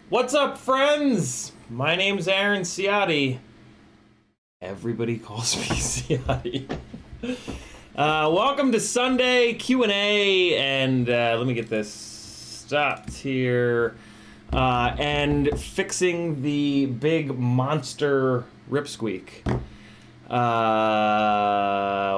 What's up, friends? My name's Aaron Ciotti. Everybody calls me Ciotti. Welcome to Sunday Q&A, and let me get this stopped here. And fixing the big monster RipSqueak.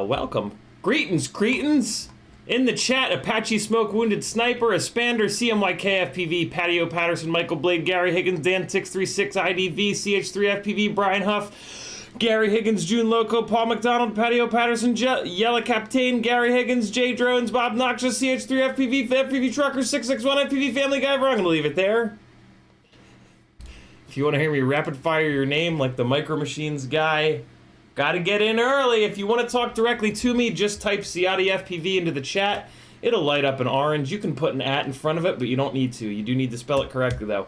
Welcome. Greetings, cretins! In the chat, Apache Smoke Wounded Sniper, Espander, CMYKFPV, Patio Patterson, Michael Blade, Gary Higgins, Dan636, IDV, CH3FPV, Brian Huff, Gary Higgins, June Loco, Paul McDonald, Patio Patterson, Yellow Captain, Gary Higgins, J Drones, Bob Noxious, CH3FPV, FPV Trucker, 661, FPV Family Guy. I'm gonna leave it there. If you want to hear me rapid fire your name like the Micro Machines guy, gotta get in early. If you want to talk directly to me, just type CiottiFPV into the chat. It'll light up in orange. You can put an @ in front of it, but you don't need to. You do need to spell it correctly, though.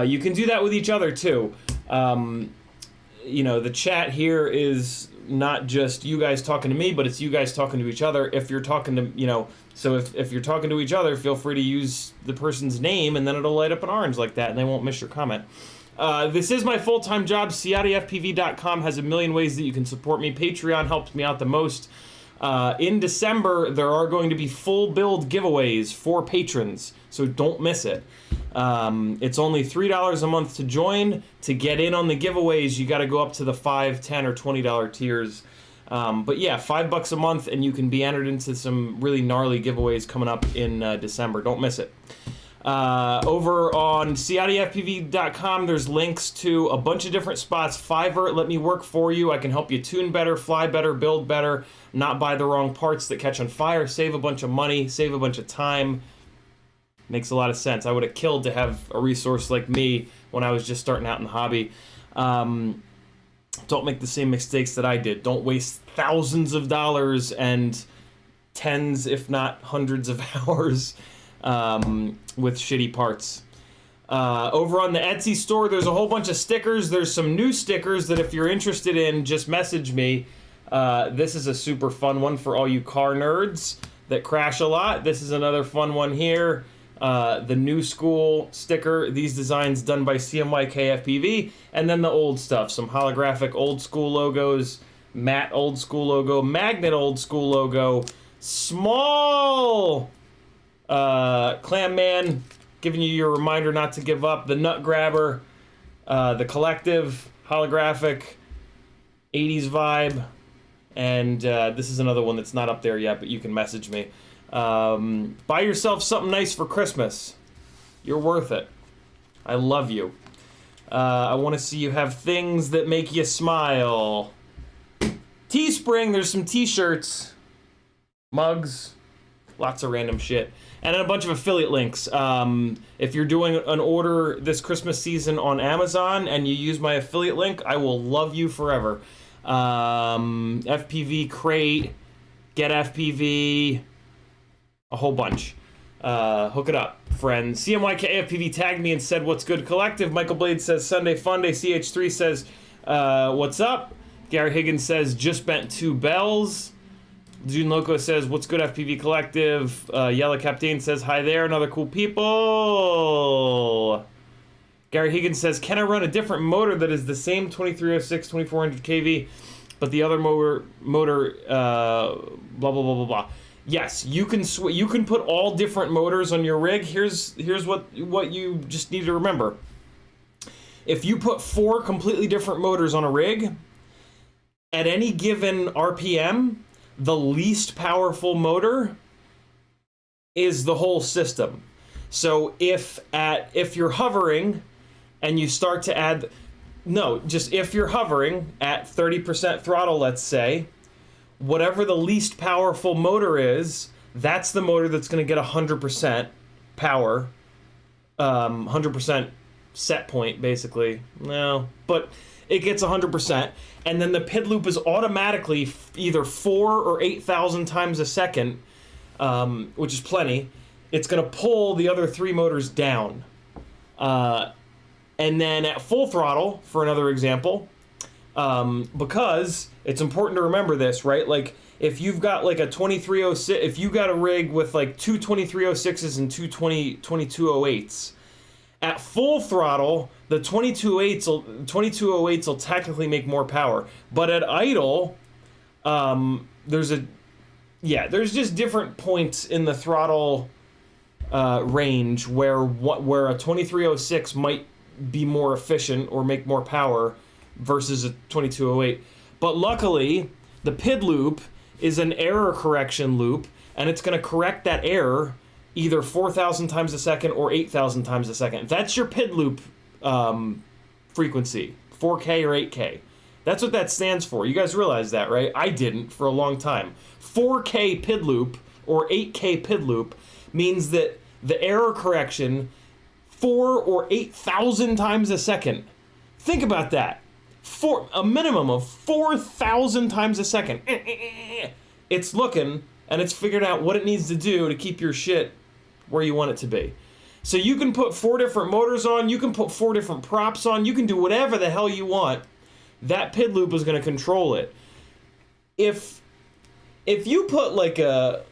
You can do that with each other, too. You know, the chat here is not just you guys talking to me, but it's you guys talking to each other. If you're talking to, you know, so if you're talking to each other, feel free to use the person's name, and then it'll light up in orange like that, and they won't miss your comment. This is my full-time job. CiottiFPV.com has a million ways that you can support me. Patreon helps me out the most. In December, there are going to be full build giveaways for patrons, so don't miss it. It's only $3 a month to join. To get in on the giveaways, you got to go up to the $5, $10, or $20 tiers. But yeah, $5 a month, and you can be entered into some really gnarly giveaways coming up in December. Don't miss it. Over on CiottiFPV.com, there's links to a bunch of different spots. Fiverr, let me work for you. I can help you tune better, fly better, build better, not buy the wrong parts that catch on fire, save a bunch of money, save a bunch of time. Makes a lot of sense. I would have killed to have a resource like me when I was just starting out in the hobby. Don't make the same mistakes that I did. Don't waste thousands of dollars and tens, if not hundreds of hours with shitty parts. Over on the Etsy store, there's a whole bunch of stickers. There's some new stickers that if you're interested in, just message me. This is a super fun one for all you car nerds that crash a lot. This is another fun one here. The new school sticker, these designs done by CiottiFPV, and then the old stuff, some holographic old school logos, matte old school logo, magnet old school logo, small Clam Man, giving you your reminder not to give up, the Nut Grabber, the Collective, holographic, 80s vibe, and this is another one that's not up there yet, but you can message me. Buy yourself something nice for Christmas. You're worth it. I love you. I want to see you have things that make you smile. Teespring, there's some t-shirts, mugs, lots of random shit, and then a bunch of affiliate links. If you're doing an order this Christmas season on Amazon and you use my affiliate link, I will love you forever. FPV Crate, Get FPV, a whole bunch. Hook it up, friends. CMYKFPV tagged me and said, "What's good, collective?" Michael Blade says, "Sunday Fun Day." CH3 says, "What's up?" Gary Higgins says, "Just bent 2 bells." June Loco says, "What's good, FPV collective?" Yellow Captain says, "Hi there, another cool people." Gary Higgins says, "Can I run a different motor that is the same 2306, 2400 kV, but the other motor blah, blah, blah, blah, blah." Yes, you can you can put all different motors on your rig. Here's what you just need to remember. If you put 4 completely different motors on a rig, at any given RPM, the least powerful motor is the whole system. So if you're hovering and you start to add, if you're hovering at 30% throttle, let's say, whatever the least powerful motor is, that's the motor that's going to get 100% power, 100% set point, basically. No, but it gets 100%, and then the PID loop is automatically either 4 or 8,000 times a second, which is plenty. It's going to pull the other 3 motors down. And then at full throttle, for another example, because it's important to remember this, right? Like, if you've got like a 2306, if you got a rig with like 2 2306s and 2 2208s, at full throttle, the 2208s will technically make more power. But at idle, there's just different points in the throttle range where a 2306 might be more efficient or make more power versus a 2208. But luckily, the PID loop is an error correction loop, and it's going to correct that error either 4,000 times a second or 8,000 times a second. That's your PID loop frequency, 4K or 8K. That's what that stands for. You guys realize that, right? I didn't for a long time. 4K PID loop or 8K PID loop means that the error correction 4 or 8,000 times a second. Think about that. For a minimum of 4,000 times a second. It's looking and it's figured out what it needs to do to keep your shit where you want it to be. So you can put 4 different motors on, you can put 4 different props on, you can do whatever the hell you want. That PID loop is going to control it. If you put like an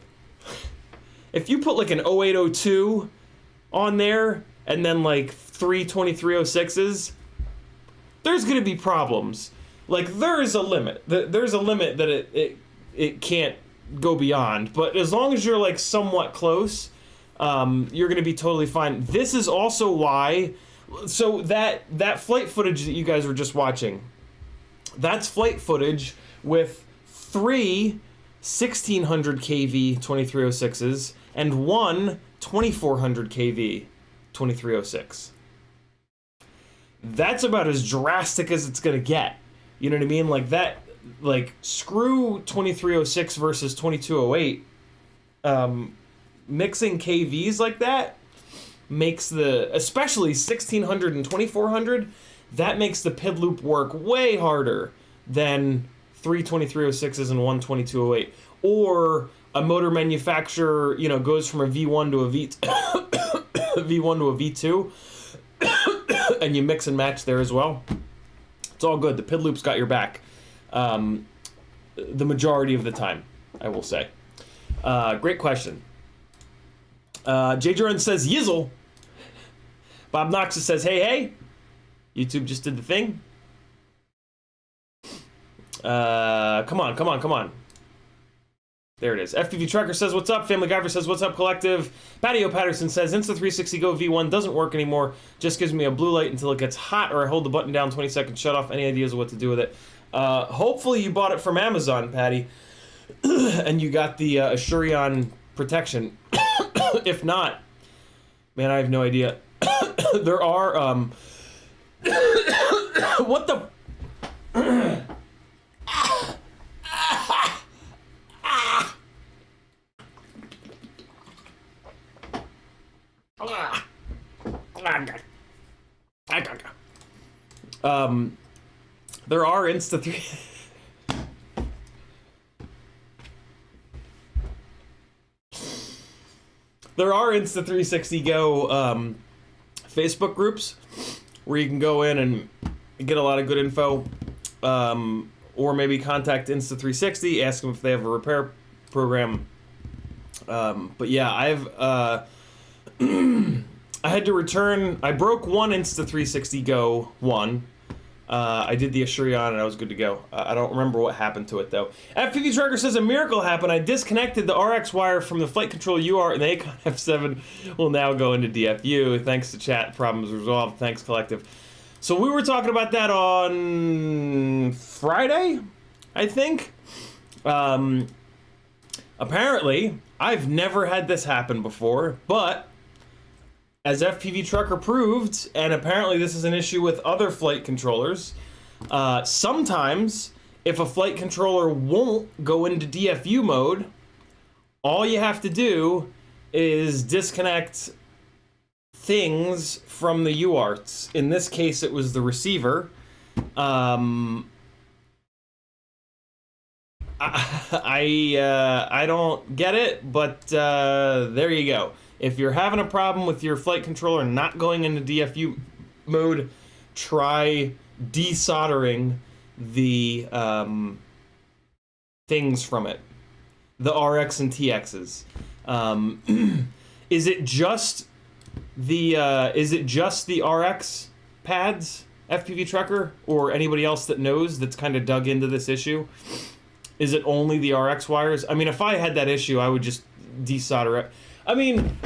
0802 on there and then like 3 2306s, there's going to be problems. Like, there is a limit. There's a limit that it can't go beyond, but as long as you're like somewhat close, you're gonna be totally fine. This is also why, so that flight footage that you guys were just watching, that's flight footage with 3 1600 kV 2306s and 1 2400 kV 2306. That's about as drastic as it's gonna get. You know what I mean? Like that, like screw 2306 versus 2208. Mixing KVs like that makes the, especially 1600 and 2400, that makes the PID loop work way harder than 3 2306s and 1 2208. Or a motor manufacturer, you know, goes from a V1 to a V1 to a V2, and you mix and match there as well. It's all good. The PID loop's got your back. The majority of the time, I will say. Great question. Jay Jordan says, Yizzle. Bob Noxus says, hey, hey. YouTube just did the thing. Come on, come on, come on. There it is. FPV Trucker says, what's up? Family Guyver says, what's up, Collective? Patio Patterson says, Insta360 Go V1 doesn't work anymore. Just gives me a blue light until it gets hot, or I hold the button down 20 seconds, shut off. Any ideas of what to do with it? Hopefully you bought it from Amazon, Patty, and you got the Assurion protection. If not, man, I have no idea. There are, what the... There are Insta3... There are Insta360 Go Facebook groups where you can go in and get a lot of good info, or maybe contact Insta360, ask them if they have a repair program. But yeah, I had to return. I broke one Insta360 Go 1. I did the Assurion and I was good to go. I don't remember what happened to it though. FPV Tracker says a miracle happened. I disconnected the RX wire from the flight control UR and the Acon F7 will now go into DFU. Thanks to chat, problems resolved. Thanks, Collective. So we were talking about that on Friday, I think. Apparently, I've never had this happen before, but as FPV Trucker proved, and apparently this is an issue with other flight controllers, sometimes if a flight controller won't go into DFU mode, all you have to do is disconnect things from the UARTs. In this case, it was the receiver. I don't get it, but there you go. If you're having a problem with your flight controller not going into DFU mode, try desoldering the things from it, the RX and TXs. Is it just the RX pads, FPV Trucker, or anybody else that knows that's kind of dug into this issue? Is it only the RX wires? I mean, if I had that issue, I would just desolder it. I mean,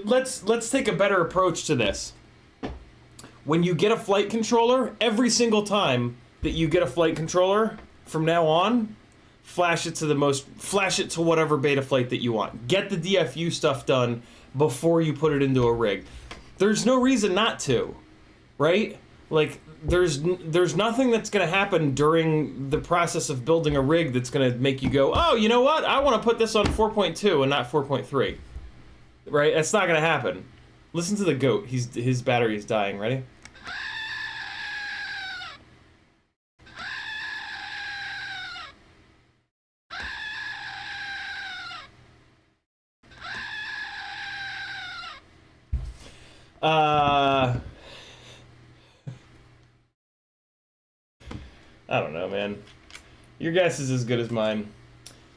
let's take a better approach to this. When you get a flight controller, every single time that you get a flight controller from now on, flash it to whatever beta flight that you want. Get the DFU stuff done before you put it into a rig. There's no reason not to, right? Like, there's nothing that's going to happen during the process of building a rig that's going to make you go, oh, you know what? I want to put this on 4.2 and not 4.3. Right? That's not going to happen. Listen to the goat. His battery is dying. Ready? I don't know, man. Your guess is as good as mine.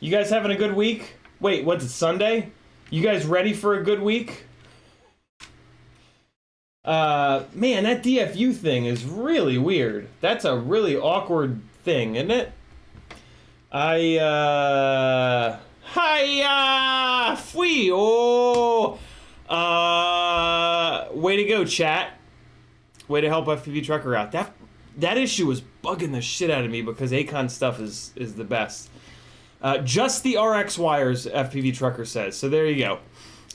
You guys having a good week? Wait, what's it, Sunday? You guys ready for a good week? Man, that DFU thing is really weird. That's a really awkward thing, isn't it? Hiya! Fwee! Oh! Way to go, chat. Way to help FPV Trucker out. That issue was bugging the shit out of me because Acon stuff is the best. Just the RX wires, FPV Trucker says. So there you go.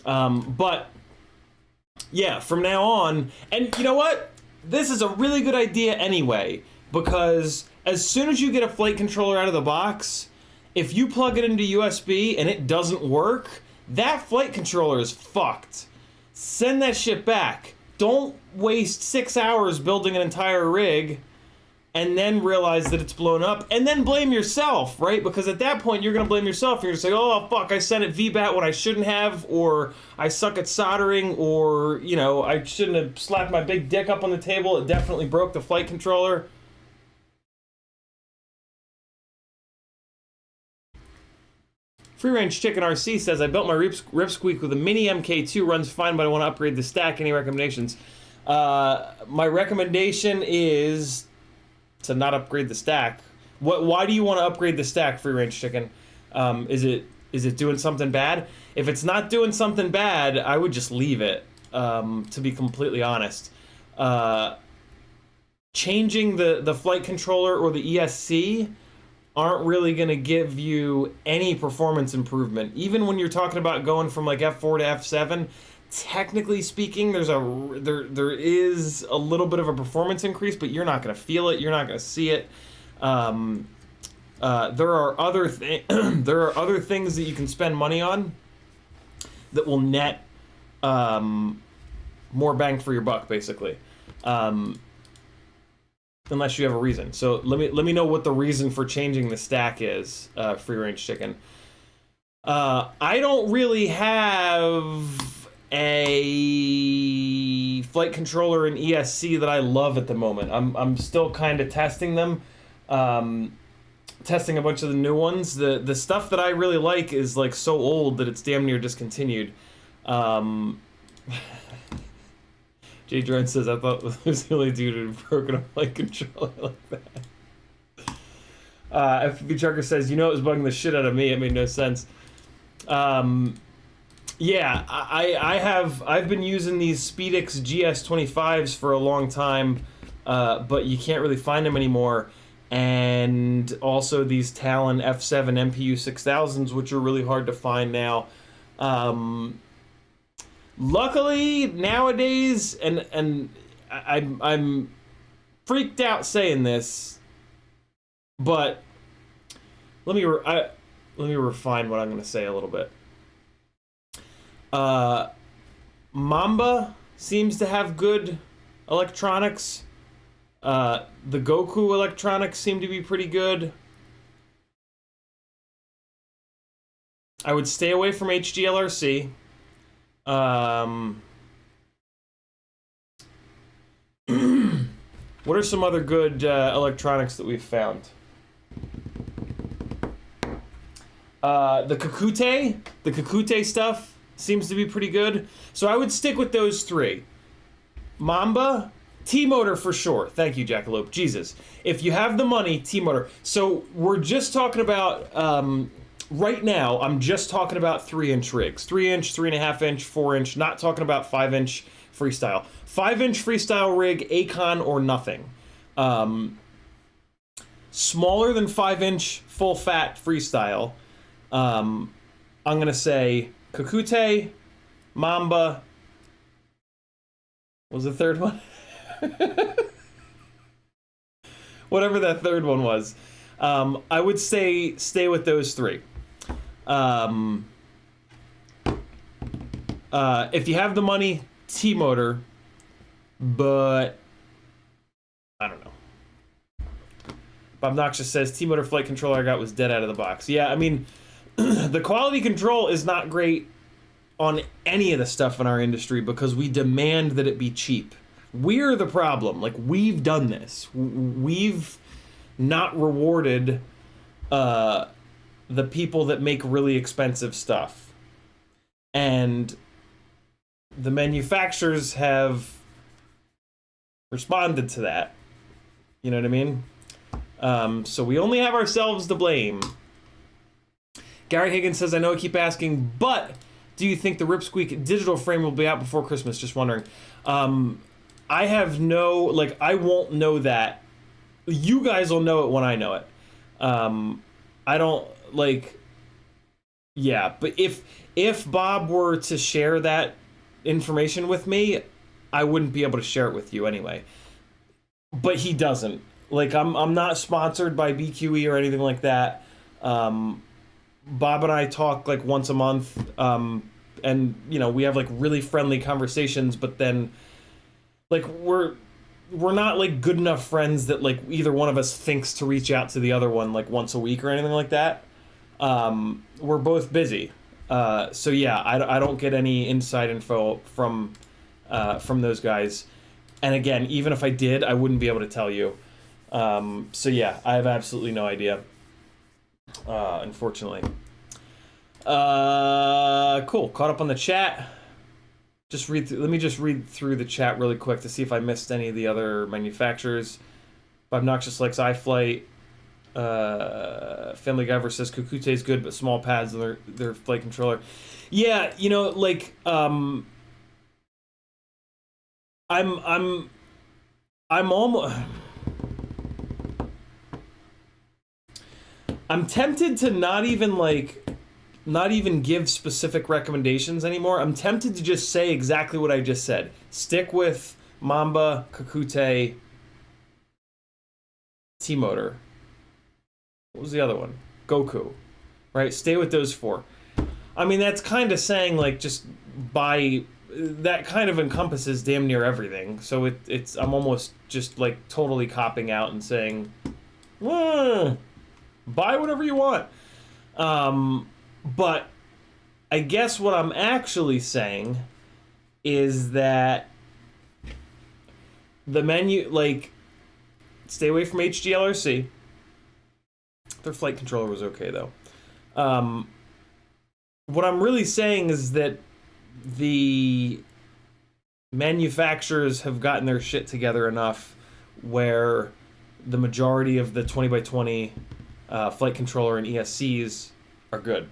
But, yeah, from now on... And you know what? This is a really good idea anyway, because as soon as you get a flight controller out of the box, if you plug it into USB and it doesn't work, that flight controller is fucked. Send that shit back. Don't waste 6 hours building an entire rig and then realize that it's blown up and then blame yourself, right? Because at that point, you're gonna blame yourself. You're gonna say, oh, fuck, I sent it VBAT when I shouldn't have, or I suck at soldering, or, you know, I shouldn't have slapped my big dick up on the table. It definitely broke the flight controller. Free Range Chicken RC says, I built my RipSqueak with a mini MK2, runs fine, but I want to upgrade the stack. Any recommendations? My recommendation is to not upgrade the stack. Why do you want to upgrade the stack, Free Range Chicken? Is it doing something bad? If it's not doing something bad, I would just leave it, to be completely honest. Changing the flight controller or the ESC aren't really going to give you any performance improvement. Even when you're talking about going from like F4 to F7, technically speaking, there is a little bit of a performance increase, but you're not going to feel it. You're not going to see it. There are other things that you can spend money on that will net more bang for your buck, basically. Unless you have a reason. So let me know what the reason for changing the stack is, Free Range Chicken. I don't really have a flight controller and ESC that I love at the moment. I'm still kind of testing them, testing a bunch of the new ones. The stuff that I really like is like so old that it's damn near discontinued. Jay Drone says, I thought it was the only dude who had broken a flight controller like that. FPV Trucker says, you know it was bugging the shit out of me. It made no sense. Yeah, I've been using these SpeedX GS25s for a long time, but you can't really find them anymore. And also these Talon F7 MPU 6000s, which are really hard to find now. Luckily, nowadays, and I'm freaked out saying this, but let me refine what I'm going to say a little bit. Mamba seems to have good electronics. The Goku electronics seem to be pretty good. I would stay away from HDLRC. What are some other good electronics that we've found? The Kakute stuff seems to be pretty good. So I would stick with those three. Mamba, T-Motor for sure. Thank you, Jackalope. Jesus. If you have the money, T-Motor. So we're just talking about, right now, I'm just talking about 3-inch rigs. 3-inch, 3.5-inch, 4-inch, not talking about 5-inch freestyle. 5-inch freestyle rig, Acon or nothing. Smaller than 5-inch full-fat freestyle. I'm going to say Kakute, Mamba. What was the third one? Whatever that third one was. I would say stay with those three. If you have the money, T-Motor, but I don't know. Bob Noxious says T-Motor flight controller I got was dead out of the box. Yeah, I mean, the quality control is not great on any of the stuff in our industry because we demand that it be cheap. We're the problem. Like, we've done this. We've not rewarded the people that make really expensive stuff. And the manufacturers have responded to that. You know what I mean? So we only have ourselves to blame. Gary Higgins says, I know I keep asking, but do you think the RipSqueak digital frame will be out before Christmas? Just wondering. I have no, like, I won't know that. You guys will know it when I know it. I don't, like, yeah, but if Bob were to share that information with me, I wouldn't be able to share it with you anyway. But he doesn't. Like, I'm not sponsored by BQE or anything like that. Bob and I talk like once a month, and you know, we have like really friendly conversations, but then like we're not like good enough friends that like either one of us thinks to reach out to the other one like once a week or anything like that. We're both busy. So yeah, I don't get any inside info from those guys. And again, even if I did, I wouldn't be able to tell you. So yeah, I have absolutely no idea. Unfortunately. Cool. Caught up on the chat. Let me just read through the chat really quick to see if I missed any of the other manufacturers. Obnoxious likes iFlight. Family Guy says Kukute is good, but small pads and their flight controller. Yeah, you know, like I'm almost. I'm tempted to not even give specific recommendations anymore. I'm tempted to just say exactly what I just said. Stick with Mamba, Kukute, T-Motor. What was the other one? Goku. Right? Stay with those four. I mean, that's kind of saying, like, just buy... That kind of encompasses damn near everything. So it's I'm almost just, like, totally copping out and saying... buy whatever you want. But I guess what I'm actually saying is that the menu, like, stay away from HDLRC. Their flight controller was okay, though. What I'm really saying is that the manufacturers have gotten their shit together enough where the majority of the 20x20 flight controller and ESCs are good.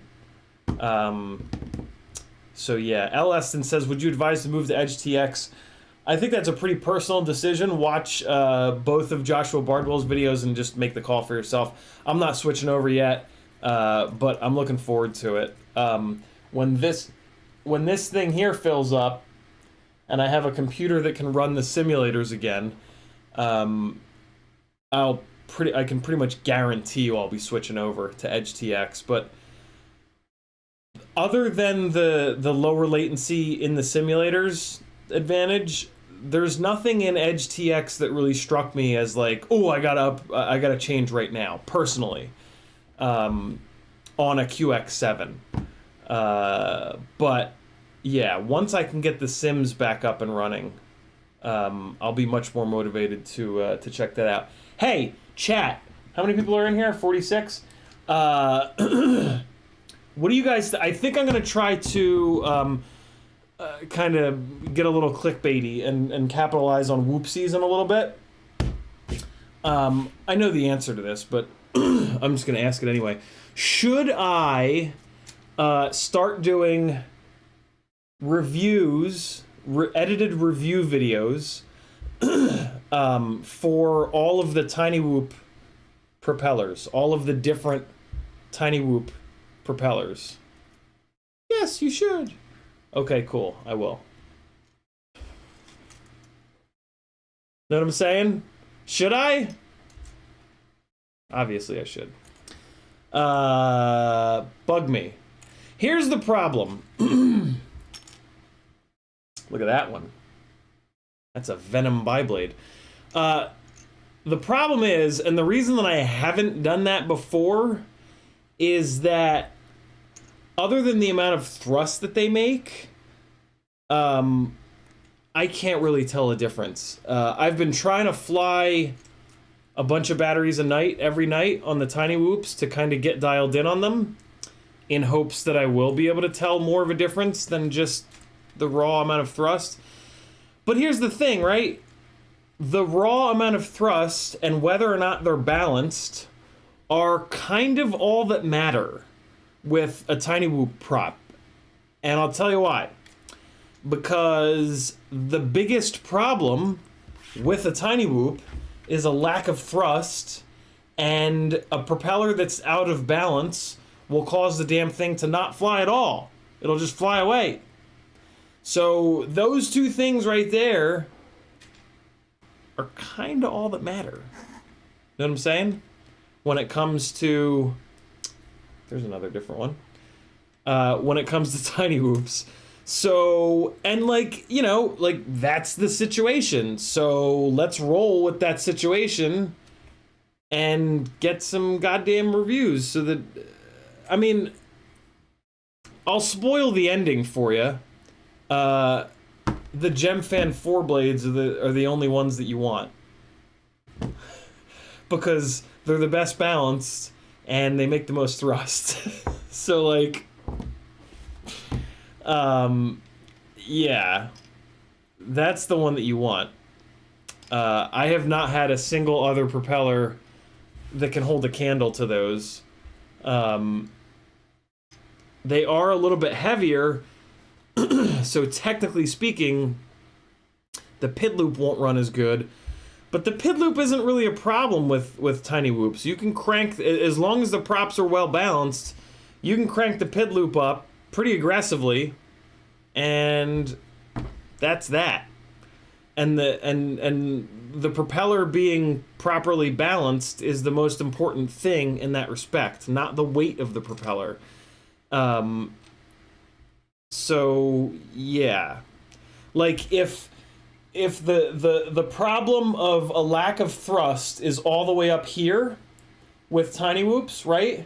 So yeah, L. Eston says, would you advise to move to EdgeTX? I think that's a pretty personal decision. Watch both of Joshua Bardwell's videos and just make the call for yourself. I'm not switching over yet, but I'm looking forward to it. When this thing here fills up and I have a computer that can run the simulators again, I can pretty much guarantee you I'll be switching over to EdgeTX. But other than the lower latency in the simulators advantage, there's nothing in EdgeTX that really struck me as like, oh, I gotta change right now personally, on a QX7. But yeah, once I can get the sims back up and running, I'll be much more motivated to check that out. Hey, chat, how many people are in here? 46. What do you guys? I think I'm gonna try to kind of get a little clickbaity and capitalize on whoopsies in a little bit. I know the answer to this, but I'm just gonna ask it anyway. Should I start doing reviews, edited review videos for all of the Tiny Whoop propellers, all of the different Tiny Whoop propellers? Yes, you should. Okay, cool. I will. Know what I'm saying? Should I? Obviously I should. Bug me. Here's the problem. Look at that one. That's a Venom Biblade. The problem is, and the reason that I haven't done that before, is that other than the amount of thrust that they make, I can't really tell a difference. I've been trying to fly a bunch of batteries a night, every night, on the Tiny Whoops to kind of get dialed in on them, in hopes that I will be able to tell more of a difference than just the raw amount of thrust. But here's the thing, right? The raw amount of thrust and whether or not they're balanced are kind of all that matter. with a tiny whoop prop. And I'll tell you why. Because the biggest problem with a tiny whoop is a lack of thrust, and a propeller that's out of balance will cause the damn thing to not fly at all. It'll just fly away. So those two things right there are kind of all that matter. Know what I'm saying? When it comes to... There's another different one. When it comes to tiny whoops. So, and like, you know, like that's the situation. So let's roll with that situation and get some goddamn reviews so that, I mean, I'll spoil the ending for you. The GemFan 4 blades are the only ones that you want. Because they're the best balanced and they make the most thrust. So like, yeah, that's the one that you want. I have not had a single other propeller that can hold a candle to those. They are a little bit heavier, so technically speaking, the pid loop won't run as good. But the pid loop isn't really a problem with tiny whoops. You can crank, as long as the props are well balanced, you can crank the pid loop up pretty aggressively, and that's that. And the propeller being properly balanced is the most important thing in that respect, not the weight of the propeller. So yeah, like if the problem of a lack of thrust is all the way up here with tiny whoops, right?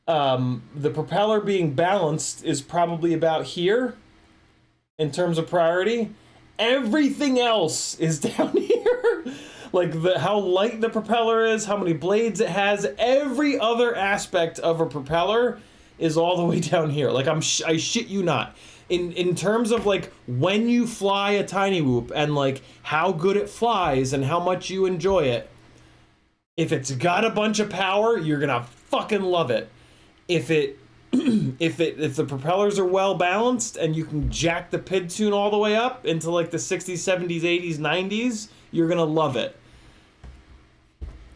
The propeller being balanced is probably about here in terms of priority. Everything else is down here. Like how light the propeller is, how many blades it has, every other aspect of a propeller is all the way down here. Like I shit you not. In terms of like when you fly a tiny whoop and like how good it flies and how much you enjoy it, if it's got a bunch of power, you're gonna fucking love it. If the propellers are well balanced and you can jack the PID tune all the way up into like the 60s, 70s, 80s, 90s, you're gonna love it.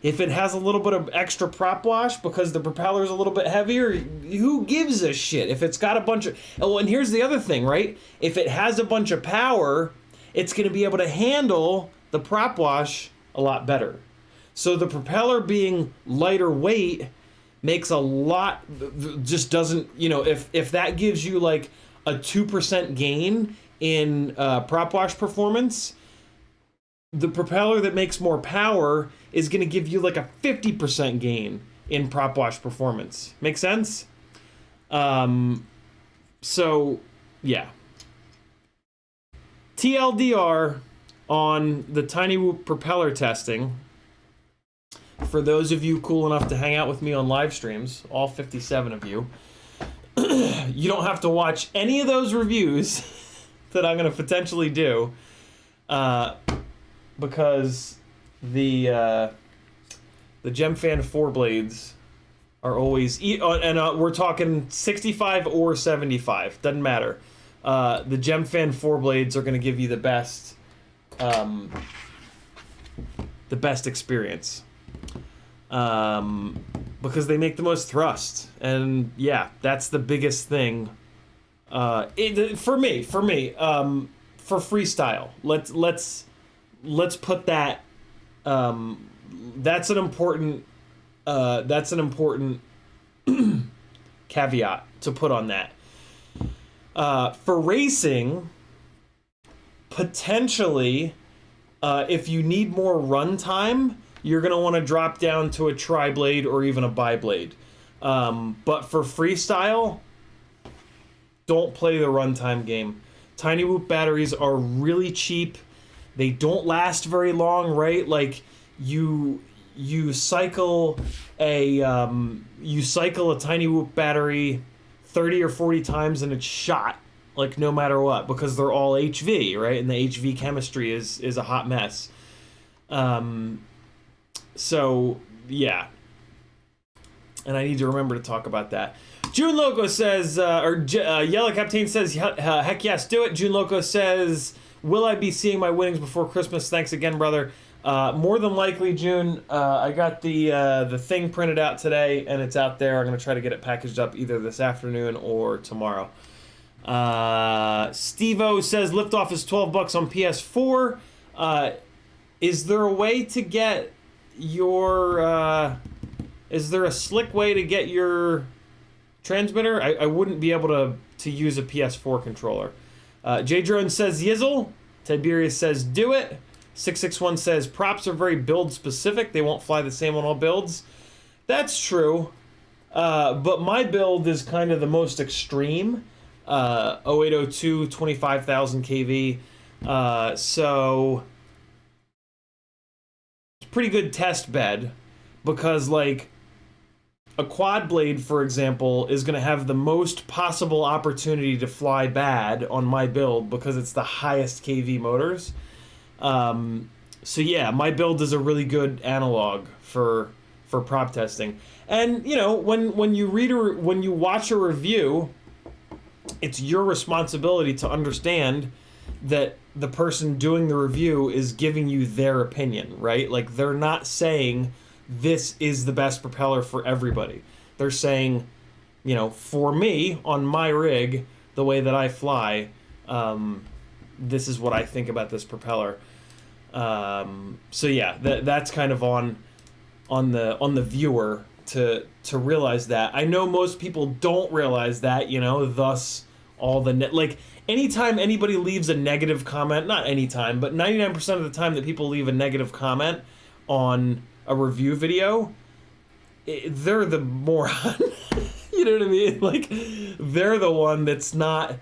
If it has a little bit of extra prop wash because the propeller's a little bit heavier, who gives a shit? If it's got a bunch of... Oh, and here's the other thing, right? If it has a bunch of power, it's going to be able to handle the prop wash a lot better. So the propeller being lighter weight makes a lot... Just doesn't... You know, if that gives you like a 2% gain in prop wash performance, the propeller that makes more power is going to give you like a 50% gain in prop wash performance. Make sense? So, yeah. TLDR on the Tiny Whoop propeller testing. For those of you cool enough to hang out with me on live streams, all 57 of you, you don't have to watch any of those reviews that I'm going to potentially do. Because the GemFan 4 blades are always... And we're talking 65 or 75. Doesn't matter. The GemFan 4 blades are going to give you the best experience. Because they make the most thrust. And yeah, that's the biggest thing. For me, for freestyle. Let's put that. That's an important caveat to put on that. For racing, potentially, if you need more runtime, you're gonna want to drop down to a tri-blade or even a bi-blade. But for freestyle, don't play the runtime game. Tiny Whoop batteries are really cheap. They don't last very long, right? Like you cycle a Tiny Whoop battery 30 or 40 times and it's shot, like no matter what, because they're all HV, right? And the HV chemistry is a hot mess. So yeah. And I need to remember to talk about that. June Loco says, Yellow Captain says, heck yes, do it. June Loco says, will I be seeing my winnings before Christmas? Thanks again, brother. More than likely, June. I got the thing printed out today, and it's out there. I'm going to try to get it packaged up either this afternoon or tomorrow. Steve-O says, liftoff is $12 on PS4. Is there a way to get your... is there a slick way to get your transmitter? I wouldn't be able to use a PS4 controller. J-Drone says, Yizzle. Tiberius says, do it. 661 says, props are very build specific. They won't fly the same on all builds. That's true. But my build is kind of the most extreme. 0802, 25,000 kV. So it's a pretty good test bed because, like, a quad blade, for example, is going to have the most possible opportunity to fly bad on my build because it's the highest kV motors. So yeah, my build is a really good analog for prop testing. And you know, when you watch a review, it's your responsibility to understand that the person doing the review is giving you their opinion, right? Like, they're not saying this is the best propeller for everybody. They're saying, you know, for me on my rig, the way that I fly, this is what I think about this propeller. So yeah, that's kind of on the viewer to realize that. I know most people don't realize that, you know, thus all the like anytime anybody leaves a negative comment, not anytime, but 99% of the time that people leave a negative comment on a review video, they're the moron. You know what I mean? Like, they're the one that's not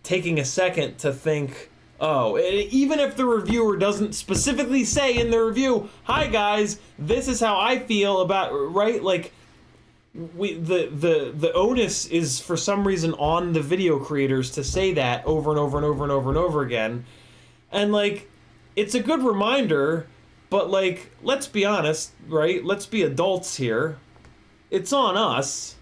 taking a second to think, oh, even if the reviewer doesn't specifically say in the review, hi guys, this is how I feel about, right? Like, the onus is for some reason on the video creators to say that over and over and over and over and over again. And like, it's a good reminder, but like, let's be honest, right? Let's be adults here. It's on us.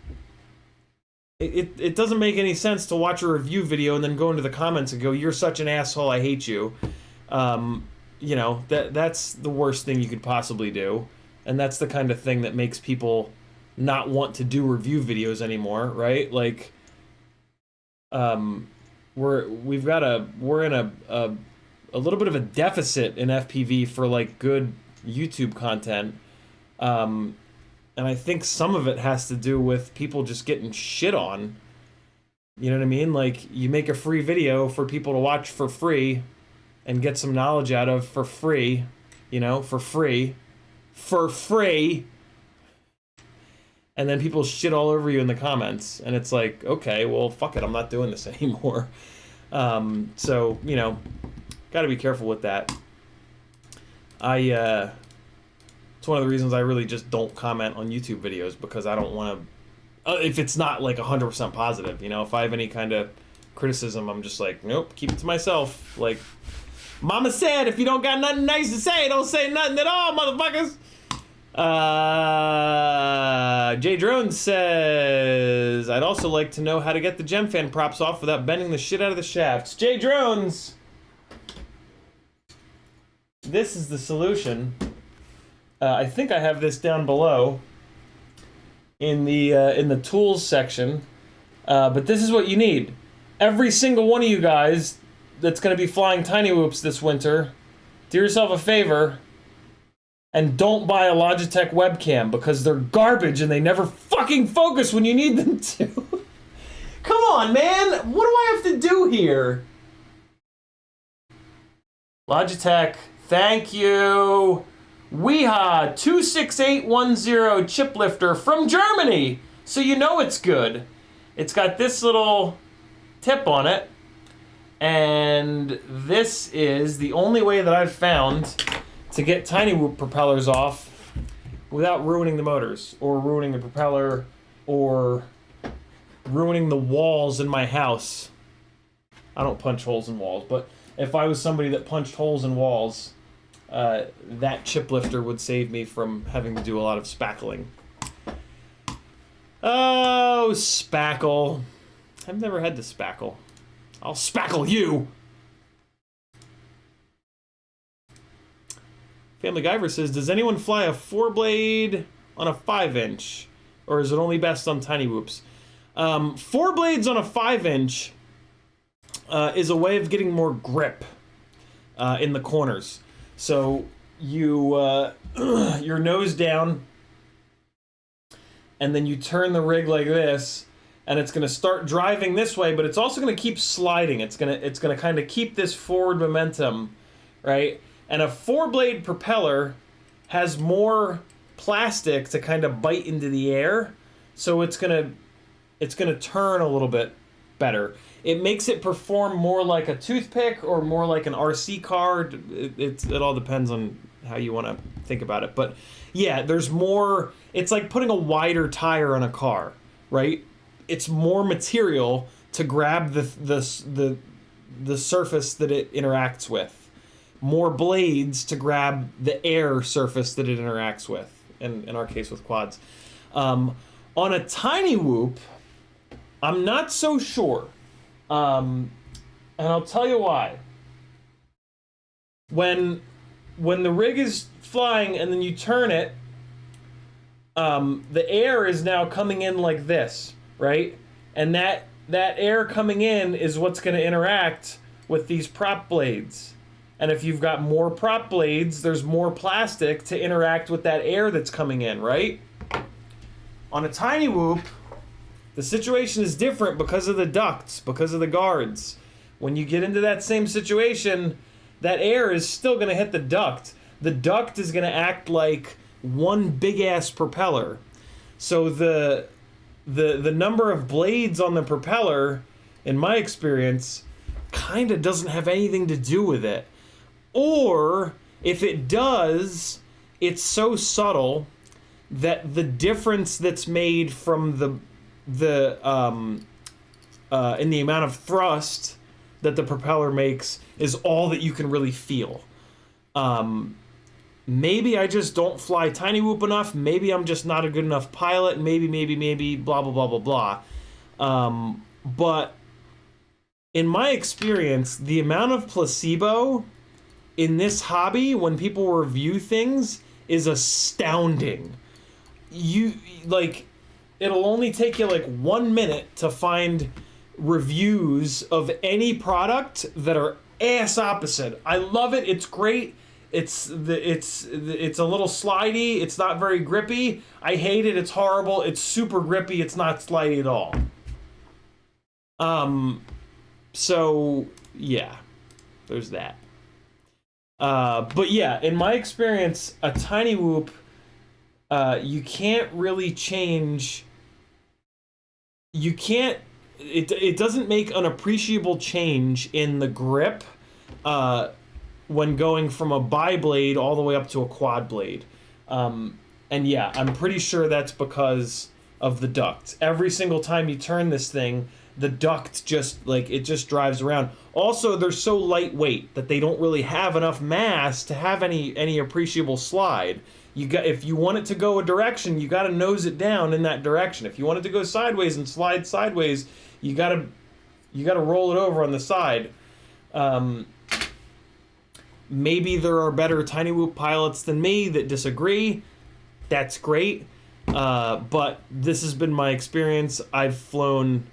It doesn't make any sense to watch a review video and then go into the comments and go, you're such an asshole, I hate you. You know, that's the worst thing you could possibly do. And that's the kind of thing that makes people not want to do review videos anymore, right? Like, we're in a little bit of a deficit in FPV for like good YouTube content. And I think some of it has to do with people just getting shit on. You know what I mean? Like, you make a free video for people to watch for free and get some knowledge out of for free, you know, for free. And then people shit all over you in the comments. And it's like, okay, well, fuck it, I'm not doing this anymore. So, you know, gotta be careful with that. It's one of the reasons I really just don't comment on YouTube videos, because I don't want to, if it's not like 100% positive, you know, if I have any kind of criticism, I'm just like, nope, keep it to myself. Like, Mama said, if you don't got nothing nice to say, don't say nothing at all, motherfuckers. J Drone says, I'd also like to know how to get the gem fan props off without bending the shit out of the shafts. J Drones, this is the solution. I think I have this down below in the tools section, but this is what you need. Every single one of you guys that's going to be flying Tiny Whoops this winter, do yourself a favor and don't buy a Logitech webcam, because they're garbage and they never fucking focus when you need them to. Come on, man! What do I have to do here? Logitech, thank you! Weeha 26810 chip lifter from Germany, so you know it's good. It's got this little tip on it, and this is the only way that I've found to get Tiny Whoop propellers off without ruining the motors, or ruining the propeller, or ruining the walls in my house. I don't punch holes in walls, but if I was somebody that punched holes in walls, that chip lifter would save me from having to do a lot of spackling. Oh, spackle. I've never had the spackle. I'll spackle you. Family Guyver says, does anyone fly a 4-blade on a 5-inch? Or is it only best on tiny whoops? 4 blades on a 5-inch is a way of getting more grip in the corners. So you your nose down, and then you turn the rig like this, and it's going to start driving this way, but it's also going to keep sliding. It's going to kind of keep this forward momentum, right? And a 4-blade propeller has more plastic to kind of bite into the air, so it's gonna turn a little bit better. It makes it perform more like a toothpick or more like an RC car. It all depends on how you want to think about it. But yeah, there's more. It's like putting a wider tire on a car, right? It's more material to grab the surface that it interacts with. More blades to grab the air surface that it interacts with, in our case with quads. On a tiny whoop, I'm not so sure. And I'll tell you why. When the rig is flying and then you turn it, the air is now coming in like this, right? And that air coming in is what's going to interact with these prop blades. And if you've got more prop blades, there's more plastic to interact with that air that's coming in, right? On a tiny whoop, the situation is different because of the ducts, because of the guards. When you get into that same situation, that air is still going to hit the duct. The duct is going to act like one big-ass propeller. So the number of blades on the propeller, in my experience, kind of doesn't have anything to do with it. Or, if it does, it's so subtle that the difference that's made from in the amount of thrust that the propeller makes is all that you can really feel. Maybe I just don't fly tiny whoop enough. Maybe I'm just not a good enough pilot. Maybe, blah, blah, blah, blah, blah. But in my experience, the amount of placebo in this hobby, when people review things, is astounding. It'll only take you like 1 minute to find reviews of any product that are ass opposite. I love it. It's great. It's a little slidey. It's not very grippy. I hate it. It's horrible. It's super grippy. It's not slidey at all. So yeah, there's that. But yeah, in my experience, a tiny whoop, you can't really change. You can't. It doesn't make an appreciable change in the grip when going from a bi-blade all the way up to a quad blade. And yeah, I'm pretty sure that's because of the duct. Every single time you turn this thing, the duct just drives around. Also, they're so lightweight that they don't really have enough mass to have any appreciable slide. If you want it to go a direction, you got to nose it down in that direction. If you want it to go sideways and slide sideways, you got to roll it over on the side. Maybe there are better tiny whoop pilots than me that disagree. That's great. But this has been my experience. I've flown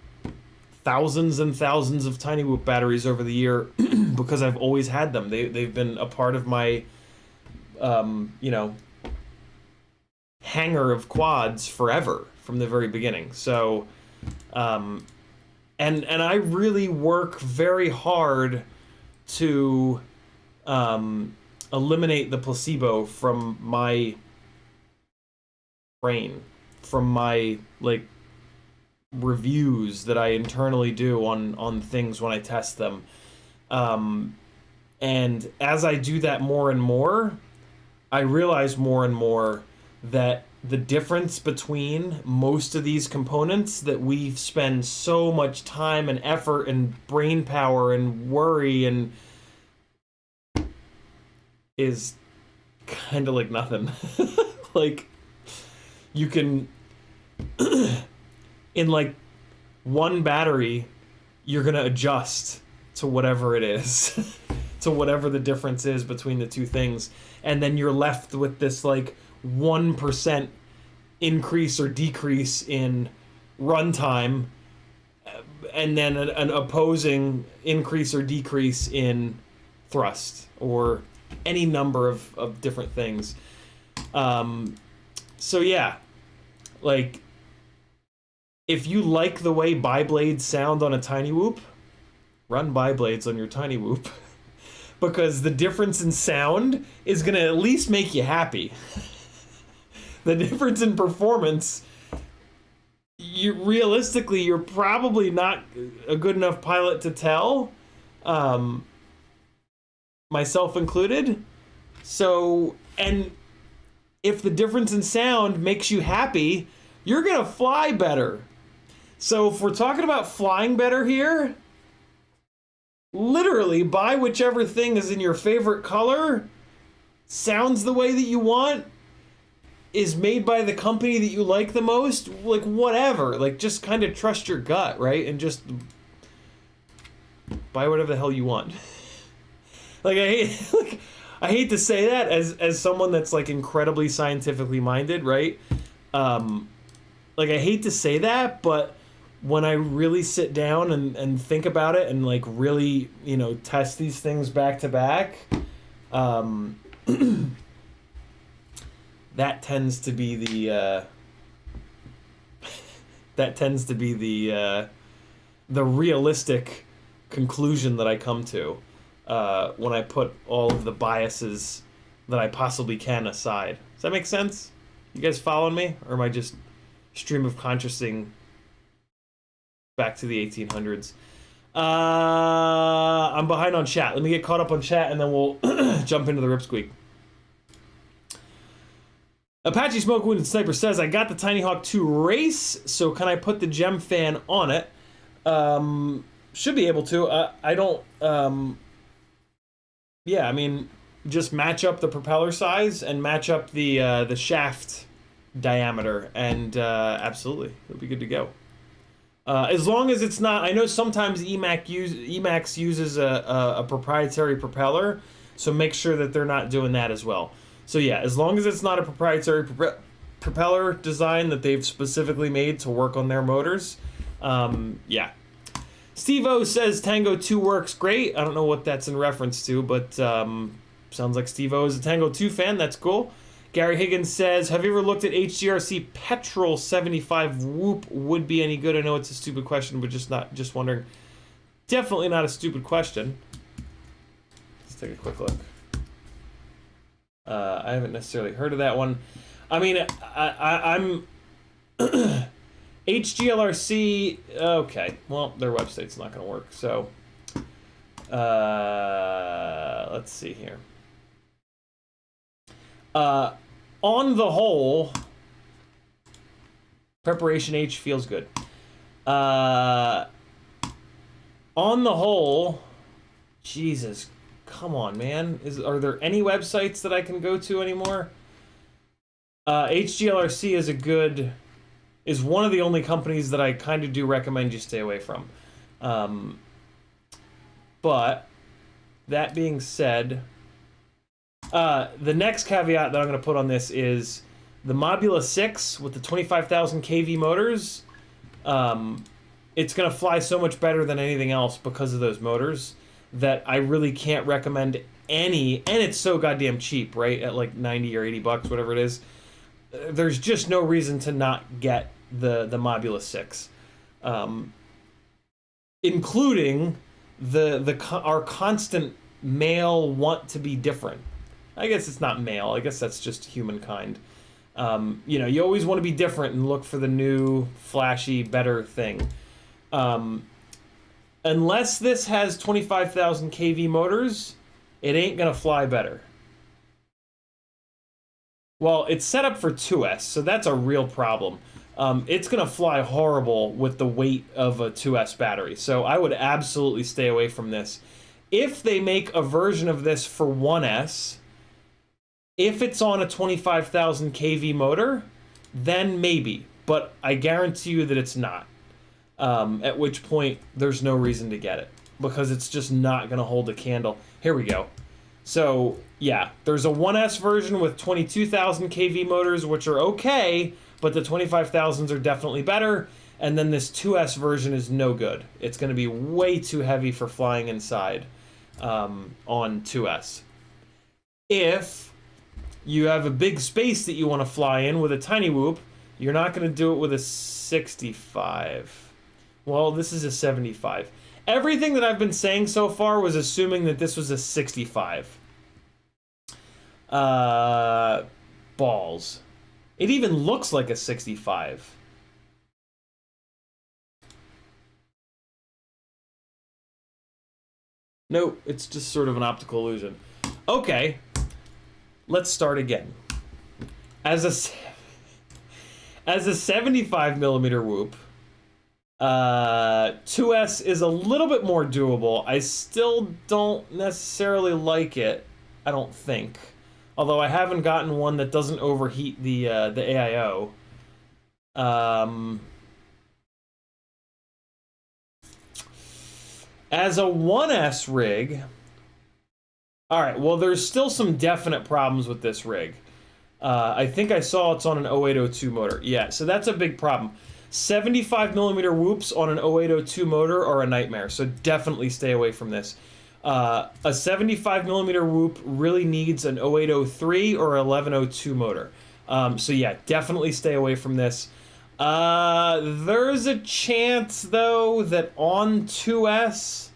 thousands and thousands of tiny whoop batteries over the year because I've always had them. They've been a part of my hangar of quads forever, from the very beginning. So and I really work very hard to eliminate the placebo from my brain, from my reviews that I internally do on things when I test them. And as I do that more and more, I realize more and more that the difference between most of these components that we spend so much time and effort and brain power and worry and is kind of like nothing. Like, you can in like one battery, you're gonna adjust to whatever it is, to whatever the difference is between the two things, and then you're left with this like 1% increase or decrease in runtime, and then an opposing increase or decrease in thrust, or any number of different things. So yeah, like, if you like the way bi-blades sound on a Tiny Whoop, run bi-blades on your Tiny Whoop, because the difference in sound is going to at least make you happy. The difference in performance, realistically, you're probably not a good enough pilot to tell, myself included. So, and if the difference in sound makes you happy, you're going to fly better. So if we're talking about flying better here, literally buy whichever thing is in your favorite color, sounds the way that you want, is made by the company that you like the most, like whatever. Like, just kind of trust your gut, right? And just buy whatever the hell you want. Like, I hate to say that as someone that's like incredibly scientifically minded, right? Like, I hate to say that, but when I really sit down and think about it and like really, you know, test these things back to back, that tends to be the realistic conclusion that I come to when I put all of the biases that I possibly can aside. Does that make sense? You guys following me, or am I just stream of consciousing back to the 1800s? I'm behind on chat. Let me get caught up on chat, and then we'll jump into the RipSqueak. Apache Smoke Wounded Sniper says, I got the Tiny Hawk 2 race, so can I put the gem fan on it? Should be able to. I don't... yeah, I mean, just match up the propeller size and match up the shaft diameter, and absolutely, it'll be good to go. As long as it's not... I know sometimes Emax uses a proprietary propeller, so make sure that they're not doing that as well. So yeah, as long as it's not a proprietary propeller design that they've specifically made to work on their motors, yeah. Steve-O says Tango 2 works great. I don't know what that's in reference to, but sounds like Steve-O is a Tango 2 fan. That's cool. Gary Higgins says, have you ever looked at HGRC Petrol 75 Whoop would be any good? I know it's a stupid question, but just wondering. Definitely not a stupid question. Let's take a quick look. I haven't necessarily heard of that one. I mean, I'm HGLRC. Okay, well, their website's not going to work. So, let's see here. On the whole, Preparation H feels good. On the whole, Jesus, come on, man. Are there any websites that I can go to anymore? HGLRC is one of the only companies that I kind of do recommend you stay away from. But that being said, the next caveat that I'm going to put on this is the Mobula 6 with the 25,000 kV motors. It's going to fly so much better than anything else because of those motors that I really can't recommend any, and it's so goddamn cheap, right? At like 90 or 80 bucks, whatever it is. There's just no reason to not get the Mobula 6. Including our constant male want to be different. I guess it's not male, I guess that's just humankind. You know, you always want to be different and look for the new, flashy, better thing. Unless this has 25,000 kV motors, it ain't gonna fly better. Well, it's set up for 2S, so that's a real problem. It's gonna fly horrible with the weight of a 2S battery, so I would absolutely stay away from this. If they make a version of this for 1S, if it's on a 25,000 kV motor, then maybe. but I guarantee you that it's not. At which point, there's no reason to get it, because it's just not going to hold a candle. Here we go. So, yeah, there's a 1S version with 22,000 kV motors, which are okay, but the 25,000s are definitely better. And then this 2S version is no good. It's going to be way too heavy for flying inside on 2S. If you have a big space that you want to fly in with a tiny whoop, you're not going to do it with a 65. Well, this is a 75. Everything that I've been saying so far was assuming that this was a 65. Balls. It even looks like a 65. Nope, it's just sort of an optical illusion. Okay, let's start again. As a 75 millimeter whoop, 2S is a little bit more doable. I still don't necessarily like it, I don't think. Although I haven't gotten one that doesn't overheat the AIO. As a 1S rig, all right, well, there's still some definite problems with this rig. I think I saw it's on an 0802 motor. Yeah, so that's a big problem. 75 millimeter whoops on an 0802 motor are a nightmare, so definitely stay away from this. A 75 millimeter whoop really needs an 0803 or 1102 motor. So yeah, definitely stay away from this. There's a chance, though, that on 2S,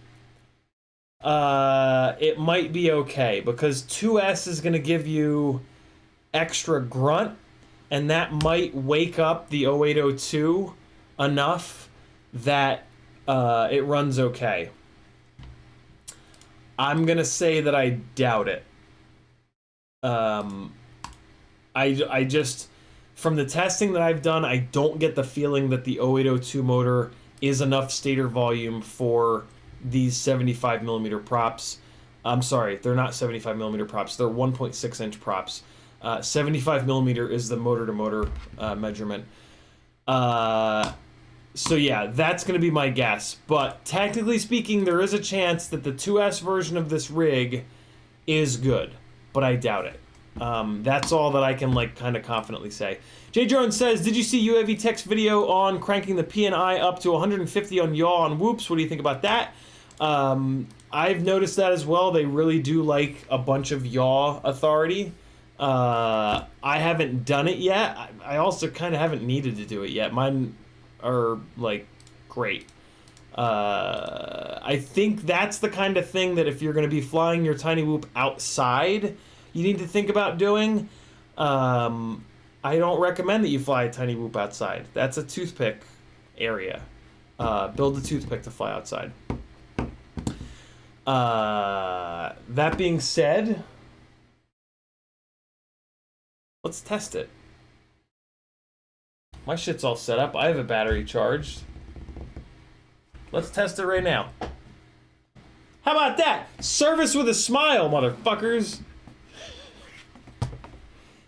it might be okay, because 2S is going to give you extra grunt, and that might wake up the 0802 enough that it runs okay. I'm going to say that I doubt it. I just... From the testing that I've done, I don't get the feeling that the 0802 motor is enough stator volume for these 75 millimeter props. I'm sorry, they're not 75 millimeter props. They're 1.6 inch props. 75 millimeter is the motor-to-motor measurement. So yeah, that's going to be my guess. But technically speaking, there is a chance that the 2S version of this rig is good, but I doubt it. That's all that I can kind of confidently say. Jay Jones says, did you see EdgeTX video on cranking the P&I up to 150 on yaw on whoops? What do you think about that? I've noticed that as well. They really do like a bunch of yaw authority. I haven't done it yet. I also kind of haven't needed to do it yet. Mine are great. I think that's the kind of thing that if you're going to be flying your tiny whoop outside, you need to think about doing. I don't recommend that you fly a tiny whoop outside. That's a toothpick area. Build a toothpick to fly outside. That being said, let's test it. My shit's all set up. I have a battery charged. Let's test it right now. How about that? Service with a smile, motherfuckers.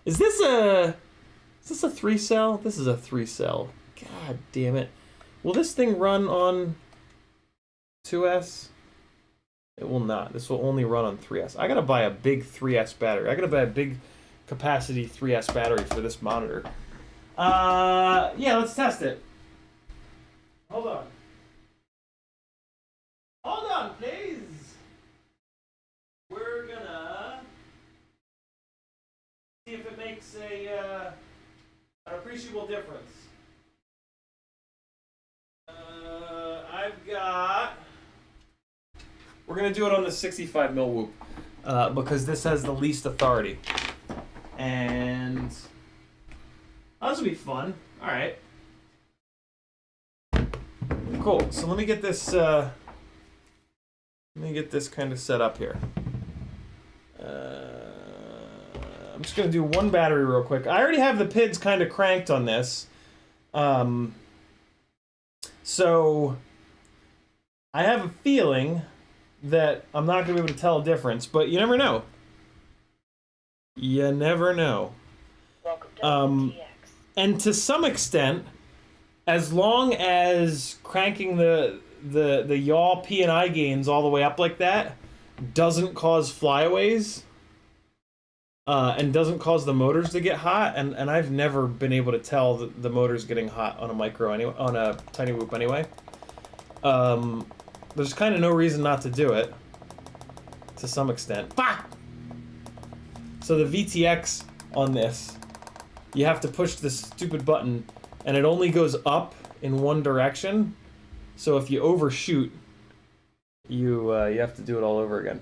Is this a 3-cell? This is a 3-cell. God damn it. Will this thing run on 2S? It will not. This will only run on 3S. I gotta buy a big 3S battery. I gotta buy a big capacity 3S battery for this monitor. Yeah, let's test it. Hold on. Hold on, please. We're gonna see if it makes an appreciable difference. I've got... We're gonna do it on the 65 mil whoop because this has the least authority. And oh, this will be fun. All right. Cool. So let me get this. Let me get this kind of set up here. I'm just gonna do one battery real quick. I already have the PIDs kind of cranked on this. So I have a feeling that I'm not gonna be able to tell a difference, but you never know. You never know. Welcome to EdgeTX. And to some extent, as long as cranking the yaw P and I gains all the way up like that doesn't cause flyaways, and doesn't cause the motors to get hot, and I've never been able to tell the motors getting hot on a micro anyway, on a tiny whoop anyway. There's kind of no reason not to do it, to some extent. Bah! So the VTX on this, you have to push this stupid button, and it only goes up in one direction. So if you overshoot, you have to do it all over again.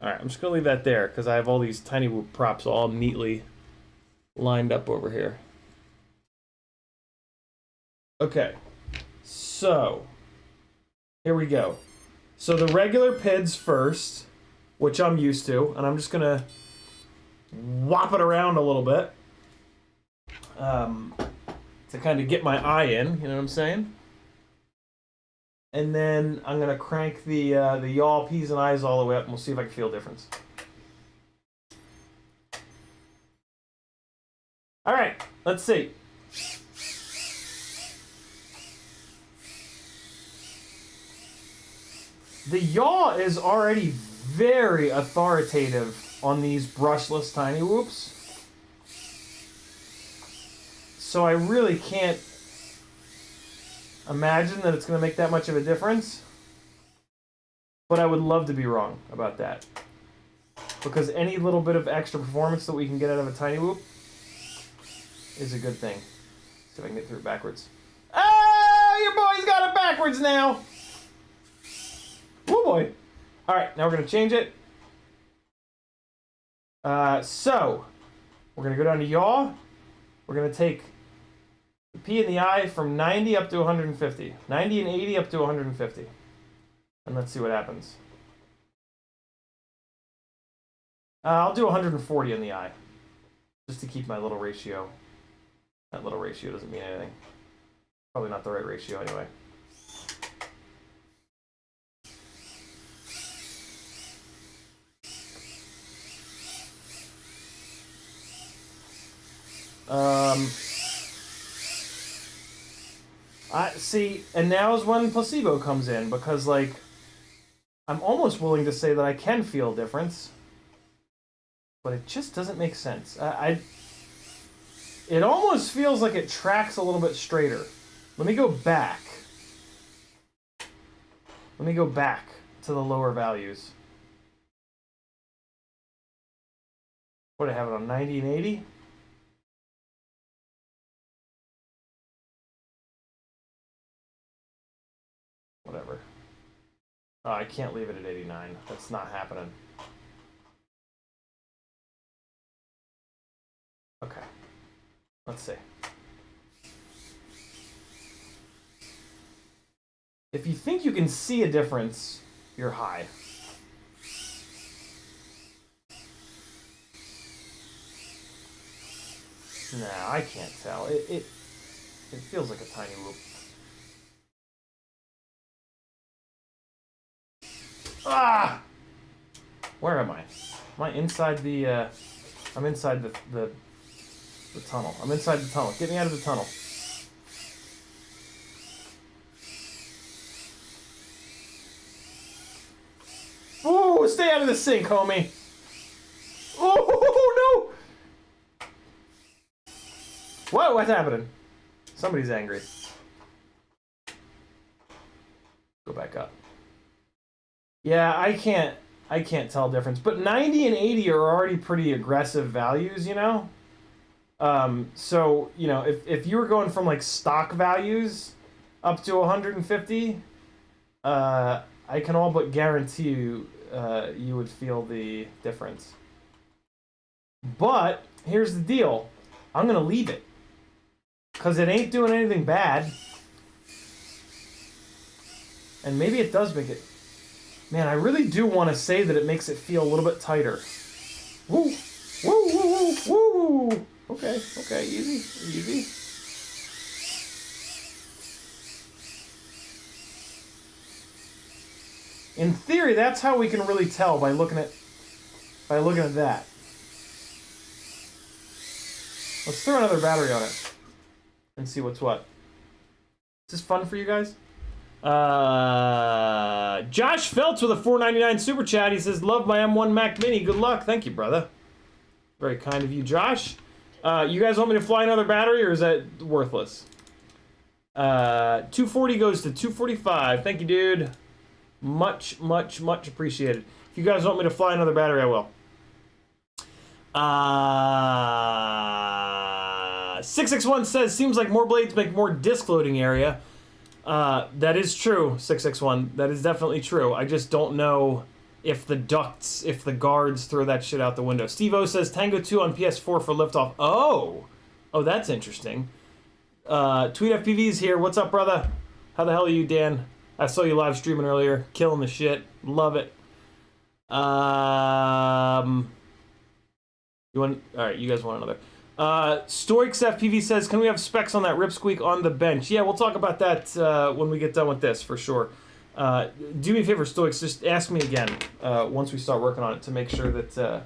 All right, I'm just gonna leave that there because I have all these tiny whoop props all neatly lined up over here. Okay, so here we go. So the regular PIDs first, which I'm used to, and I'm just gonna whop it around a little bit to kind of get my eye in, you know what I'm saying? And then I'm gonna crank the yaw P's and I's all the way up, and we'll see if I can feel a difference. All right, let's see. The yaw is already very authoritative on these brushless tiny whoops. So I really can't imagine that it's going to make that much of a difference. But I would love to be wrong about that. Because any little bit of extra performance that we can get out of a tiny whoop is a good thing. See if I can get through it backwards. Ah, your boy's got it backwards now! Oh boy. Alright, now we're going to change it. So, we're going to go down to yaw. We're going to take the P and the I from 90 up to 150. 90 and 80 up to 150. And let's see what happens. I'll do 140 in the I. Just to keep my little ratio. That little ratio doesn't mean anything. Probably not the right ratio anyway. I see, and now is when Placebo comes in, because, like, I'm almost willing to say that I can feel a difference, but it just doesn't make sense. It almost feels like it tracks a little bit straighter. Let me go back. Let me go back to the lower values. What do I have it on, 90 and 80? Whatever. Oh, I can't leave it at 89. That's not happening. Okay. Let's see. If you think you can see a difference, you're high. Nah, I can't tell. It feels like a tiny whoop. Ah! Where am I? Am I inside the, I'm inside the tunnel. I'm inside the tunnel. Get me out of the tunnel. Oh, stay out of the sink, homie. Oh, no! Whoa, what's happening? Somebody's angry. Go back up. Yeah, I can't tell a difference. But 90 and 80 are already pretty aggressive values, you know? So, you know, if you were going from, like, stock values up to 150, I can all but guarantee you, you would feel the difference. But, here's the deal. I'm going to leave it. Because it ain't doing anything bad. And maybe it does make it... Man, I really do want to say that it makes it feel a little bit tighter. Woo! Woo, woo, woo, woo! Okay, okay, easy, easy. In theory, that's how we can really tell by looking at that. Let's throw another battery on it and see what's what. Is this fun for you guys? Josh Feltz with a $4.99 super chat. He says, love my M1 Mac Mini. Good luck. Thank you, brother. Very kind of you, Josh. You guys want me to fly another battery, or is that worthless? 240 goes to 245. Thank you, dude. Much, much, much appreciated. If you guys want me to fly another battery, I will. 661 says, seems like more blades make more disc loading area. That is true, 661. That is definitely true. I just don't know if the ducts, if the guards throw that shit out the window. Steve-O says, Tango 2 on PS4 for liftoff. Oh, that's interesting. TweetFPV's here. What's up, brother? How the hell are you, Dan? I saw you live streaming earlier. Killing the shit. Love it. You want? All right, you guys want another. Stoics FPV says, can we have specs on that RipSqueak on the bench? Yeah, we'll talk about that when we get done with this, for sure. Do me a favor, Stoics, just ask me again once we start working on it to make sure that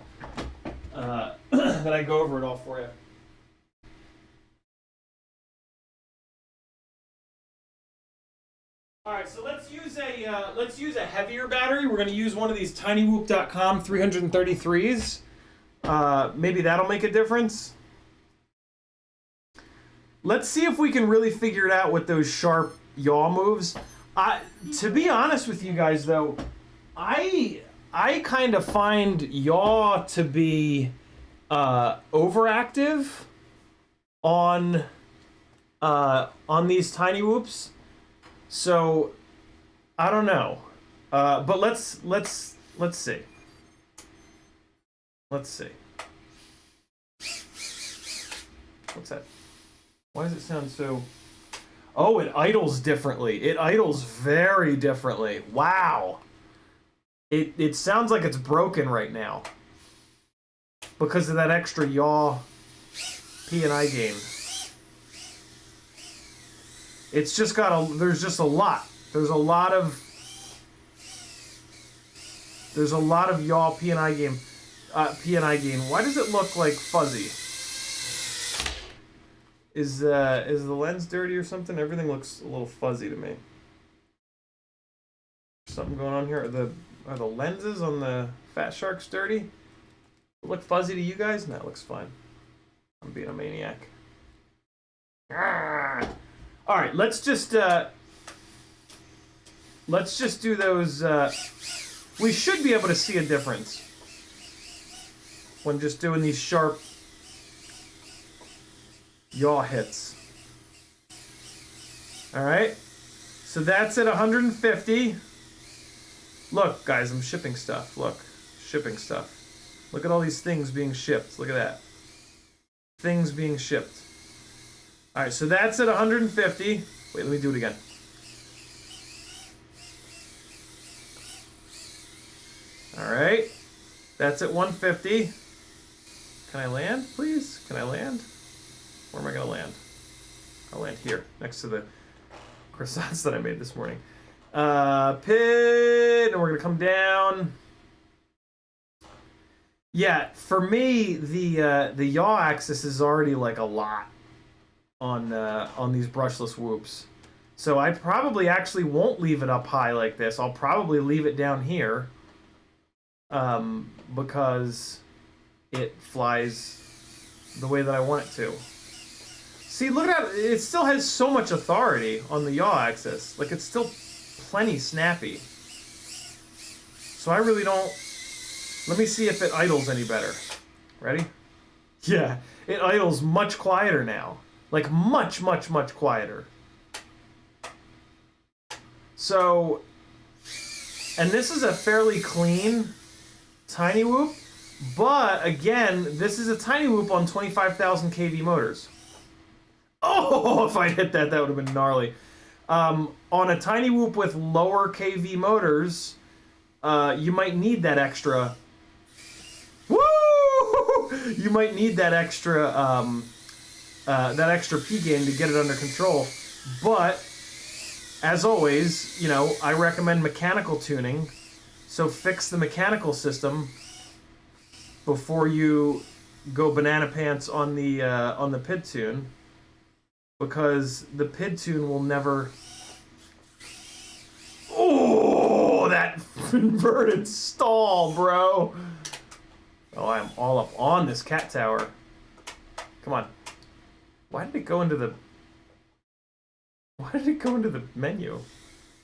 that I go over it all for you. All right, so let's use a heavier battery. We're going to use one of these tinywhoop.com 333s. Maybe that'll make a difference. Let's see if we can really figure it out with those sharp yaw moves. To be honest with you guys, though, I kind of find yaw to be overactive on these tiny whoops. So I don't know, but let's see. Let's see. What's that? Why does it sound so... Oh, it idles differently. It idles very differently. Wow. It sounds like it's broken right now because of that extra yaw P&I gain. It's just got there's just a lot. There's a lot of yaw P&I gain. Why does it look like fuzzy? Is the lens dirty or something? Everything looks a little fuzzy to me. Something going on here? Are the lenses on the Fat Sharks dirty? Look fuzzy to you guys? No, it looks fine. I'm being a maniac. All right, let's just do those. We should be able to see a difference when just doing these sharp yaw hits. All right, so that's at 150. Look, guys, I'm shipping stuff. Look, shipping stuff. Look at all these things being shipped. Look at that. Things being shipped. All right, so that's at 150. Wait, let me do it again. All right, that's at 150. Can I land, please? Can I land? Where am I gonna land? I'll land here, next to the croissants that I made this morning. Pin, and we're gonna come down. Yeah, for me, the yaw axis is already like a lot on these brushless whoops. So I probably actually won't leave it up high like this. I'll probably leave it down here because it flies the way that I want it to. See, look at that. It still has so much authority on the yaw axis. Like, it's still plenty snappy. So I really don't... Let me see if it idles any better. Ready? Yeah, it idles much quieter now. Like, much, much, much quieter. So, and this is a fairly clean tiny whoop, but again, this is a tiny whoop on 25,000 kV motors. Oh, if I hit that, that would have been gnarly. On a tiny whoop with lower kV motors, you might need that extra... Woo! You might need that extra P gain to get it under control. But as always, you know, I recommend mechanical tuning. So fix the mechanical system before you go banana pants on the PID tune, because the PID tune will never. Oh, that inverted stall, bro. Oh, I'm all up on this cat tower. Come on. Why did it go into the menu?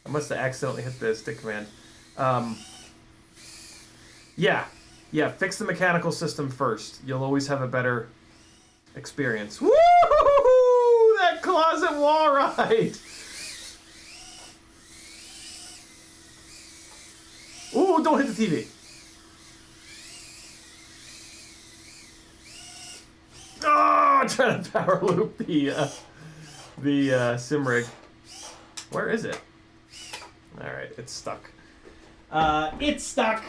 I must have accidentally hit the stick command. Yeah, fix the mechanical system first. You'll always have a better experience. Woo! That closet wall ride! Ooh, don't hit the TV. Oh, I'm trying to power loop the sim rig. Where is it? All right, it's stuck. It's stuck.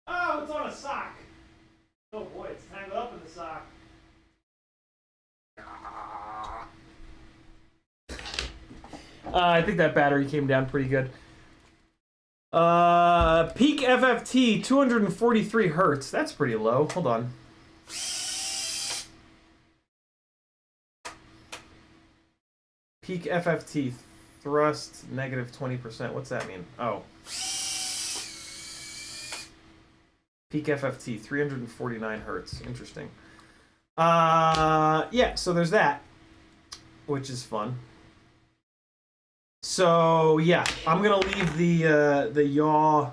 Oh, it's on a sock. Oh boy, it's tangled up in the sock. I think that battery came down pretty good. Peak FFT 243 hertz. That's pretty low. Hold on. Peak FFT thrust negative 20%. What's that mean? Oh. Peak FFT 349 hertz. Interesting. Yeah, so there's that, which is fun. So yeah, I'm gonna leave the yaw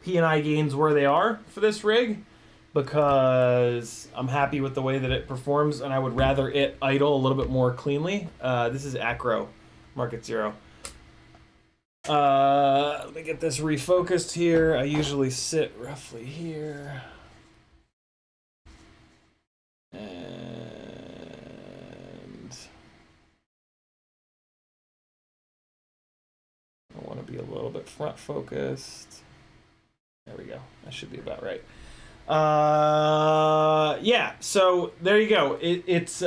P&I gains where they are for this rig, because I'm happy with the way that it performs, and I would rather it idle a little bit more cleanly. This is Acro, Market Zero. Let me get this refocused here. I usually sit roughly here. And I want to be a little bit front focused. There we go. That should be about right. Yeah, so there you go. It's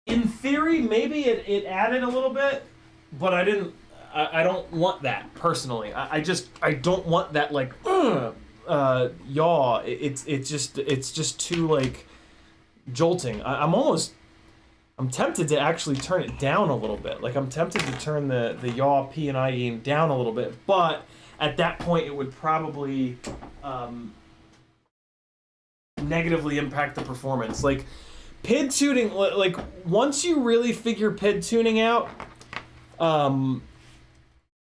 in theory, maybe it added a little bit, but I didn't. I don't want that personally. I don't want that like yaw. It's just too like jolting. I'm tempted to actually turn it down a little bit. Like I'm tempted to turn the yaw P&I gain down a little bit, but at that point it would probably negatively impact the performance. Like PID tuning, like once you really figure PID tuning out,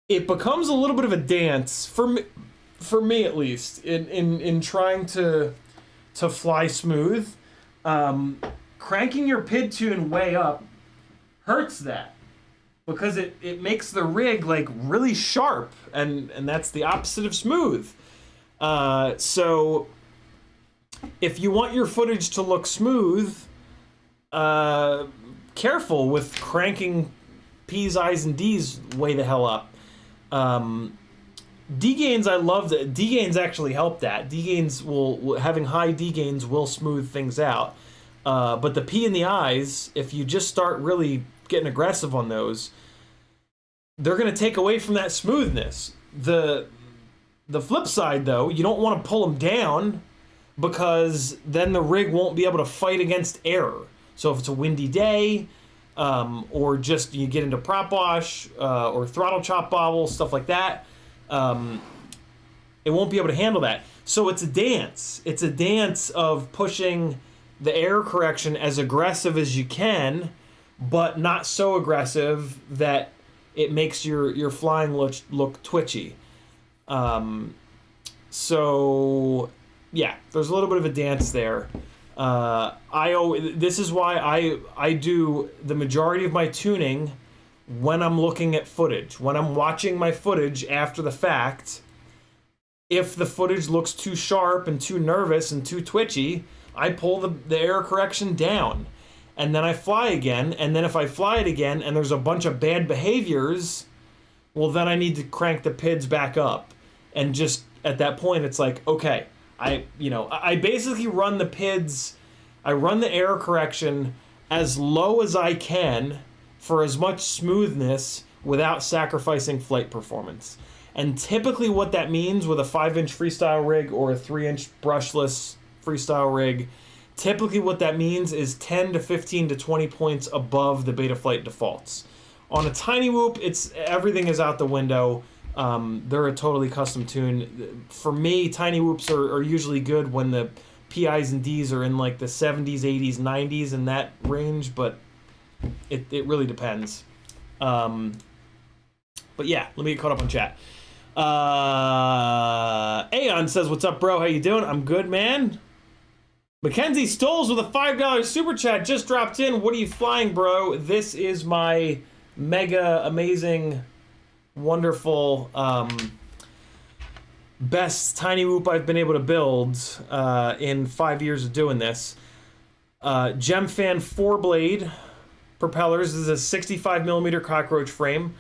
it becomes a little bit of a dance for me at least in trying to fly smooth. Cranking your PID tune way up hurts that, because it makes the rig like really sharp, and that's the opposite of smooth. So if you want your footage to look smooth, careful with cranking P's, I's, and D's way the hell up. D-gains, I love that. D-gains actually help that. D-gains having high D-gains will smooth things out. But the P and the I's, if you just start really getting aggressive on those, they're going to take away from that smoothness. The flip side, though, you don't want to pull them down, because then the rig won't be able to fight against error. So if it's a windy day, or just you get into prop wash, or throttle chop bobble, stuff like that, it won't be able to handle that. So it's a dance. It's a dance of pushing the error correction as aggressive as you can, but not so aggressive that it makes your flying look twitchy. So yeah, there's a little bit of a dance there. This is why I do the majority of my tuning when I'm looking at footage. When I'm watching my footage after the fact, if the footage looks too sharp and too nervous and too twitchy, I pull the error correction down, and then I fly again. And then if I fly it again and there's a bunch of bad behaviors, well, then I need to crank the PIDs back up. And just at that point, it's like, okay, I basically run the PIDs, I run the error correction as low as I can for as much smoothness without sacrificing flight performance. And typically what that means with a 5-inch freestyle rig or a 3-inch brushless freestyle rig, typically what that means is 10 to 15 to 20 points above the Betaflight defaults. On a tiny whoop, everything is out the window. They're a totally custom tune. For me, tiny whoops are usually good when the PIs and Ds are in like the 70s, 80s, 90s in that range, but it really depends. But yeah, let me get caught up on chat. Aeon says, "What's up, bro? How you doing?" I'm good, man. Mackenzie Stoles with a $5 super chat just dropped in. What are you flying, bro? This is my mega amazing, wonderful, best tiny whoop I've been able to build in 5 years of doing this. Gemfan 4-blade propellers. This is a 65mm cockroach frame.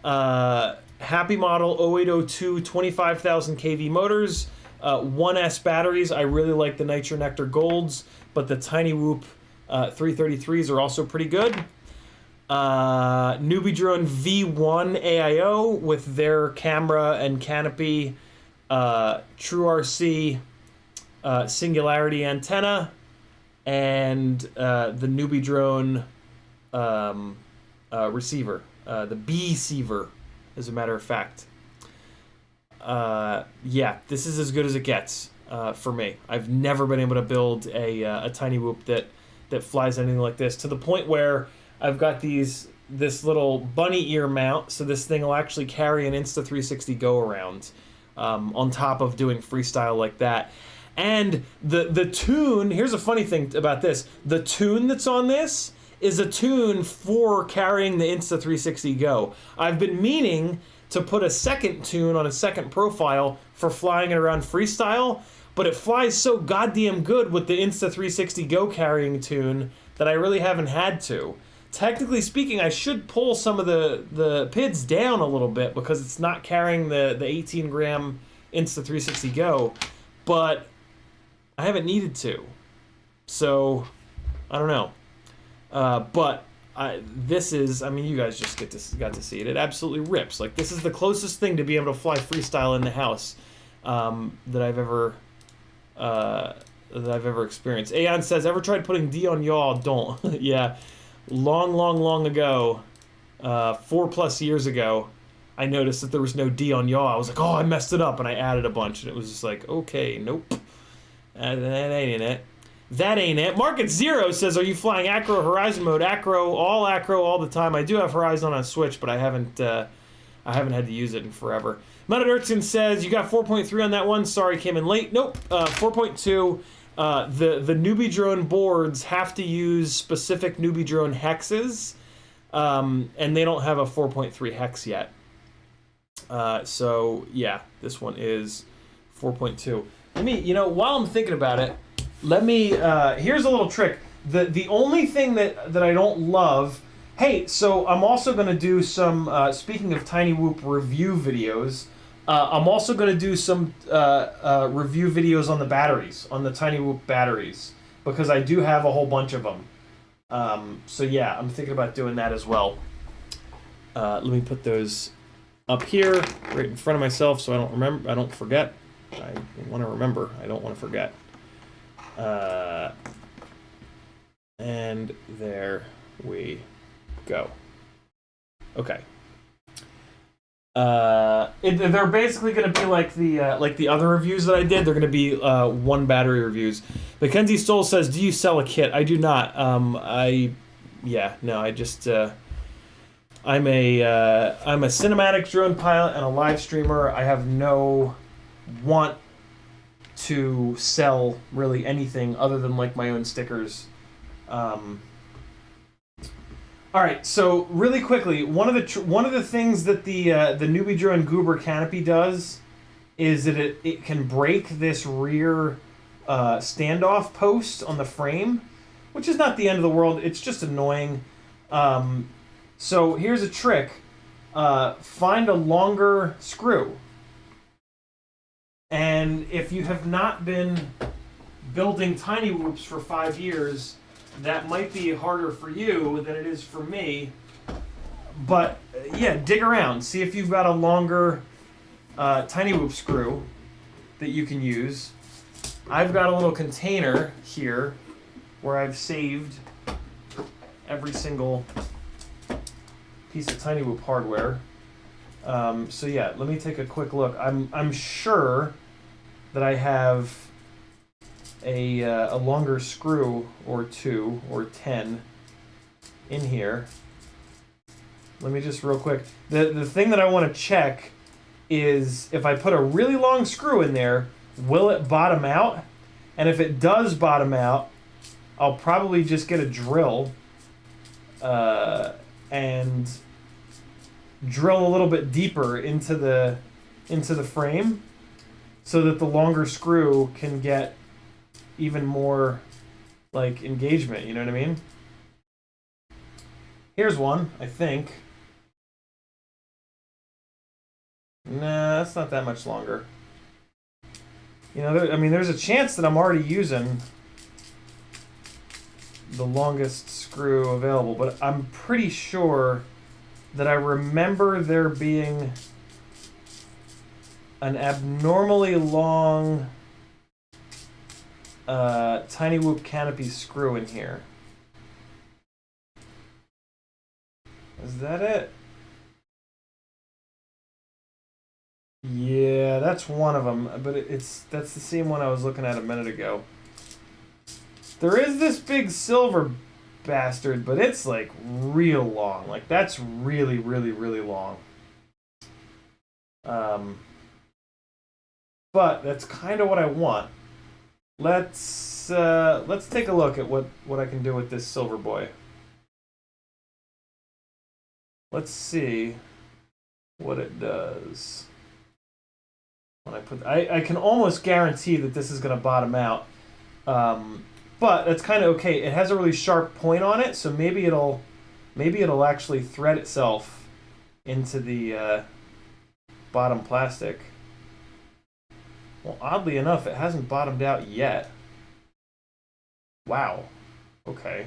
Happy model 0802 25,000 kV motors. 1S batteries. I really like the Nitro Nectar Golds, but the Tiny Whoop 333s are also pretty good. Newbie Drone V1 AIO with their camera and canopy. True RC Singularity antenna. And the Newbie Drone receiver. The B-Seaver, as a matter of fact. Yeah, this is as good as it gets for me. I've never been able to build a tiny whoop that flies anything like this, to the point where I've got this little bunny ear mount, so this thing will actually carry an Insta360 go around on top of doing freestyle like that. And the tune, here's a funny thing about this, the tune that's on this is a tune for carrying the Insta360 go. I've been meaning to put a second tune on a second profile for flying it around freestyle, but it flies so goddamn good with the Insta360 Go carrying tune that I really haven't had to. Technically speaking, I should pull some of the PIDs down a little bit because it's not carrying the 18 gram Insta360 Go, but I haven't needed to. So, I don't know. But this is, I mean, you guys just got to see it. It absolutely rips. Like, this is the closest thing to be able to fly freestyle in the house that I've ever experienced. Aeon says, "Ever tried putting D on yaw?" Don't. Yeah, long ago, 4+ years ago, I noticed that there was no D on yaw. I was like, oh, I messed it up, and I added a bunch, and it was just like, okay, nope, that ain't it. That ain't it. Market Zero says, "Are you flying acro horizon mode?" Acro all the time. I do have horizon on Switch, but I haven't had to use it in forever. Mounted Urchin says, "You got 4.3 on that one. Sorry, came in late." Nope. 4.2. The Newbie Drone boards have to use specific Newbie Drone hexes, and they don't have a 4.3 hex yet. So yeah, this one is 4.2. Let me, while I'm thinking about it, let me, here's a little trick. The only thing that I don't love, hey, so I'm also going to do some, speaking of Tiny Whoop review videos, I'm also going to do some review videos on the batteries, on the Tiny Whoop batteries, because I do have a whole bunch of them. So yeah, I'm thinking about doing that as well. Let me put those up here, right in front of myself, so I don't forget. I want to remember, I don't want to forget. And there we go. Okay. They're basically going to be like the other reviews that I did. They're going to be one battery reviews. Mackenzie Stoll says, "Do you sell a kit?" I do not. I'm a cinematic drone pilot and a live streamer. I have no want to sell really anything other than like my own stickers. All right, so really quickly, one of the things that the Newbie Drone Goober canopy does is that it can break this rear standoff post on the frame, which is not the end of the world. It's just annoying. So here's a trick: find a longer screw. And if you have not been building tiny whoops for 5 years, that might be harder for you than it is for me. But yeah, dig around. See if you've got a longer tiny whoop screw that you can use. I've got a little container here where I've saved every single piece of tiny whoop hardware. So yeah, let me take a quick look. I'm sure that I have a longer screw or 2 or 10 in here. Let me just real quick. The thing that I want to check is if I put a really long screw in there, will it bottom out? And if it does bottom out, I'll probably just get a drill and drill a little bit deeper into the frame so that the longer screw can get even more like engagement, you know what I mean? Here's one, I think. Nah, that's not that much longer. You know, there's a chance that I'm already using the longest screw available, but I'm pretty sure that I remember there being an abnormally long tiny whoop canopy screw in here. Is that it? Yeah, that's one of them, but that's the same one I was looking at a minute ago. There is this big silver bastard, but it's like real long. Like that's really, really, really long. But that's kind of what I want. Let's take a look at what I can do with this silver boy. Let's see what it does. When I can almost guarantee that this is going to bottom out. But that's kind of okay. It has a really sharp point on it, so maybe it'll actually thread itself into the bottom plastic. Well, oddly enough, it hasn't bottomed out yet. Wow. Okay.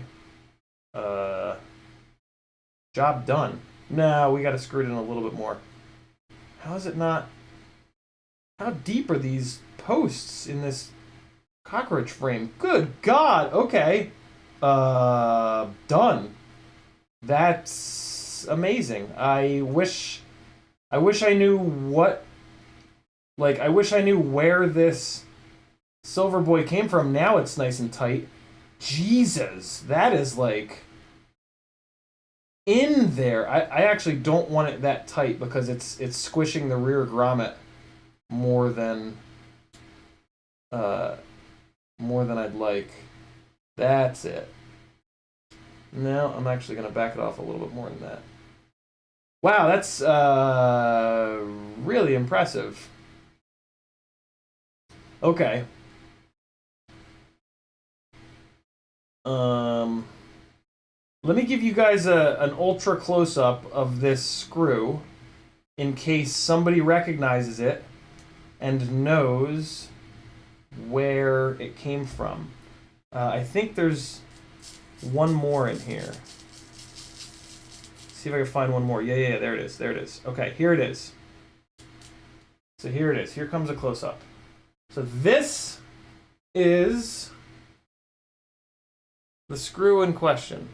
Job done. No, we got to screw it in a little bit more. How is it not? How deep are these posts in this cockroach frame? Good God. Okay. Done. That's amazing. I wish I knew what. Like, I wish I knew where this silver boy came from. Now it's nice and tight. Jesus, that is like in there. I actually don't want it that tight because it's squishing the rear grommet more than I'd like. That's it. Now I'm actually going to back it off a little bit more than that. Wow, that's really impressive. Okay. Let me give you guys an ultra close-up of this screw in case somebody recognizes it and knows where it came from. I think there's one more in here. See if I can find one more. Yeah, there it is. There it is. Okay, here it is. So here it is. Here comes a close-up. So this is the screw in question.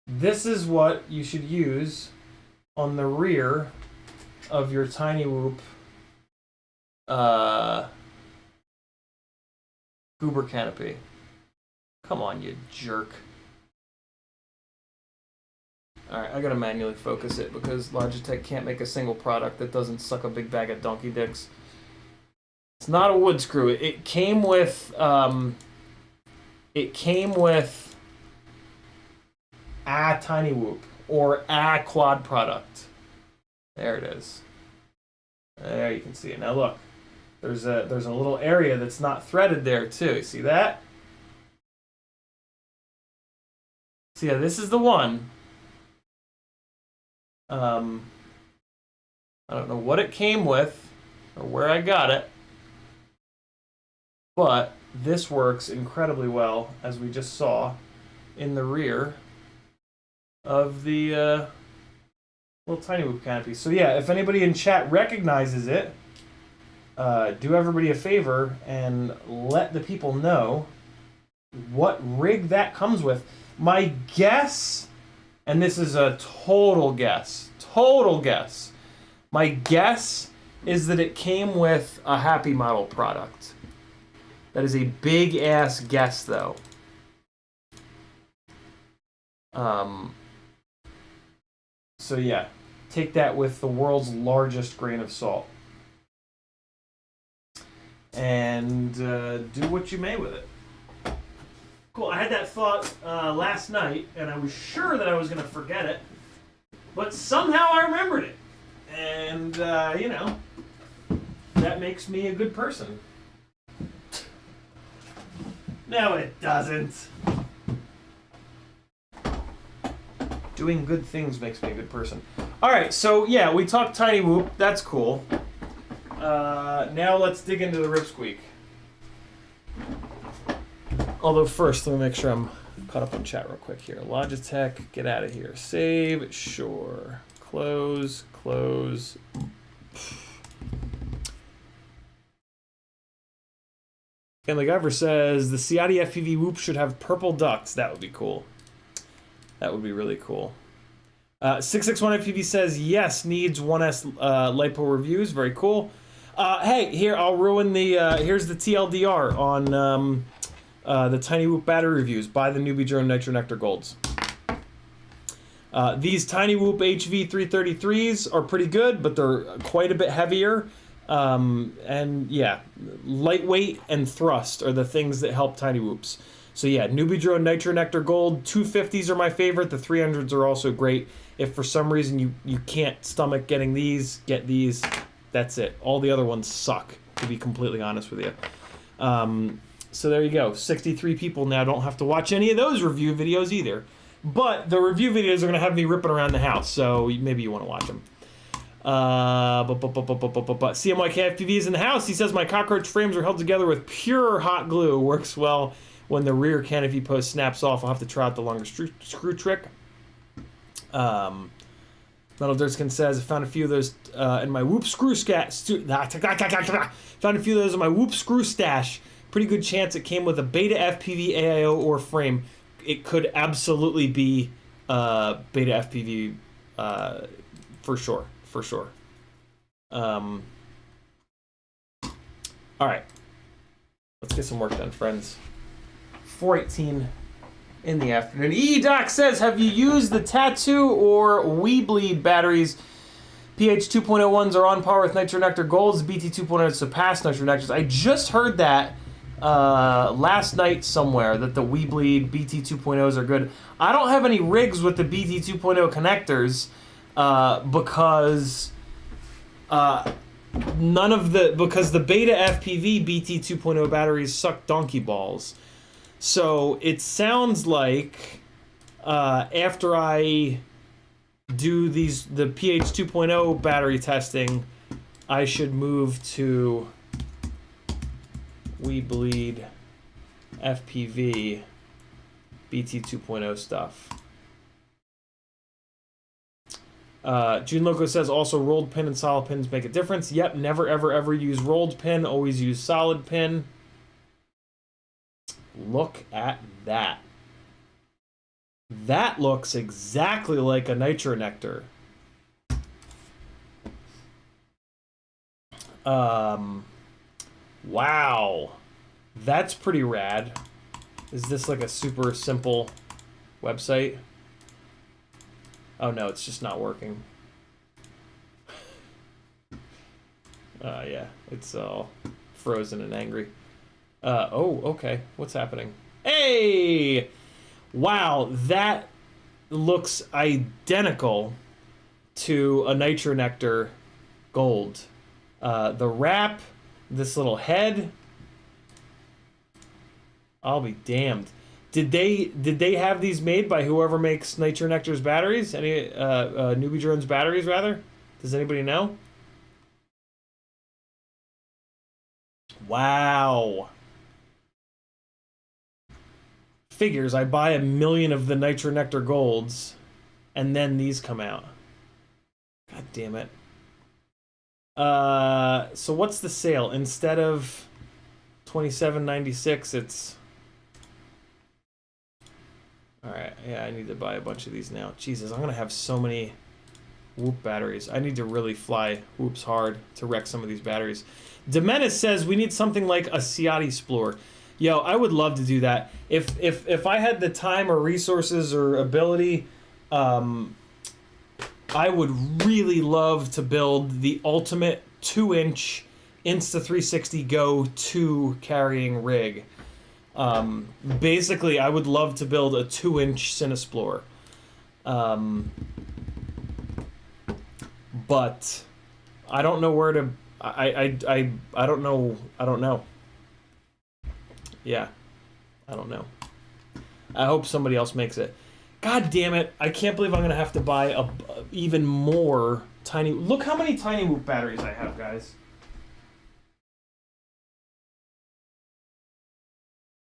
This is what you should use on the rear of your tiny whoop goober canopy. Come on, you jerk. Alright, I gotta manually focus it because Logitech can't make a single product that doesn't suck a big bag of donkey dicks. It's not a wood screw. It came with a tiny whoop or a quad product. There it is. There you can see it. Now look, there's a little area that's not threaded there too. See that? So yeah, this is the one. I don't know what it came with or where I got it, but this works incredibly well, as we just saw in the rear of the little tiny whoop canopy. So yeah, if anybody in chat recognizes it, do everybody a favor and let the people know what rig that comes with. My guess, and this is a total guess, my guess is that it came with a Happy Model product. That is a big ass guess, though. So yeah, take that with the world's largest grain of salt. And do what you may with it. Cool, I had that thought last night, and I was sure that I was going to forget it, but somehow I remembered it. And, you know, that makes me a good person. No, it doesn't. Doing good things makes me a good person. All right, so yeah, we talked Tiny Whoop. That's cool. Now let's dig into the RipSqueak. Although first, let me make sure I'm caught up on chat real quick here. Logitech, get out of here. Save, sure. Close, close. And MacGyver says, the CiottiFPV Whoop should have purple ducts. That would be cool. That would be really cool. 661FPV says, yes, needs 1S LiPo reviews. Very cool. Hey, here, I'll ruin the, here's the TLDR on the Tiny Whoop battery reviews. Buy the Newbie Drone Nitro Nectar Golds. These Tiny Whoop HV333s are pretty good, but they're quite a bit heavier. And yeah, lightweight and thrust are the things that help Tiny Whoops. So yeah, Newbie Drone Nitro Nectar Gold, 250s are my favorite. The 300s are also great. If for some reason you can't stomach getting these, get these. That's it. All the other ones suck, to be completely honest with you. So there you go. 63 people now don't have to watch any of those review videos either. But the review videos are going to have me ripping around the house, so maybe you want to watch them. CMYKFPV is in the house. He says, my cockroach frames are held together with pure hot glue. Works well when the rear canopy post snaps off. I'll have to try out the longer screw trick. Metal Dirtskin says, I found a few of those in my Whoop screw stash. Found a few of those in my Whoop screw stash. Pretty good chance it came with a Beta FPV AIO or frame. It could absolutely be Beta FPV for sure. For sure. All right. Let's get some work done, friends. 4:18 in the afternoon. E-Doc says, have you used the Tattoo or Weebleed batteries? PH 2.01s are on par with Nitro Nectar Golds. BT 2.0 surpass Nitro Nectars. I just heard that last night somewhere, that the Weebleed BT 2.0s are good. I don't have any rigs with the BT 2.0 connectors because because the Beta FPV BT 2.0 batteries suck donkey balls. So it sounds like after I do the PH 2.0 battery testing, I should move to Weebleed FPV BT 2.0 stuff. June Loco says, also rolled pin and solid pins make a difference. Yep, never ever ever use rolled pin, always use solid pin. Look at that. That looks exactly like a Nitro Nectar. Wow. That's pretty rad. Is this like a super simple website? Oh no, it's just not working. Yeah, it's all frozen and angry. Oh, okay. What's happening? Hey! Wow, that looks identical to a Nitro Nectar Gold. The wrap, this little head. I'll be damned. Did they have these made by whoever makes Nitro Nectar's batteries? Any Newbie Drone's batteries, rather? Does anybody know? Wow. Figures, I buy 1 million of the Nitro Nectar Golds, and then these come out. God damn it. So what's the sale? Instead of $27.96, it's... Alright, yeah, I need to buy a bunch of these now. Jesus, I'm gonna have so many Whoop batteries. I need to really fly Whoops hard to wreck some of these batteries. Demenis says we need something like a CiottiFPV. Yo, I would love to do that. If I had the time or resources or ability, I would really love to build the ultimate 2-inch Insta360 Go 2 carrying rig. Basically, I would love to build a 2-inch Cinesplorer. But I don't know where to... I don't know. I don't know. Yeah. I don't know. I hope somebody else makes it. God damn it. I can't believe I'm going to have to buy even more tiny... Look how many tiny Whoop batteries I have, guys.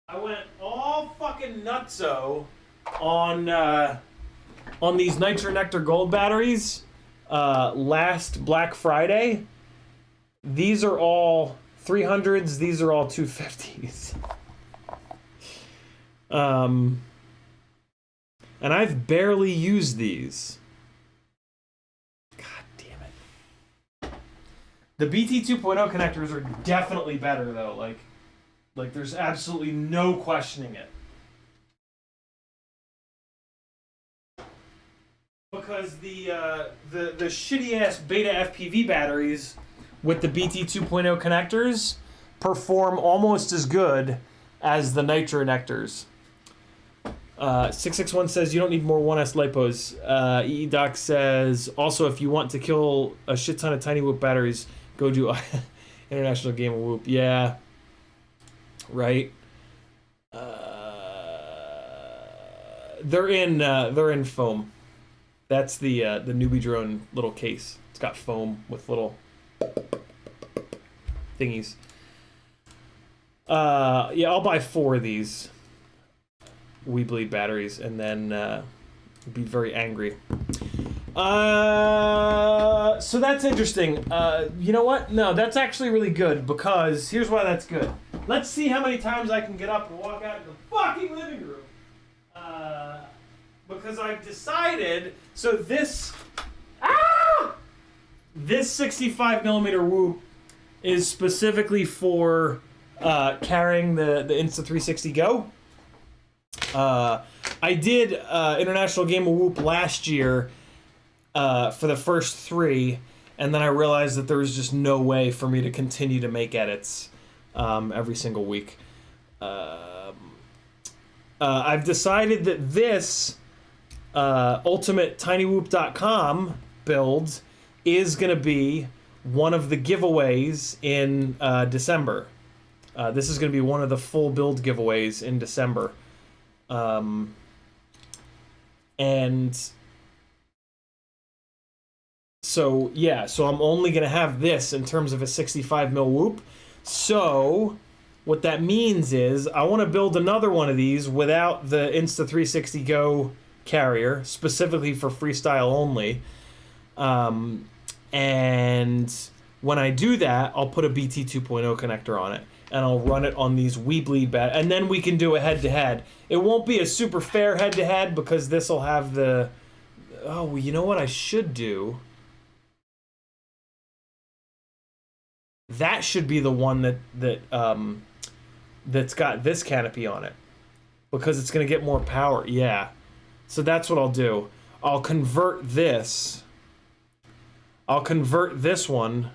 I went all fucking nutso on these Nitro Nectar Gold batteries last Black Friday. These are all 300s. These are all 250s. And I've barely used these. God damn it. The BT 2.0 connectors are definitely better though. Like there's absolutely no questioning it. Because the shitty ass beta FPV batteries with the BT 2.0 connectors perform almost as good as the Nitro Nectars. 661 says you don't need more 1S lipos. EEDoc says also if you want to kill a shit ton of tiny Whoop batteries, go do International Game of Whoop. Yeah. Right. They're in foam. That's the newbie drone little case. It's got foam with little thingies. Yeah, I'll buy 4 of these Weebleed batteries and then be very angry. So that's interesting. You know what? No, that's actually really good because here's why that's good. Let's see how many times I can get up and walk out of the fucking living room. Because I've decided, so this 65mm Whoop is specifically for carrying the Insta360 Go. I did International Game of Whoop last year for the first 3, and then I realized that there was just no way for me to continue to make edits every single week. I've decided that this UltimateTinyWhoop.com build is going to be one of the giveaways in December. This is going to be one of the full build giveaways in December. And so, yeah, so I'm only going to have this in terms of a 65mm Whoop. So what that means is I want to build another one of these without the Insta360 Go carrier, specifically for freestyle only. And when I do that, I'll put a BT 2.0 connector on it, and I'll run it on these Weebleed and then we can do a head-to-head. It won't be a super fair head-to-head because this will have the... Oh, well, you know what I should do? That should be the one that's got this canopy on it because it's going to get more power. Yeah. So that's what I'll do. I'll convert this one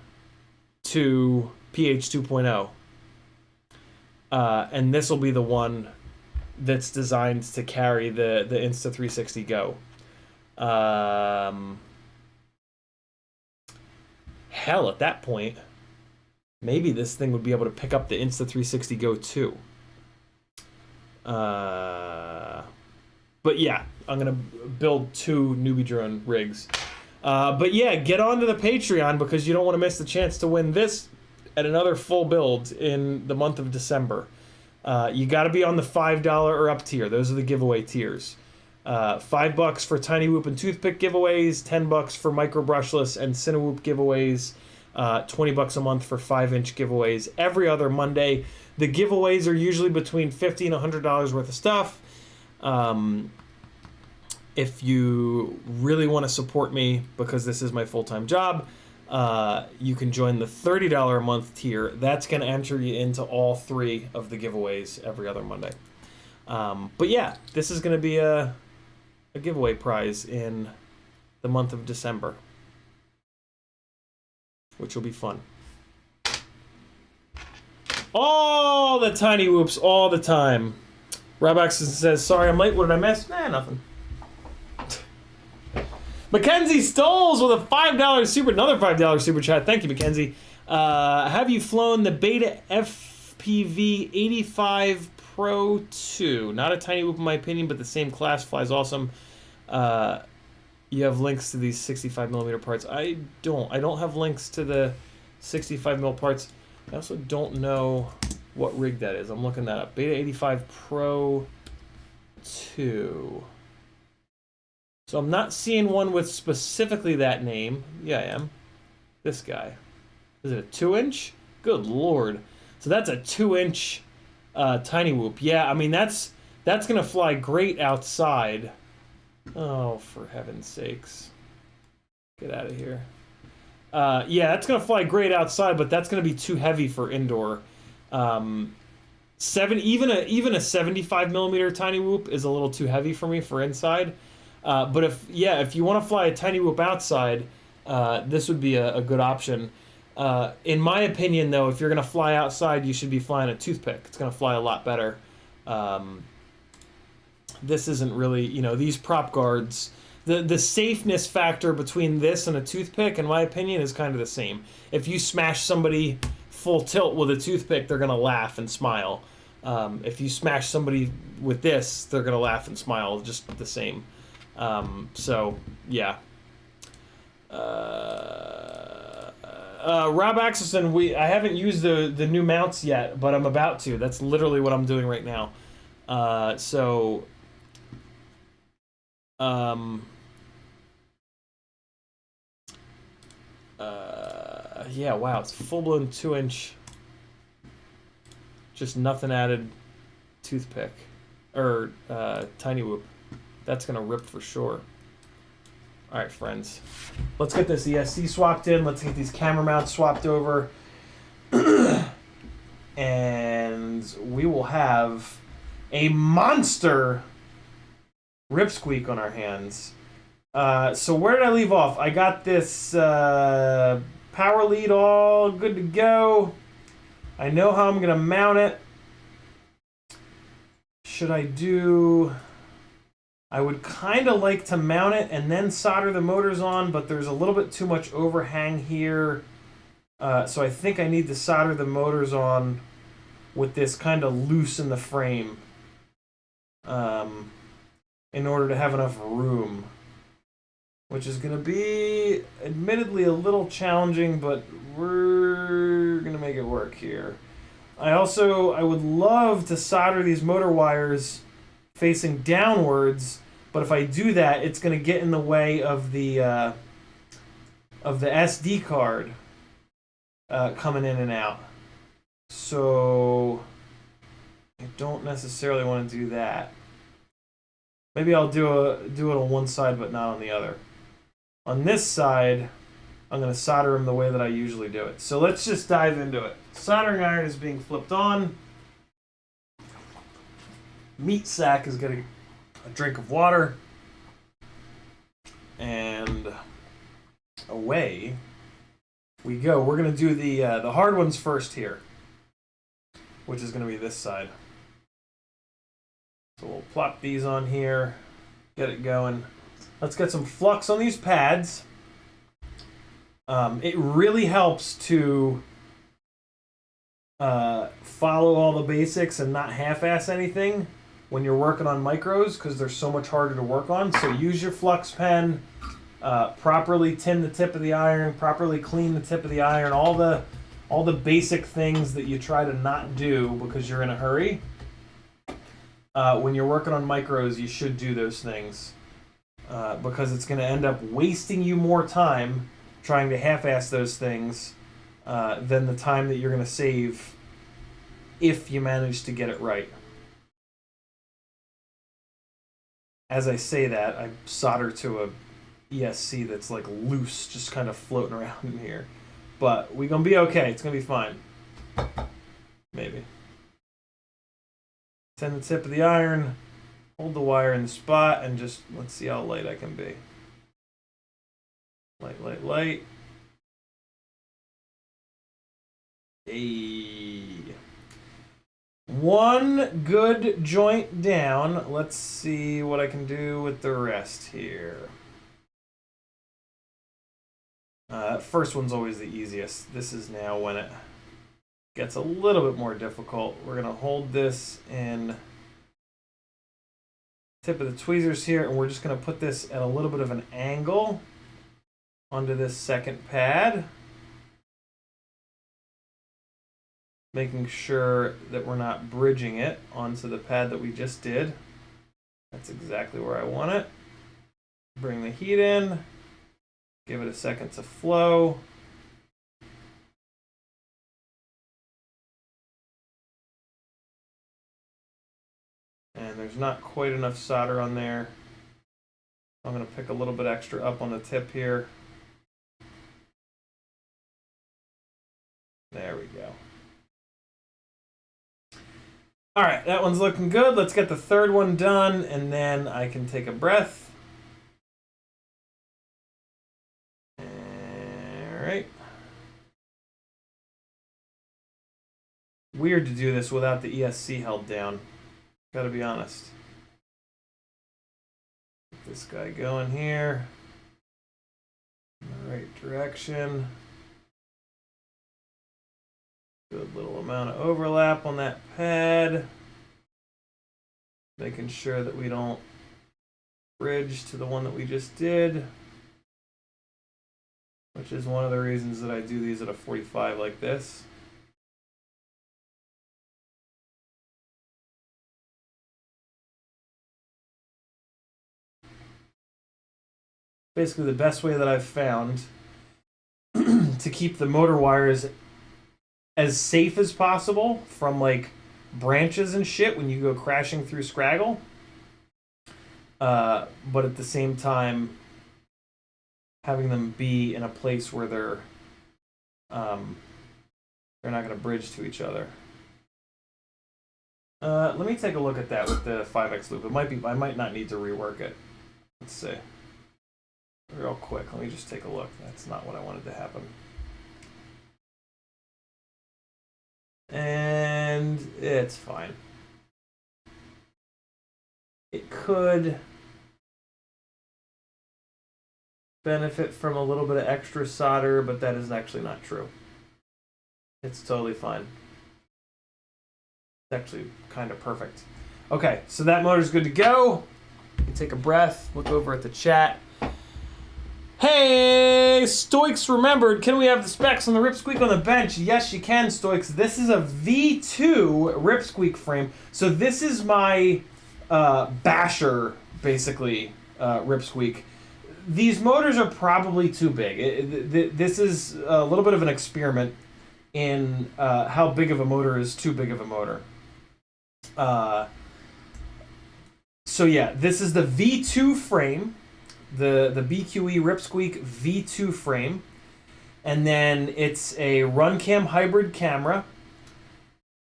to PH 2.0. And this will be the one that's designed to carry the Insta360 Go. Hell, at that point, maybe this thing would be able to pick up the Insta360 Go too. But yeah, I'm going to build 2 newbie drone rigs. But yeah, get onto the Patreon because you don't want to miss the chance to win this and another full build in the month of December. You got to be on the $5 or up tier. Those are the giveaway tiers. $5 for Tiny Whoop and Toothpick giveaways, $10 for Micro Brushless and Cinewhoop giveaways, $20 a month for 5-inch giveaways every other Monday. The giveaways are usually between $50 and $100 worth of stuff. If you really want to support me, because this is my full-time job, you can join the $30 a month tier. That's going to enter you into all 3 of the giveaways every other Monday. But yeah, this is going to be a giveaway prize in the month of December, which will be fun. All the tiny whoops, all the time. Robax says, sorry I'm late, what did I miss? Nah, nothing. Mackenzie Stoles with a another $5 super chat. Thank you, Mackenzie. Have you flown the Beta FPV 85 Pro 2? Not a tiny whoop in my opinion, but the same class, flies awesome. You have links to these 65mm parts. I don't have links to the 65mm parts. I also don't know what rig that is. I'm looking that up. Beta 85 Pro 2. So I'm not seeing one with specifically that name. Yeah, I am. This guy. Is it a 2-inch? Good lord. So that's a 2-inch tiny whoop. Yeah, I mean that's gonna fly great outside. Oh, for heaven's sakes. Get out of here. Yeah, that's gonna fly great outside, but that's gonna be too heavy for indoor. Even a 75mm tiny whoop is a little too heavy for me for inside. But if you want to fly a tiny whoop outside, this would be a good option. In my opinion, though, if you're going to fly outside, you should be flying a toothpick. It's going to fly a lot better. This isn't really, these prop guards, the safeness factor between this and a toothpick, in my opinion, is kind of the same. If you smash somebody full tilt with a toothpick, they're going to laugh and smile. If you smash somebody with this, they're going to laugh and smile just the same. So yeah. Rob Axelson, I haven't used the new mounts yet, but I'm about to. That's literally what I'm doing right now. Yeah, wow, it's full-blown 2-inch, just nothing added toothpick, or tiny whoop. That's gonna rip for sure. All right, friends, let's get this ESC swapped in. Let's get these camera mounts swapped over, and we will have a monster RipSqueak on our hands. So where did I leave off? I got this power lead all good to go. I know how I'm gonna mount it. Should I do... I would kind of like to mount it and then solder the motors on, but there's a little bit too much overhang here. So I think I need to solder the motors on with this kind of loose in the frame in order to have enough room, which is going to be admittedly a little challenging, but we're going to make it work here. I would love to solder these motor wires facing downwards, but if I do that, it's going to get in the way of the SD card coming in and out. So I don't necessarily want to do that. Maybe I'll do it on one side, but not on the other. On this side, I'm going to solder them the way that I usually do it. So let's just dive into it. Soldering iron is being flipped on. Meat sack is getting a drink of water, and away we go. We're going to do the hard ones first here, which is going to be this side. So we'll plop these on here, get it going. Let's get some flux on these pads. It really helps to follow all the basics and not half-ass anything when you're working on micros, because they're so much harder to work on. So use your flux pen, properly tin the tip of the iron, properly clean the tip of the iron, all the basic things that you try to not do because you're in a hurry. When you're working on micros, you should do those things because it's going to end up wasting you more time trying to half-ass those things than the time that you're going to save if you manage to get it right. As I say that, I solder to a ESC that's like loose, just kind of floating around in here. But we're going to be okay. It's going to be fine. Maybe. Send the tip of the iron, hold the wire in the spot, and just let's see how light I can be. Light, light, light. Hey. One good joint down. Let's see what I can do with the rest here. First one's always the easiest. This is now when it gets a little bit more difficult. We're going to hold this in tip of the tweezers here, and we're just going to put this at a little bit of an angle onto this second pad, making sure that we're not bridging it onto the pad that we just did. That's exactly where I want it. Bring the heat in, give it a second to flow. And there's not quite enough solder on there. I'm going to pick a little bit extra up on the tip here. There we go. All right, that one's looking good. Let's get the third one done, and then I can take a breath. All right. Weird to do this without the ESC held down. Gotta be honest. Get this guy going here. In the right direction. Good little amount of overlap on that pad. Making sure that we don't bridge to the one that we just did. Which is one of the reasons that I do these at a 45 like this. Basically the best way that I've found to keep the motor wires as safe as possible from like branches and shit when you go crashing through Scraggle, but at the same time having them be in a place where they're not going to bridge to each other. Let me take a look at that with the 5x loop. It might be, I might not need to rework it. Let's see. Real quick, let me just take a look. That's not what I wanted to happen. And it's fine. It could benefit from a little bit of extra solder, but that is actually not true. It's totally fine. It's actually kind of perfect. Okay, so that motor's good to go. You can take a breath, look over at the chat. Hey, Stoics remembered. Can we have the specs on the RipSqueak on the bench? Yes, you can, Stoics. This is a V2 RipSqueak frame. So this is my basher, basically, RipSqueak. These motors are probably too big. This is a little bit of an experiment in how big of a motor is too big of a motor. So yeah, this is the V2 frame. The BQE RipSqueak V2 frame, and then it's a RunCam hybrid camera.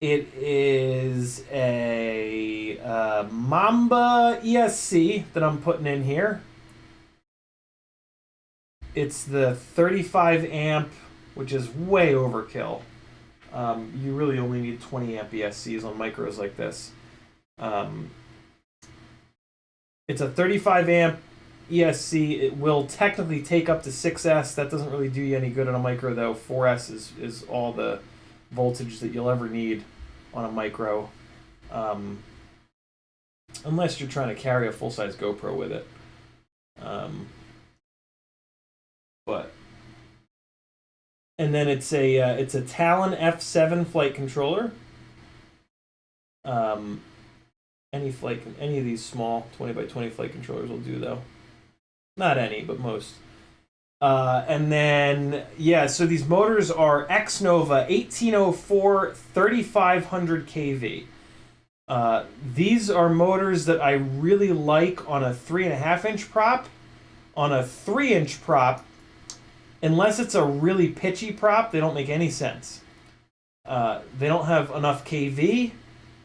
It is a Mamba ESC that I'm putting in here. It's the 35 amp, which is way overkill. You really only need 20 amp ESCs on micros like this. It's a 35 amp ESC. It will technically take up to 6S. That doesn't really do you any good on a micro, though. 4S is all the voltage that you'll ever need on a micro, unless you're trying to carry a full-size GoPro with it. And then it's a Talon F7 flight controller. Any of these small 20x20 flight controllers will do, though. Not any, but most. And then, yeah, so these motors are X-Nova 1804 3500 kV. These are motors that I really like on a 3.5-inch prop. On a 3-inch prop, unless it's a really pitchy prop, they don't make any sense. They don't have enough kV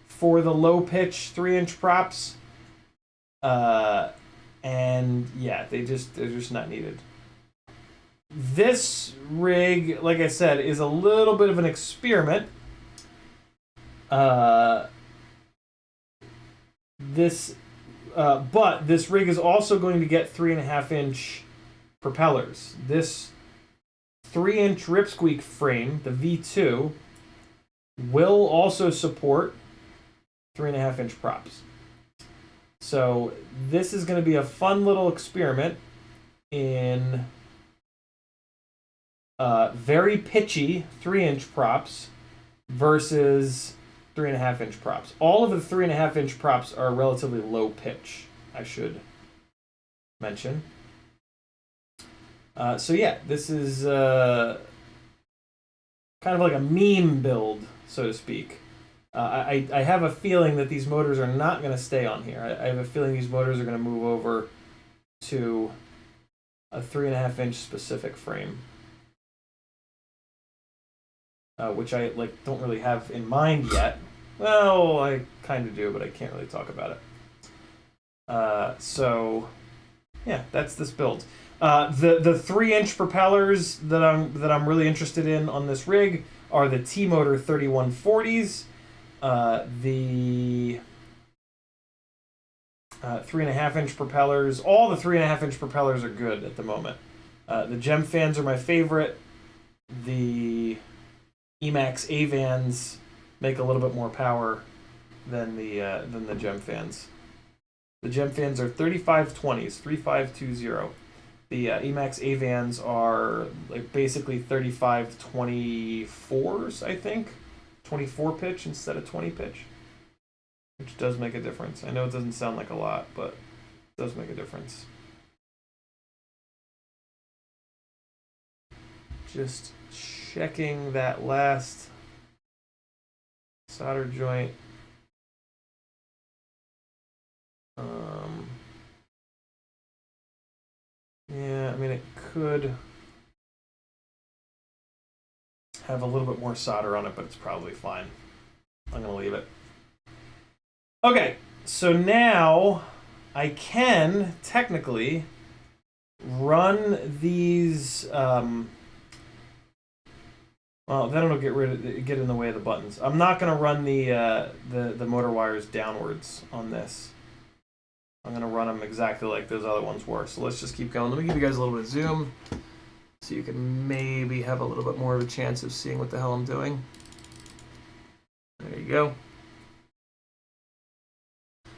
for the low pitch 3-inch props. And yeah, they're just not needed. This rig, like I said, is a little bit of an experiment. But this rig is also going to get 3.5-inch propellers. This 3-inch RipSqueak frame, the V2, will also support 3.5-inch props. So this is going to be a fun little experiment in very pitchy 3-inch props versus 3.5-inch props. All of the 3.5-inch props are relatively low pitch, I should mention. So yeah, this is kind of like a meme build, so to speak. I have a feeling that these motors are not going to stay on here. I have a feeling these motors are going to move over to a 3.5-inch specific frame, which I don't really have in mind yet. Well, I kind of do, but I can't really talk about it. So yeah, that's this build. The 3-inch propellers that I'm really interested in on this rig are the T-Motor 3140s. The 3.5-inch propellers. All the 3.5-inch propellers are good at the moment. The Gem fans are my favorite. The Emax A-Vans make a little bit more power than the Gem fans. The Gem fans are 3520s, 3520. The Emax A-Vans are basically 3524s, I think. 24 pitch instead of 20 pitch, which does make a difference. I know it doesn't sound like a lot, but it does make a difference. Just checking that last solder joint. Yeah, I mean, it could have a little bit more solder on it, but it's probably fine. I'm going to leave it. Okay, so now I can technically run these. Well, then it'll get in the way of the buttons. I'm not going to run the motor wires downwards on this. I'm going to run them exactly like those other ones were. So let's just keep going. Let me give you guys a little bit of zoom, so you can maybe have a little bit more of a chance of seeing what the hell I'm doing. There you go.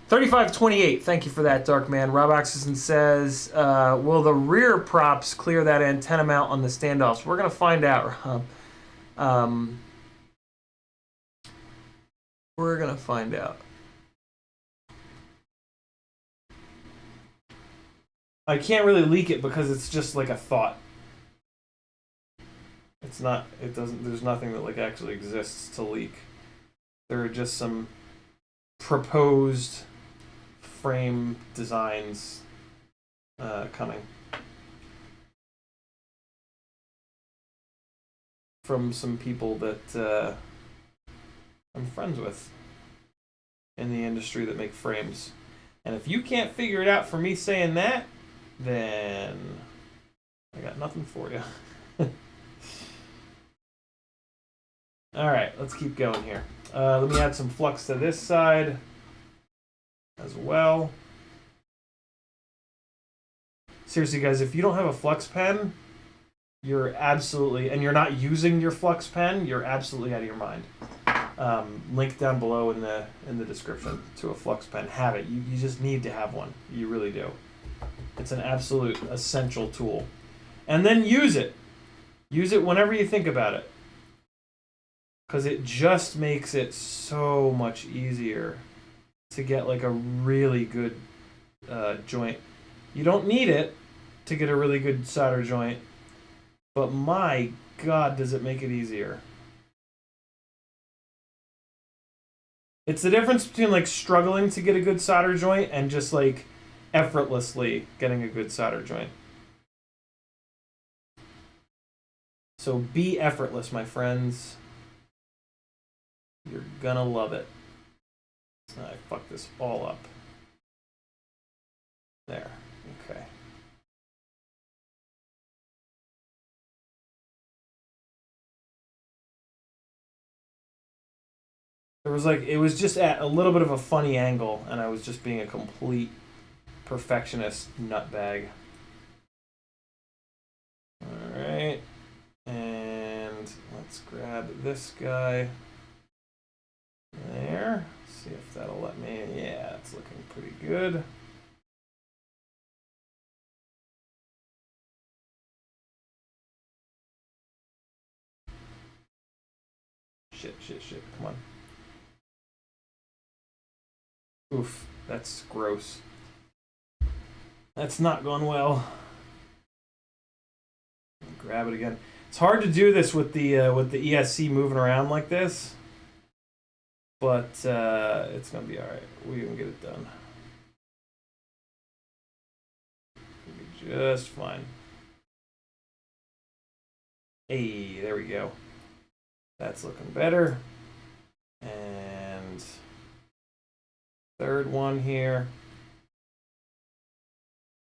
3528, thank you for that, Dark Man. Rob Oxison says, will the rear props clear that antenna mount on the standoffs? We're going to find out, Rob. We're going to find out. I can't really leak it because it's just like a thought. It's not, it doesn't, there's nothing that actually exists to leak. There are just some proposed frame designs coming from some people that I'm friends with in the industry that make frames. And if you can't figure it out for me saying that, then I got nothing for you. All right, let's keep going here. Let me add some flux to this side as well. Seriously, guys, if you don't have a flux pen, you're absolutely, and you're not using your flux pen, you're absolutely out of your mind. Link down below in the description to a flux pen. Have it. You just need to have one. You really do. It's an absolute essential tool. And then use it. Use it whenever you think about it. Because it just makes it so much easier to get a really good joint. You don't need it, to get a really good solder joint, but my God, does it make it easier. It's the difference between like struggling to get a good solder joint and just like effortlessly getting a good solder joint. So be effortless, my friends. You're gonna love it. I fucked this all up. There. Okay. There was like, it was just at a little bit of a funny angle, and I was just being a complete perfectionist nutbag. Alright. And let's grab this guy. There. See if that'll let me. Yeah, it's looking pretty good. Shit. Come on. Oof, that's gross. That's not going well. Grab it again. It's hard to do this with the ESC moving around like this, but it's gonna be all right. We can get it done. It'll be just fine. Hey, there we go. That's looking better. And third one here.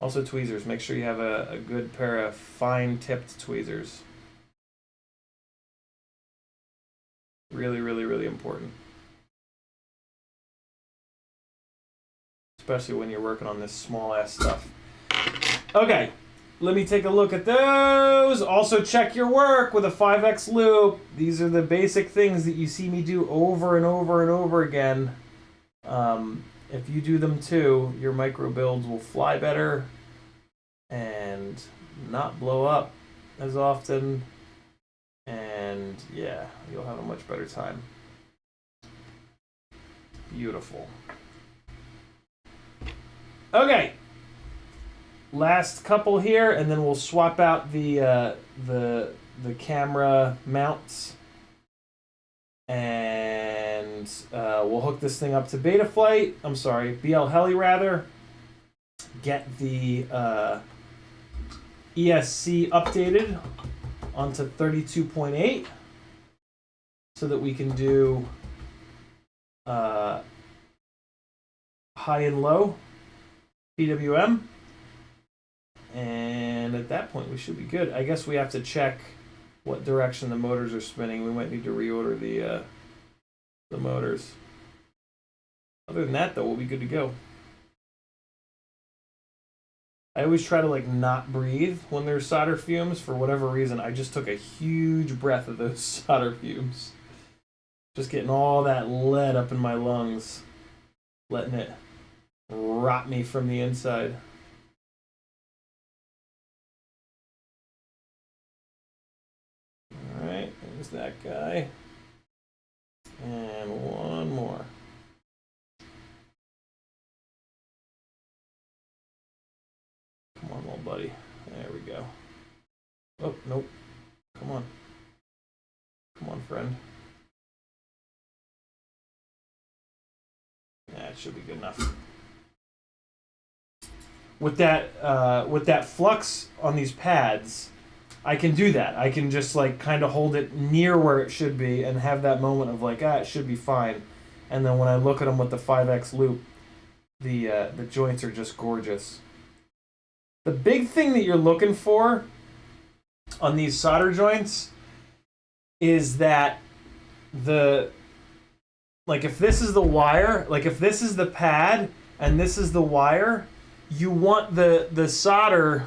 Also tweezers. Make sure you have a good pair of fine-tipped tweezers. Really, really, really important. Especially when you're working on this small-ass stuff. Okay, let me take a look at those. Also check your work with a 5X loop. These are the basic things that you see me do over and over and over again. If you do them too, your micro builds will fly better and not blow up as often. And yeah, you'll have a much better time. Beautiful. Okay. Last couple here, and then we'll swap out the camera mounts, and we'll hook this thing up to Betaflight. I'm sorry, BL Heli rather. Get the ESC updated onto 32.8 so that we can do high and low PWM. And at that point, we should be good. I guess we have to check what direction the motors are spinning. We might need to reorder the motors. Other than that, though, we'll be good to go. I always try to like not breathe when there's solder fumes for whatever reason. I just took a huge breath of those solder fumes. Just getting all that lead up in my lungs, letting it rot me from the inside. Alright, there's that guy. And one more. Come on, little buddy. There we go. Oh, nope. Come on. Come on, friend. Yeah, it should be good enough. With that flux on these pads, I can do that. I can just like kind of hold it near where it should be and have that moment of like, it should be fine. And then when I look at them with the 5X loop, the joints are just gorgeous. The big thing that you're looking for on these solder joints is that like if this is the wire, like if this is the pad and this is the wire, you want the solder,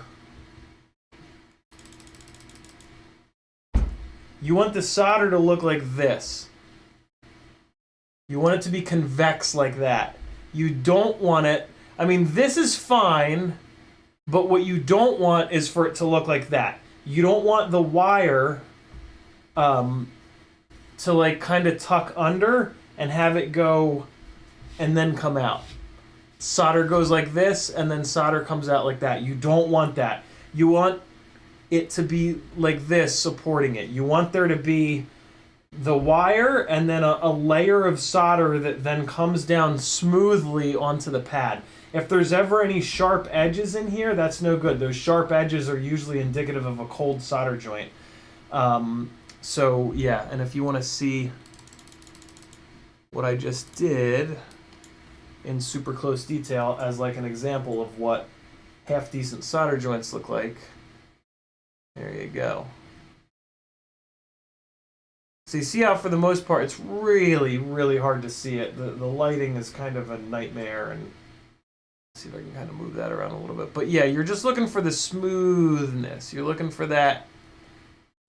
you want the solder to look like this. You want it to be convex like that. You don't want it, I mean, this is fine, but what you don't want is for it to look like that. You don't want the wire to like kind of tuck under and have it go and then come out. Solder goes like this and then solder comes out like that. You don't want that. you want it to be like this supporting it. You want there to be the wire and then a layer of solder that then comes down smoothly onto the pad. If there's ever any sharp edges in here, that's no good. Those sharp edges are usually indicative of a cold solder joint. So yeah, and if you want to see what I just did in super close detail as like an example of what half decent solder joints look like, there you go. So you see how for the most part it's really, really hard to see it. The lighting is kind of a nightmare, and let's see if I can kind of move that around a little bit. But yeah, you're just looking for the smoothness. You're looking for that.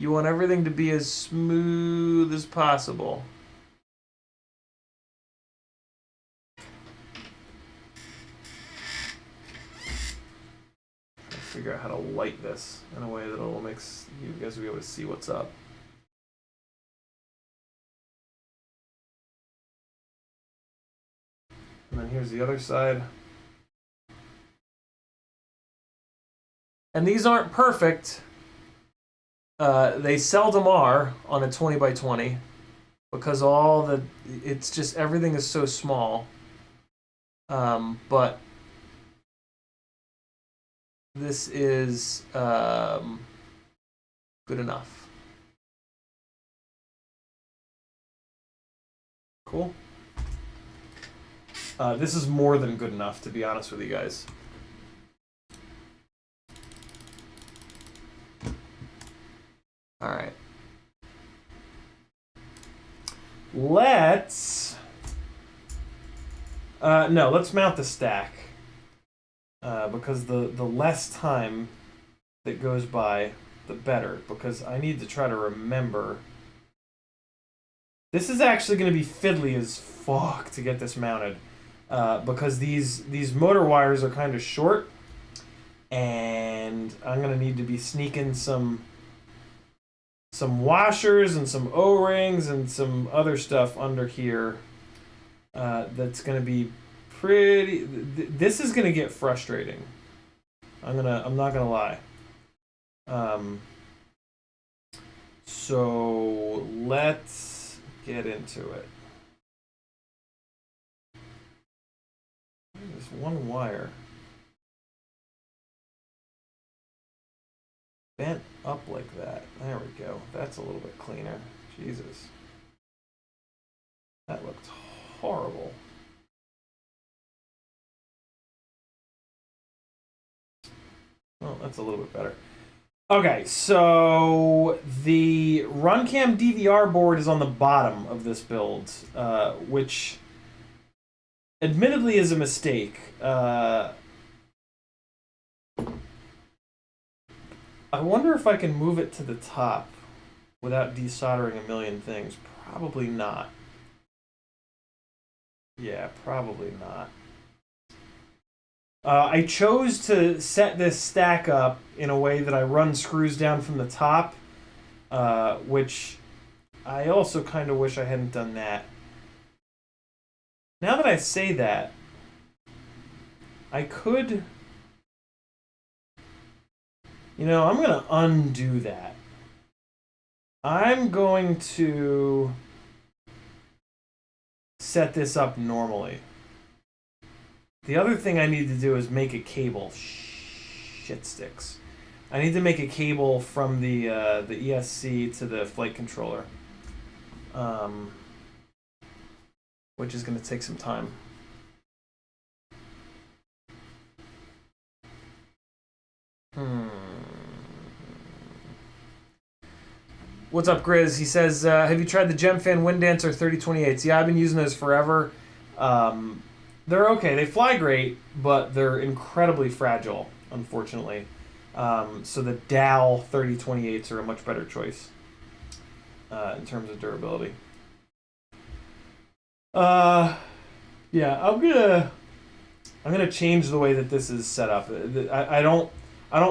You want everything to be as smooth as possible. Figure out how to light this in a way that will make you guys be able to see what's up. And then here's the other side. And these aren't perfect. They seldom are on a 20 by 20 because it's just everything is so small. But this is good enough. Cool. This is more than good enough, to be honest with you guys. All right. Let's mount the stack. Because the less time that goes by, the better. Because I need to try to remember. This is actually going to be fiddly as fuck to get this mounted. Because these motor wires are kind of short. And I'm going to need to be sneaking some washers and some O-rings and some other stuff under here. That's going to be pretty. This is gonna get frustrating. I'm not gonna lie. So let's get into it. There's one wire bent up like that. There we go. That's a little bit cleaner. Jesus, that looked horrible. Oh, that's a little bit better. Okay, so the RunCam DVR board is on the bottom of this build, which admittedly is a mistake. I wonder if I can move it to the top without desoldering a million things. Probably not. Yeah, probably not. I chose to set this stack up in a way that I run screws down from the top, which I also kind of wish I hadn't done that. Now that I say that, I could... You know, I'm going to undo that. I'm going to set this up normally. The other thing I need to do is make a cable. Shit sticks. I need to make a cable from the ESC to the flight controller, which is going to take some time. What's up, Grizz? He says, have you tried the GemFan Wind Dancer 3028s? Yeah, I've been using those forever. They're okay. They fly great, but they're incredibly fragile, unfortunately. So the Dow 3028s are a much better choice in terms of durability. Yeah, I'm gonna change the way that this is set up. I don't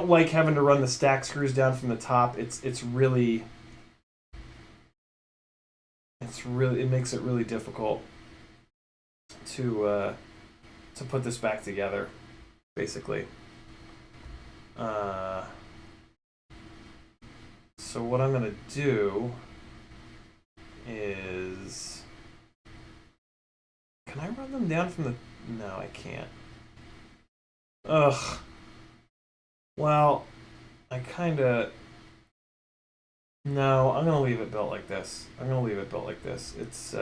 like having to run the stack screws down from the top. It makes it really difficult to put this back together, basically. So what I'm gonna do is, can I run them down from the? No, I can't. Ugh. Well, I kinda. No, I'm gonna leave it built like this. I'm gonna leave it built like this. It's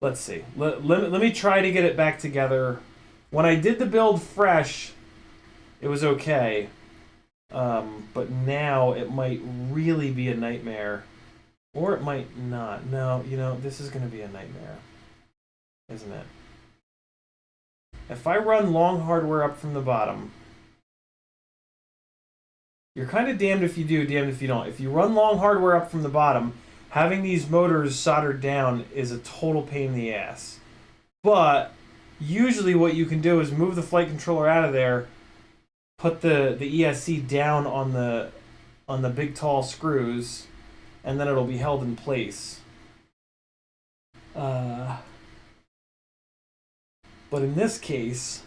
let's see. Let me try to get it back together. When I did the build fresh, it was okay. But now it might really be a nightmare. Or it might not. No, you know, this is gonna be a nightmare. Isn't it? If I run long hardware up from the bottom, you're kind of damned if you do, damned if you don't. If you run long hardware up from the bottom, having these motors soldered down is a total pain in the ass. But usually what you can do is move the flight controller out of there, put the ESC down on the big tall screws, and then it'll be held in place. But in this case,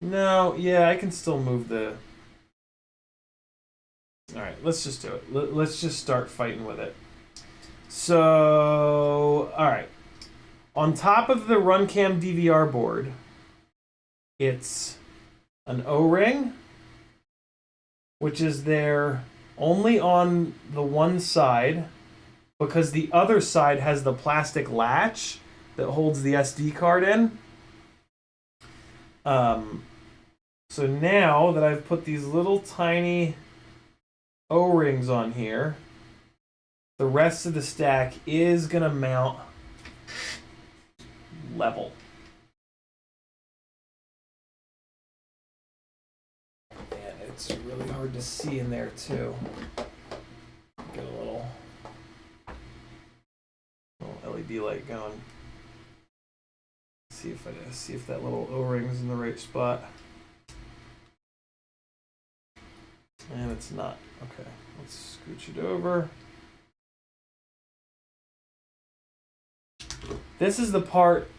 no, yeah, I can still move the... Alright, let's just do it. Let's just start fighting with it. So, alright. On top of the RunCam DVR board, it's an O-ring, which is there only on the one side, because the other side has the plastic latch that holds the SD card in. So now that I've put these little tiny O-rings on here, the rest of the stack is gonna mount level. And it's really hard to see in there too. Get a little LED light going. See if that little O-ring's in the right spot. And it's not. Okay, let's scooch it over. This is the part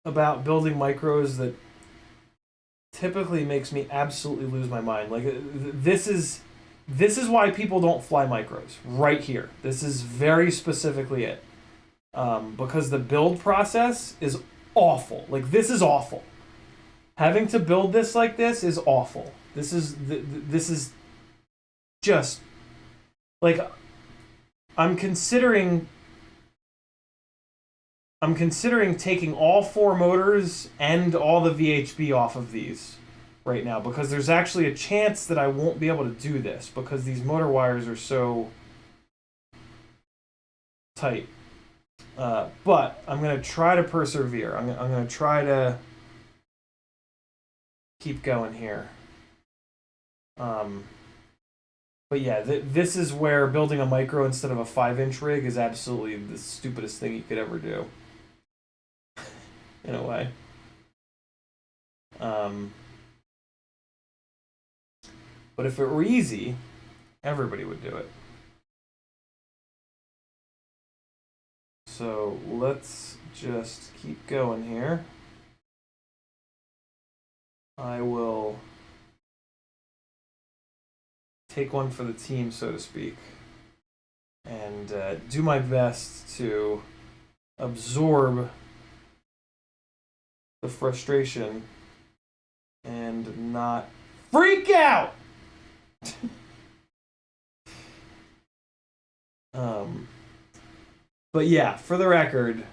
about building micros that typically makes me absolutely lose my mind. Like, this is why people don't fly micros right here. This is very specifically it. Because the build process is awful. Like, this is awful. Having to build this like this is awful. This is just like, I'm considering taking all 4 motors and all the VHB off of these right now, because there's actually a chance that I won't be able to do this because these motor wires are so tight. But I'm going to try to persevere. I'm going to try to keep going here. But yeah, this is where building a micro instead of a 5-inch rig is absolutely the stupidest thing you could ever do. In a way. But if it were easy, everybody would do it. So let's just keep going here. I will take one for the team, so to speak, and do my best to absorb the frustration and not freak out. But yeah, for the record,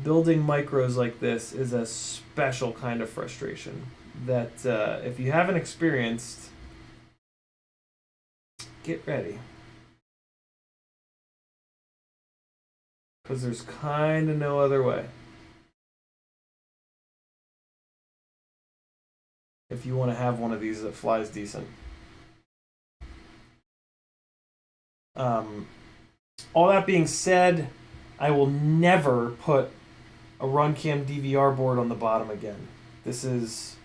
building micros like this is a special kind of frustration that if you haven't experienced, get ready. Because there's kind of no other way. If you want to have one of these that flies decent. All that being said, I will never put a RunCam DVR board on the bottom again. This is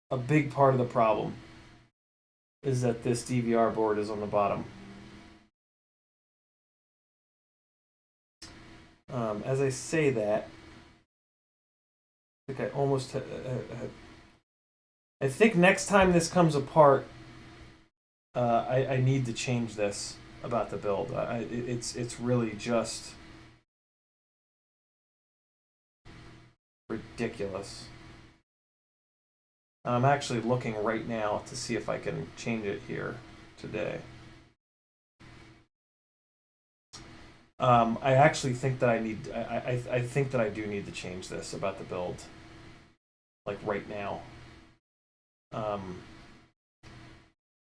a big part of the problem, is that this DVR board is on the bottom. As I say that, I think I almost I think next time this comes apart, I need to change this about the build. It's really just ridiculous. And I'm actually looking right now to see if I can change it here today. I actually think that I need. I think that I do need to change this about the build, like right now.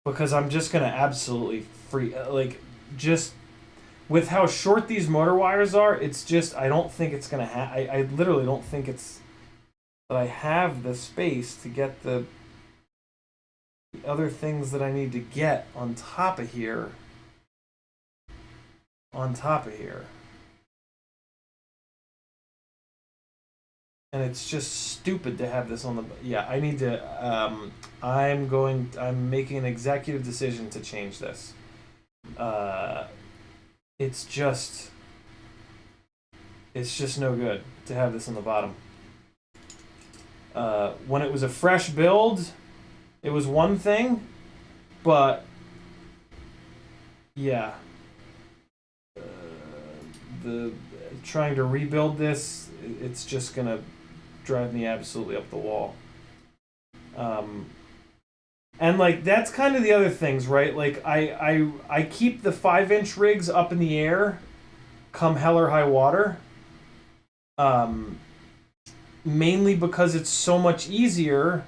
Because I'm just gonna absolutely just with how short these motor wires are. It's just I don't think it's gonna have. I literally don't think it's that I have the space to get the other things that I need to get on top of here. On top of here. And it's just stupid to have this on the... Yeah, I need to... I'm making an executive decision to change this. It's just no good to have this on the bottom. When it was a fresh build, it was one thing, but yeah. The trying to rebuild this, it's just gonna drive me absolutely up the wall. And like that's kind of the other things, right? Like I keep the 5-inch rigs up in the air, come hell or high water. Mainly because it's so much easier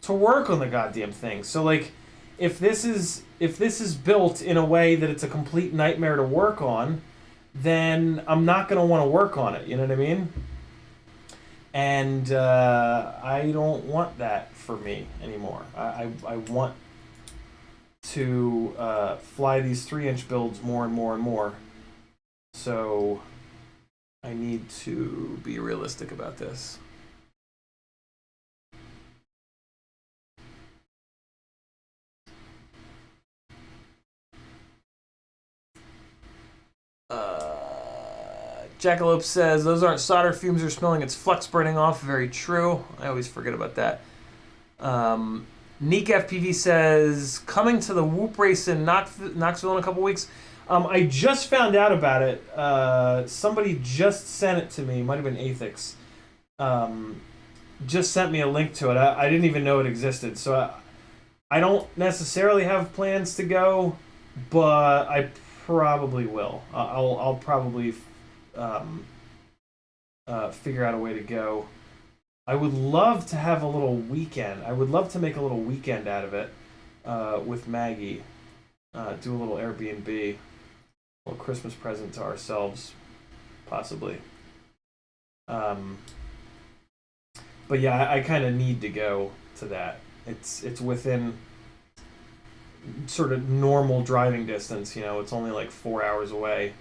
to work on the goddamn thing. So like, if this is built in a way that it's a complete nightmare to work on, then I'm not going to want to work on it. You know what I mean? And I don't want that for me anymore. I want to fly these 3-inch builds more and more and more. So I need to be realistic about this. Jackalope says, those aren't solder fumes you're smelling, it's flux burning off. Very true. I always forget about that. Neek FPV says, coming to the Whoop race in Knoxville in a couple weeks. I just found out about it. Somebody just sent it to me. Might have been Athix. Just sent me a link to it. I didn't even know it existed. So I don't necessarily have plans to go, but I probably will. I'll probably figure out a way to go. I would love to have a little weekend. I would love to make a little weekend out of it with Maggie. Do a little Airbnb, a little Christmas present to ourselves, possibly. But yeah, I kind of need to go to that. It's within sort of normal driving distance. You know, it's only like 4 hours away.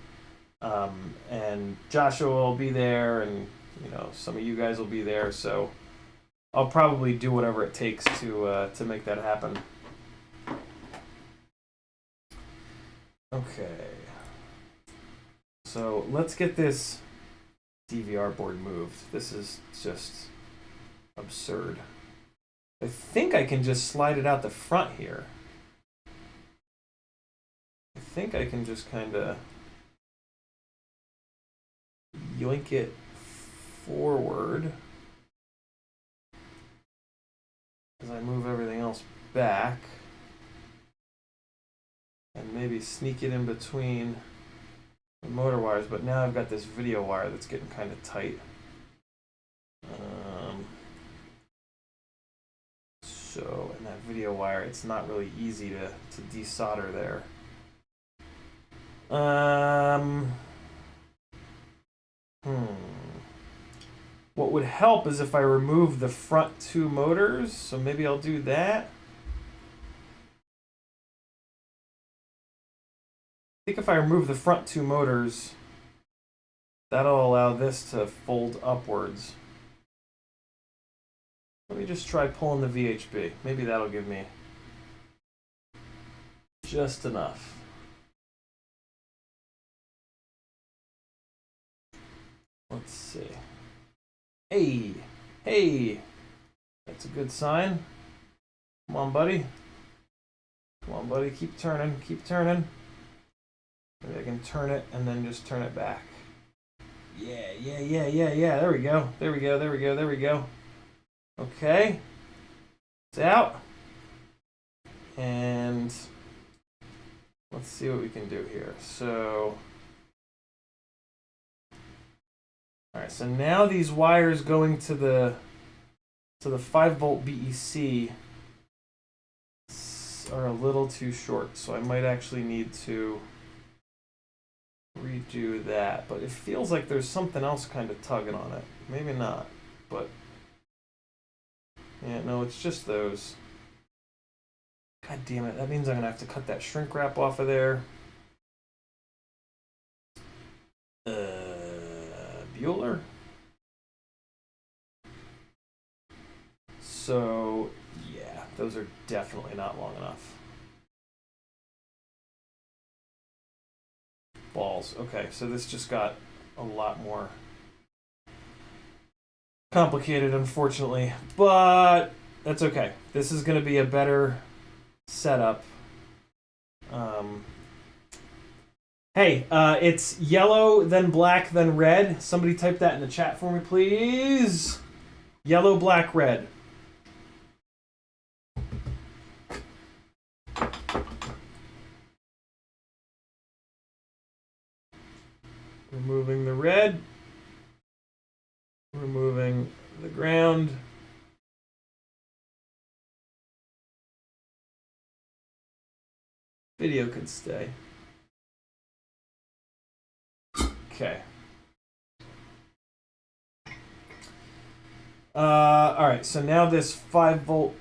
And Joshua will be there, and you know, some of you guys will be there, so I'll probably do whatever it takes to make that happen. Okay, so let's get this DVR board moved. This is just absurd. I think I can just slide it out the front here. I think I can just kind of yoink it forward as I move everything else back, and maybe sneak it in between the motor wires. But now I've got this video wire that's getting kind of tight. So, and that video wire, it's not really easy to desolder there. What would help is if I remove the front 2 motors, so maybe I'll do that. I think if I remove the front 2 motors, that'll allow this to fold upwards. Let me just try pulling the VHB. Maybe that'll give me just enough. Let's see. Hey, that's a good sign. Come on, buddy. Come on, buddy. Keep turning. Keep turning. Maybe I can turn it and then just turn it back. Yeah, yeah, yeah, yeah, yeah. There we go. There we go. There we go. There we go. Okay. It's out. And let's see what we can do here. So, all right. So now these wires going to the 5-volt BEC are a little too short. So I might actually need to redo that. But it feels like there's something else kind of tugging on it. Maybe not. But yeah, no, it's just those. God damn it, that means I'm going to have to cut that shrink wrap off of there. Bueller? So, yeah, those are definitely not long enough. Balls. Okay, so this just got a lot more complicated, unfortunately. But that's okay. This is going to be a better setup. Hey, it's yellow, then black, then red. Somebody type that in the chat for me, please. Yellow, black, red. Removing the red. Removing the ground. Video could stay. Okay. All right, so now this 5-volt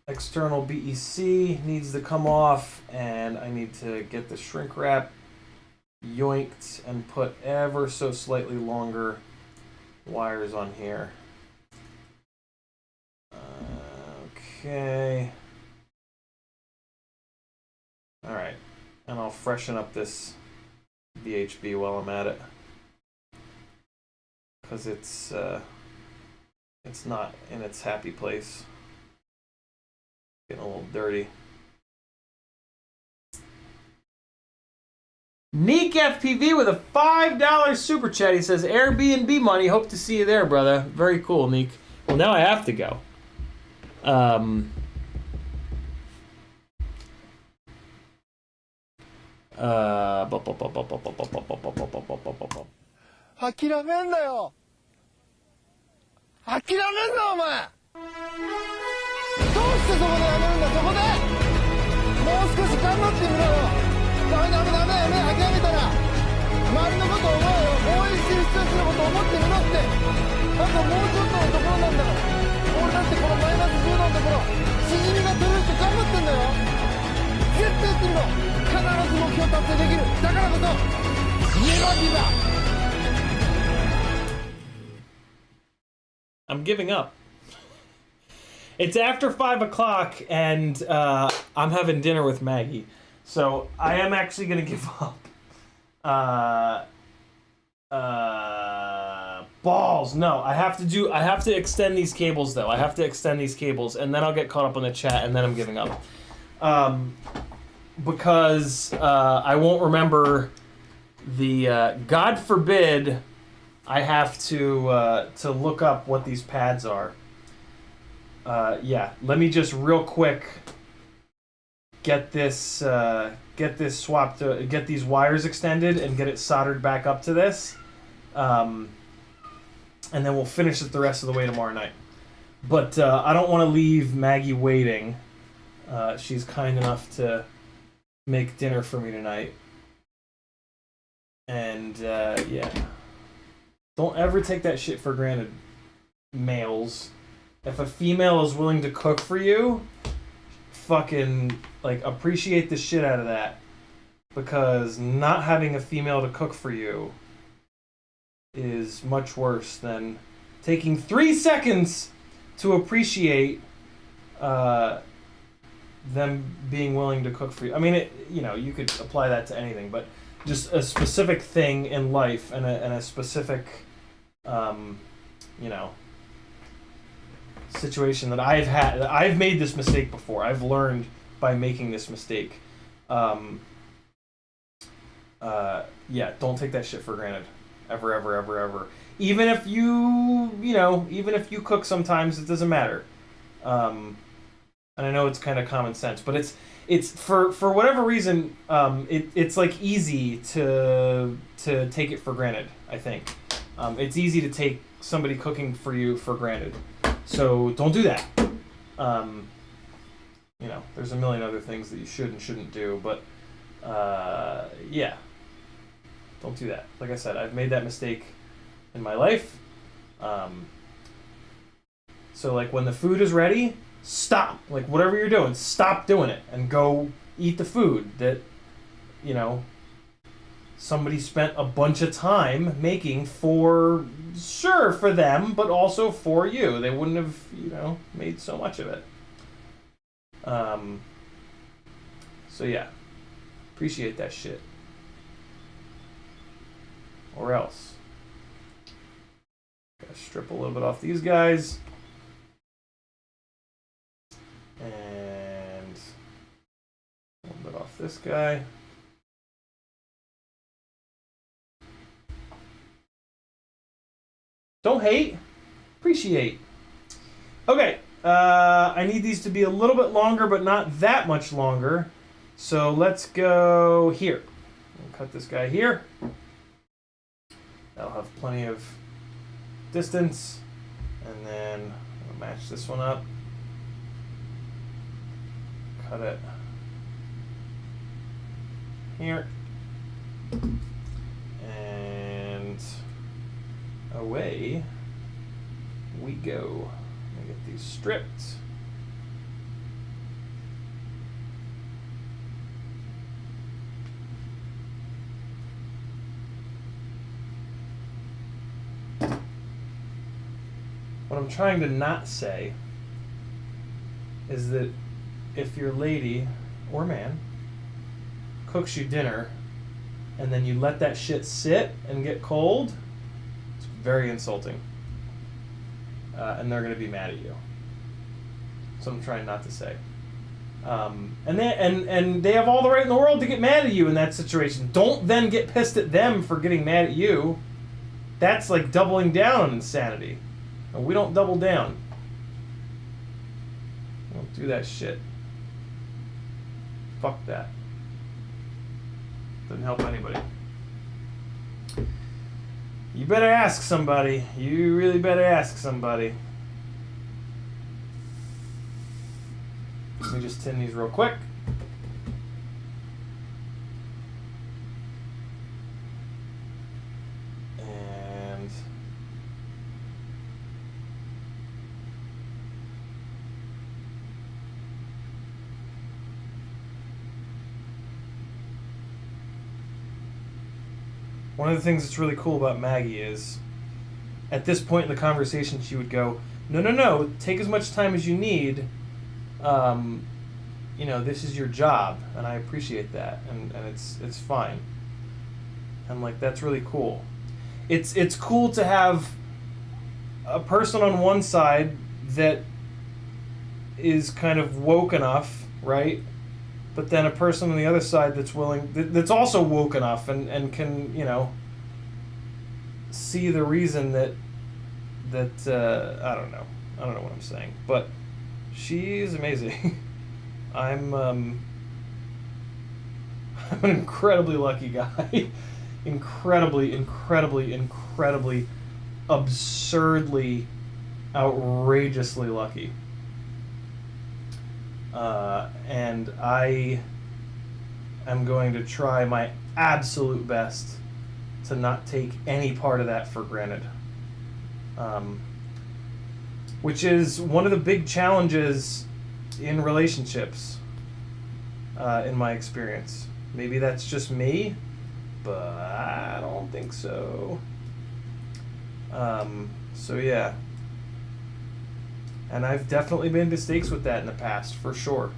external BEC needs to come off, and I need to get the shrink wrap yoinked and put ever so slightly longer wires on here. Okay. All right, and I'll freshen up this VHB while I'm at it, because it's not in its happy place. Getting a little dirty. Neek FPV with a $5 super chat. He says, Airbnb money. Hope to see you there, brother. Very cool, Neek. Well, now I have to go.諦めんなよ。諦めんなお前。どうしてそこでやめるんだ。そこでもう少し頑張ってみろよ。ダメダメダメ、諦めたら周りのことを思うよ。応援してる人たちのことを思ってみろって。あともうちょっとのところなんだから。俺だってこのマイナス10度のところしじみが取れるって頑張ってんだよ。絶対やってみろ。必ず目標達成できる。だからこそネバギブアップ。I'm giving up. It's after 5 o'clock, and I'm having dinner with Maggie, so I am actually gonna give up. Balls. No, I have to extend these cables though. I have to extend these cables, and then I'll get caught up on the chat, and then I'm giving up. Because I won't remember the God forbid I have to look up what these pads are. Yeah, let me just real quick get this swapped, get these wires extended and get it soldered back up to this, and then we'll finish it the rest of the way tomorrow night. But I don't want to leave Maggie waiting. She's kind enough to make dinner for me tonight, and yeah. Don't ever take that shit for granted, males. If a female is willing to cook for you, fucking, like, appreciate the shit out of that. Because not having a female to cook for you is much worse than taking 3 seconds to appreciate them being willing to cook for you. I mean, you could apply that to anything, but just a specific thing in life and a specific, situation that I've had. I've made this mistake before. I've learned by making this mistake. Yeah, don't take that shit for granted. Ever, ever, ever, ever. Even if even if you cook sometimes, it doesn't matter. And I know it's kind of common sense, but it's for whatever reason, it's like easy to take it for granted, I think. It's easy to take somebody cooking for you for granted. So don't do that. There's a million other things that you should and shouldn't do, but yeah. Don't do that. Like I said, I've made that mistake in my life. So like when the food is ready, stop. Like whatever you're doing, stop doing it and go eat the food that, somebody spent a bunch of time making for them, but also for you. They wouldn't have, made so much of it. So yeah, appreciate that shit. Or else. Gotta strip a little bit off these guys. And a little bit off this guy. Don't hate, appreciate. Okay, I need these to be a little bit longer, but not that much longer. So let's go here. We'll cut this guy here. That'll have plenty of distance. And then I'll match this one up. Cut it here. And away we go. Let me get these stripped. What I'm trying to not say is that if your lady or man cooks you dinner and then you let that shit sit and get cold, it's very insulting. And they're going to be mad at you. So I'm trying not to say. And they have all the right in the world to get mad at you in that situation. Don't then get pissed at them for getting mad at you. That's like doubling down on insanity. And we don't double down. We don't do that shit. Fuck that. Doesn't help anybody. You better ask somebody. You really better ask somebody. Let me just tin these real quick. And one of the things that's really cool about Maggie is, at this point in the conversation, she would go, no, take as much time as you need. This is your job, and I appreciate that, and it's fine. And like, that's really cool. It's cool to have a person on one side that is kind of woke enough, right? But then a person on the other side that's willing, that's also woke enough and can, see the reason that I don't know what I'm saying, but she's amazing. I'm an incredibly lucky guy. incredibly, absurdly, outrageously lucky. And I am going to try my absolute best to not take any part of that for granted. Which is one of the big challenges in relationships, in my experience. Maybe that's just me, but I don't think so. So yeah. And I've definitely made mistakes with that in the past, for sure.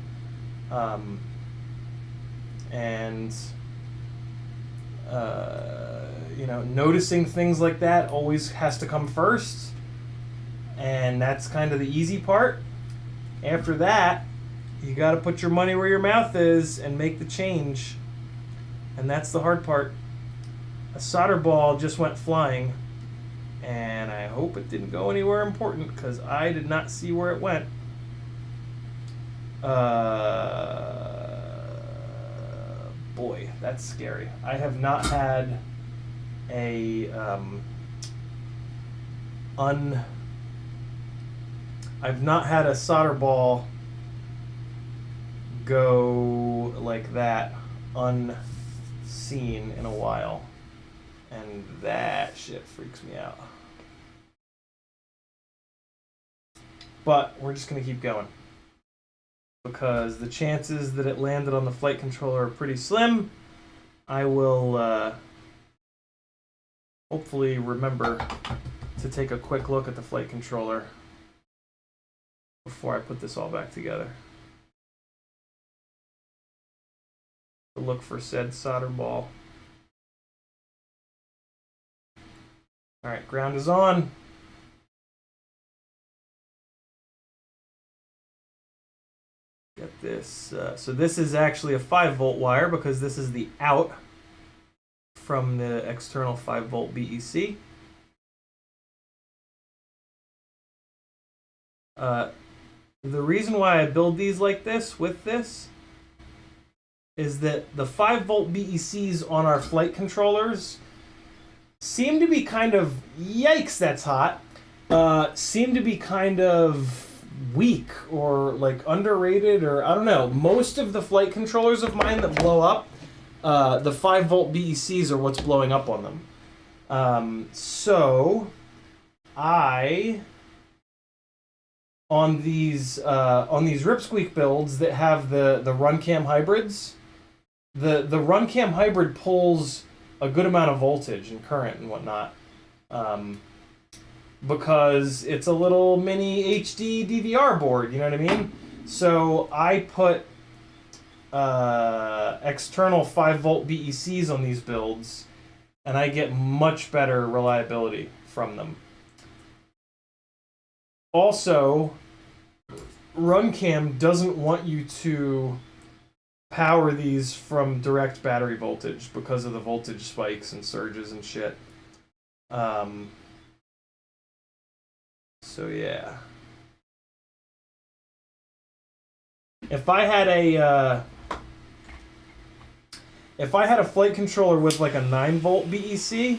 Noticing things like that always has to come first. And that's kind of the easy part. After that, you got to put your money where your mouth is and make the change. And that's the hard part. A solder ball just went flying, and I hope it didn't go anywhere important because I did not see where it went. Boy, that's scary. I have not had a I've not had a solder ball go like that unseen in a while, and that shit freaks me out. But we're just gonna keep going because the chances that it landed on the flight controller are pretty slim. I will hopefully remember to take a quick look at the flight controller before I put this all back together. To look for said solder ball. Alright, ground is on. Get this. So this is actually a 5-volt wire because this is the out from the external 5-volt BEC. The reason why I build these like this, with this, is that the 5-volt BECs on our flight controllers seem to be kind of, yikes, that's hot, seem to be kind of weak or like underrated, or I don't know. Most of the flight controllers of mine that blow up, the 5-volt BECs are what's blowing up on them. So I, on these RipSqueak builds that have the RunCam hybrids, the RunCam hybrid pulls a good amount of voltage and current and whatnot, because it's a little mini HD DVR board, you know what I mean? So I put external 5-volt BECs on these builds, and I get much better reliability from them. Also, RunCam doesn't want you to power these from direct battery voltage because of the voltage spikes and surges and shit. So yeah. If I had a flight controller with like a 9-volt BEC,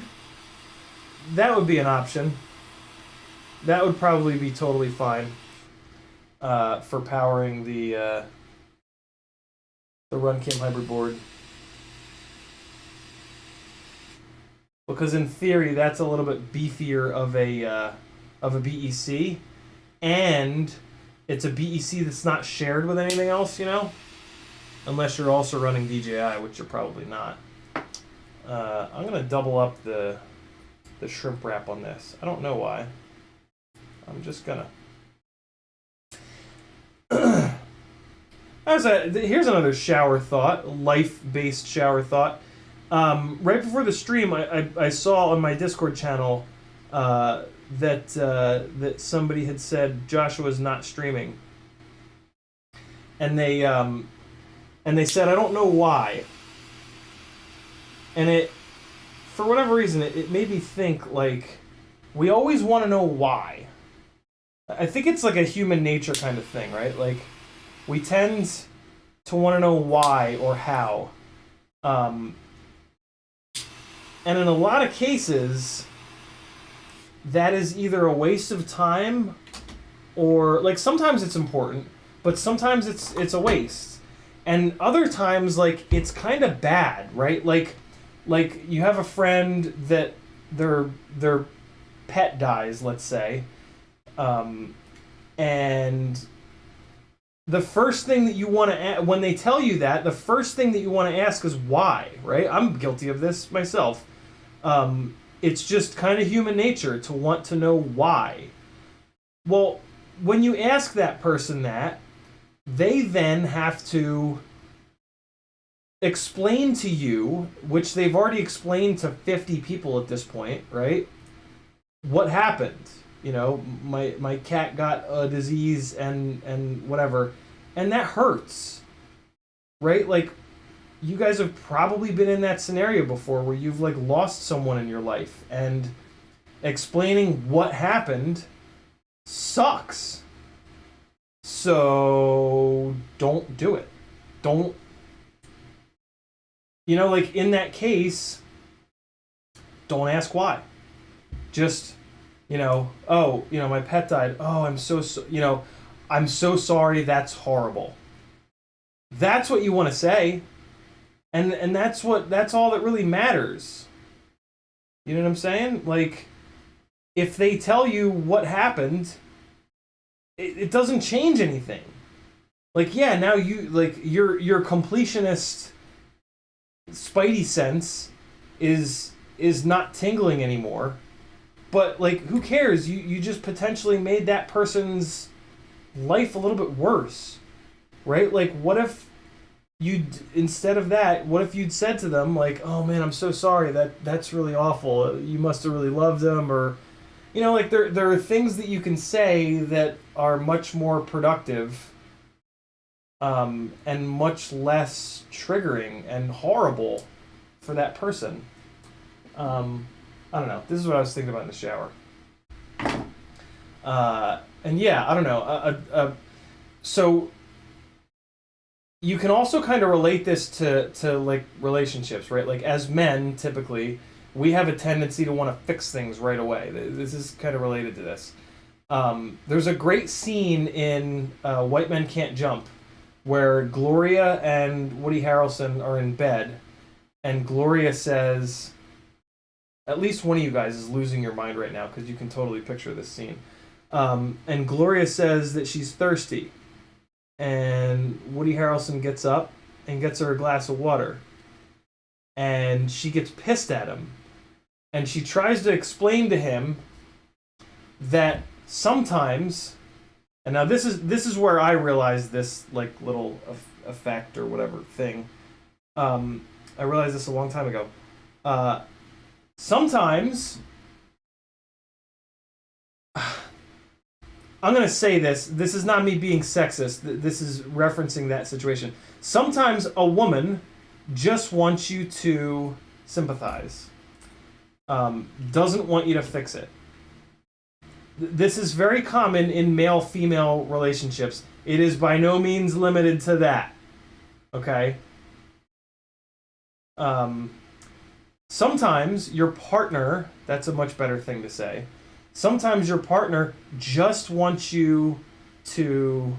that would be an option. That would probably be totally fine for powering the RunCam hybrid board. Because in theory, that's a little bit beefier of a BEC, and it's a BEC that's not shared with anything else, you know? Unless you're also running DJI, which you're probably not. I'm going to double up the shrimp wrap on this. I don't know why. I'm just going to... Here's another shower thought, life-based shower thought. Right before the stream, I saw on my Discord channel that somebody had said Joshua's not streaming, and they said, I don't know why, and it, for whatever reason, it made me think, like, we always want to know why. I think it's like a human nature kind of thing, right? Like, we tend to want to know why or how. And in a lot of cases, that is either a waste of time or, like, sometimes it's important, but sometimes it's a waste. And other times, like, it's kind of bad, right? Like you have a friend that their pet dies, let's say, and the first thing that you want to when they tell you that, the first thing that you want to ask is why, right? I'm guilty of this myself. It's just kind of human nature to want to know why. Well, when you ask that person that, they then have to explain to you, which they've already explained to 50 people at this point, right? What happened? you know, my cat got a disease and whatever, and that hurts, right? Like, you guys have probably been in that scenario before where you've like lost someone in your life, and explaining what happened sucks. So don't do it. Don't, you know, like in that case, don't ask why. Just, you know, oh, you know, my pet died. Oh, I'm so you know, I'm so sorry. That's horrible. That's what you want to say. And that's all that really matters. You know what I'm saying? Like, if they tell you what happened, it doesn't change anything. Like, yeah, now you, like, your completionist spidey sense is not tingling anymore. But, like, who cares? You just potentially made that person's life a little bit worse. Right? Like, what if instead of that, what if you'd said to them, like, oh man, I'm so sorry, that's really awful, you must have really loved them, or, you know, like, there are things that you can say that are much more productive, and much less triggering and horrible for that person. I don't know, this is what I was thinking about in the shower. And yeah, I don't know, so you can also kind of relate this to like relationships, right? Like, as men, typically, we have a tendency to want to fix things right away. This is kind of related to this. There's a great scene in White Men Can't Jump where Gloria and Woody Harrelson are in bed, and Gloria says, at least one of you guys is losing your mind right now because you can totally picture this scene. And Gloria says that she's thirsty. And Woody Harrelson gets up and gets her a glass of water. And she gets pissed at him. And she tries to explain to him that sometimes, and now this is where I realized this, like, little effect or whatever thing. I realized this a long time ago. Sometimes, I'm going to say this. This is not me being sexist. This is referencing that situation. Sometimes a woman just wants you to sympathize. Doesn't want you to fix it. This is very common in male-female relationships. It is by no means limited to that. Okay? Sometimes your partner, that's a much better thing to say, sometimes your partner just wants you to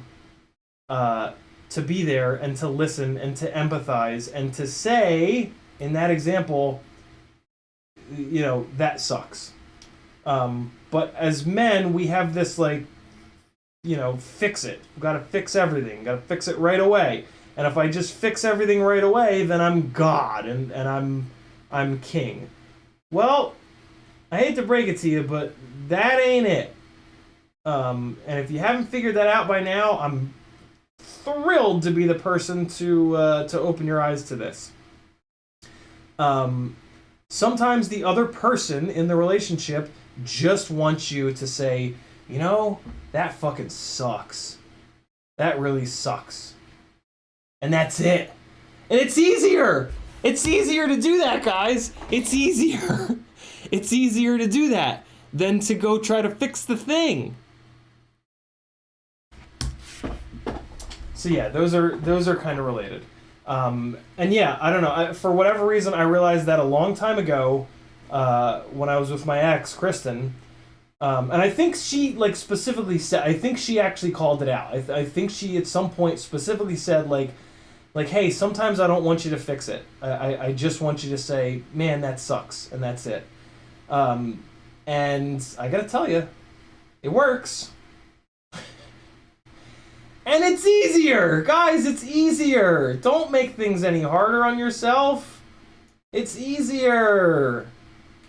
be there and to listen and to empathize and to say, in that example, you know, that sucks. But as men, we have this, like, you know, fix it. We've got to fix everything. Got to fix it right away. And if I just fix everything right away, then I'm God and I'm king. Well, I hate to break it to you, but that ain't it. And if you haven't figured that out by now, I'm thrilled to be the person to open your eyes to this. Sometimes the other person in the relationship just wants you to say, you know, that fucking sucks. That really sucks. And that's it. And it's easier. It's easier to do that, guys. It's easier. It's easier to do that than to go try to fix the thing. So yeah, those are kind of related. And yeah, I don't know. For whatever reason, I realized that a long time ago when I was with my ex, Kristen. And I think she, like, specifically said, I think she actually called it out. I think she at some point specifically said, like, hey, sometimes I don't want you to fix it. I just want you to say, man, that sucks, and that's it. And I gotta tell you, it works. And it's easier! Guys, it's easier! Don't make things any harder on yourself. It's easier!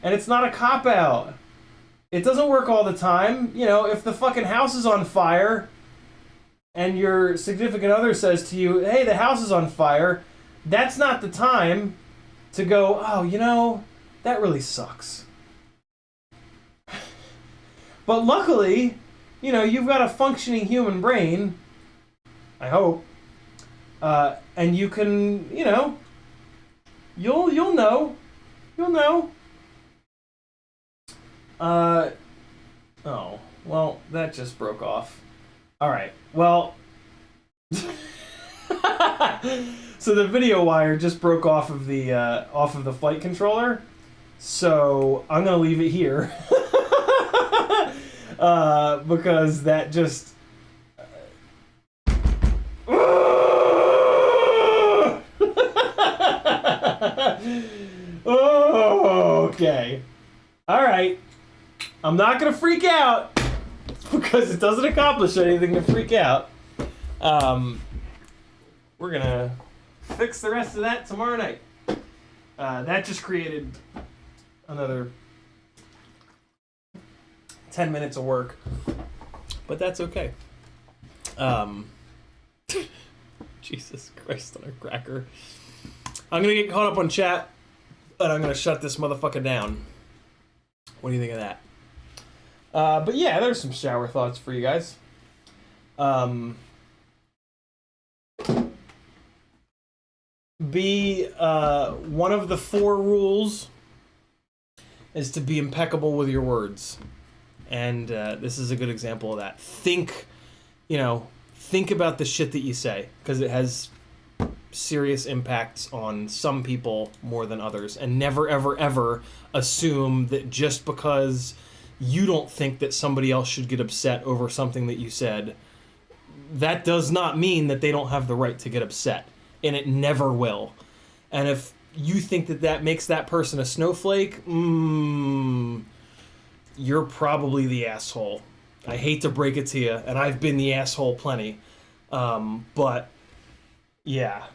And it's not a cop-out. It doesn't work all the time. You know, if the fucking house is on fire and your significant other says to you, hey, the house is on fire, that's not the time to go, oh, you know, that really sucks. But luckily, you know, you've got a functioning human brain, I hope, and you can, you know, you'll know. You'll know. Oh, well, that just broke off. All right, well, so the video wire just broke off of the flight controller, so I'm gonna leave it here because that just. Oh, okay. All right. I'm not gonna freak out because it doesn't accomplish anything to freak out. We're gonna fix the rest of that tomorrow night. That just created another 10 minutes of work, but that's okay. Jesus Christ on a cracker. I'm gonna get caught up on chat, but I'm gonna shut this motherfucker down. What do you think of that? But yeah, there's some shower thoughts for you guys. One of the 4 rules is to be impeccable with your words. And this is a good example of that. Think about the shit that you say, because it has serious impacts on some people more than others. And never, ever, ever assume that just because you don't think that somebody else should get upset over something that you said, that does not mean that they don't have the right to get upset. And it never will. And if you think that that makes that person a snowflake, you're probably the asshole. I hate to break it to you, and I've been the asshole plenty. But yeah,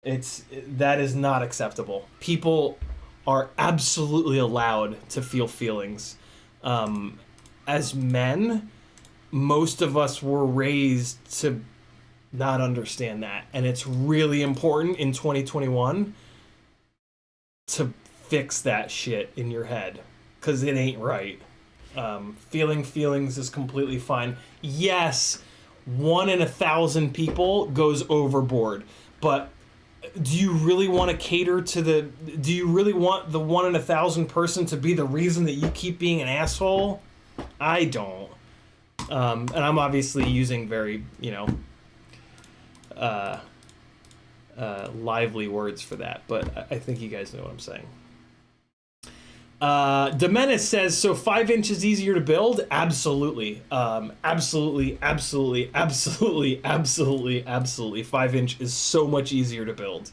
that is not acceptable. People are absolutely allowed to feel feelings. As men, most of us were raised to not understand that, and it's really important in 2021 to fix that shit in your head, because it ain't right. Feeling feelings is completely fine. Yes, 1 in 1,000 people goes overboard, but do you really want to cater to do you really want the 1 in 1,000 person to be the reason that you keep being an asshole? I don't. And I'm obviously using very, lively words for that, but I think you guys know what I'm saying. Demenis says, so 5 inches easier to build? Absolutely. Absolutely. 5 inch is so much easier to build.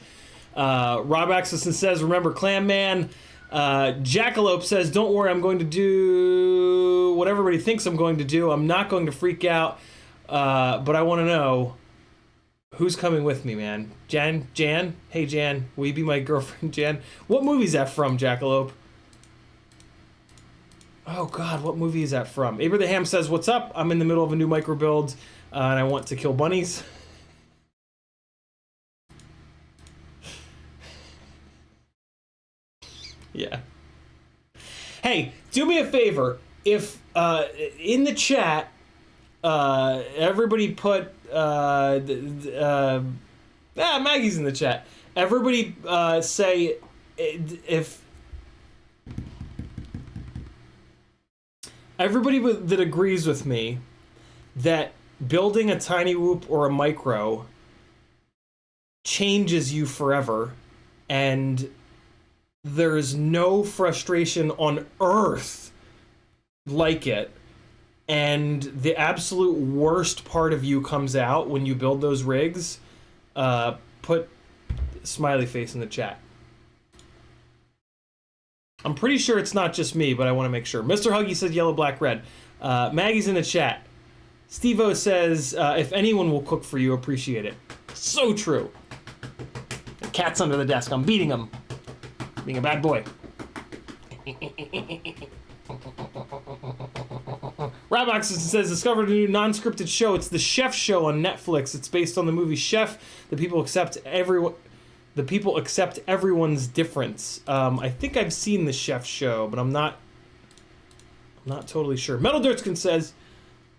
Rob Axelson says, remember Clam Man. Jackalope says, don't worry, I'm going to do what everybody thinks I'm going to do. I'm not going to freak out, but I want to know who's coming with me, man. Jan? Hey, Jan, will you be my girlfriend, Jan? What movie is that from, Jackalope? Oh, God, what movie is that from? Abraham says, what's up? I'm in the middle of a new micro build, and I want to kill bunnies. Yeah. Hey, do me a favor. If, in the chat, everybody put, Maggie's in the chat. Everybody, say, if... Everybody that agrees with me that building a tiny whoop or a micro changes you forever, and there's no frustration on earth like it, and the absolute worst part of you comes out when you build those rigs, put smiley face in the chat. I'm pretty sure it's not just me, but I want to make sure. Mr. Huggy says yellow, black, red. Maggie's in the chat. Steve-O says, if anyone will cook for you, appreciate it. So true. The cat's under the desk. I'm beating him. Being a bad boy. Rob Oxison says, discovered a new non-scripted show. It's the Chef Show on Netflix. It's based on the movie Chef. The people accept everyone's difference. I think I've seen the Chef Show, but I'm not not totally sure. Metal Dirtskin says,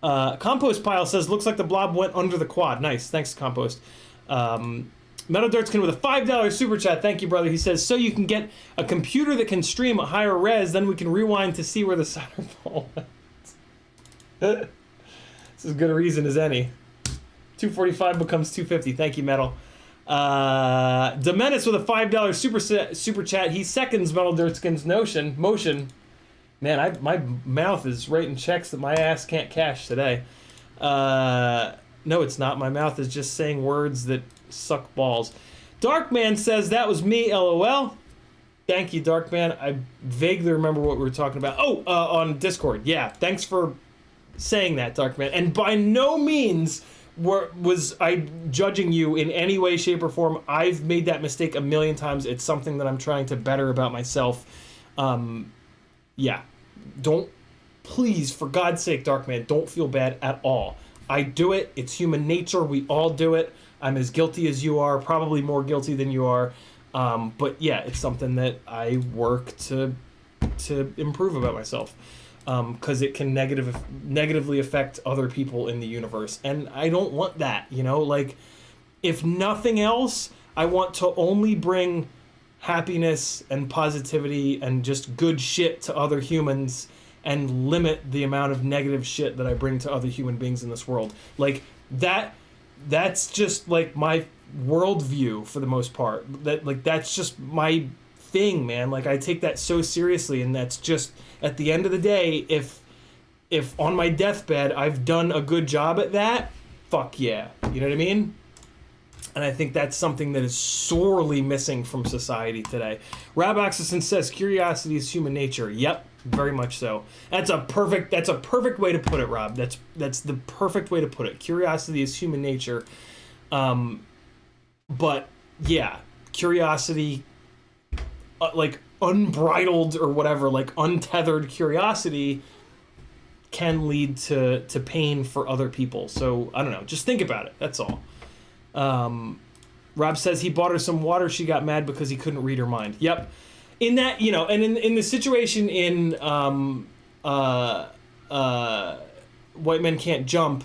Compost Pile says, looks like the blob went under the quad. Nice, thanks, Compost. Metal Dirtskin with a $5 super chat. Thank you, brother. He says, so you can get a computer that can stream a higher res, then we can rewind to see where the solder ball went. This is as good a reason as any. 245 becomes 250. Thank you, Metal. Demenis with a $5 super chat. He seconds Metal Dirtskin's motion. Man, my mouth is writing checks that my ass can't cash today. No, it's not. My mouth is just saying words that suck balls. Darkman says, that was me, LOL. Thank you, Darkman. I vaguely remember what we were talking about. Oh, on Discord. Yeah, thanks for saying that, Darkman. And by no means was I judging you in any way, shape, or form. I've made that mistake a million times. It's something that I'm trying to better about myself. Yeah. Don't, please, for God's sake, Darkman, don't feel bad at all. I do it. It's human nature. We all do it. I'm as guilty as you are, probably more guilty than you are. But yeah, it's something that I work to improve about myself. Because it can negatively affect other people in the universe. And I don't want that, you know? Like, if nothing else, I want to only bring happiness and positivity and just good shit to other humans and limit the amount of negative shit that I bring to other human beings in this world. Like, that's just, like, my worldview for the most part. That's just my thing, man. Like, I take that so seriously, and that's just, at the end of the day, if on my deathbed I've done a good job at that, fuck yeah. You know what I mean? And I think that's something that is sorely missing from society today. Rabaxison says, curiosity is human nature. Yep, very much so. That's a perfect way to put it, Rob. That's the perfect way to put it. Curiosity is human nature. But yeah, curiosity, like unbridled or whatever, like untethered curiosity can lead to pain for other people. So I don't know, just think about it. That's all. Rob says he bought her some water. She got mad because he couldn't read her mind. Yep. In that, you know, and in the situation in White Men Can't Jump,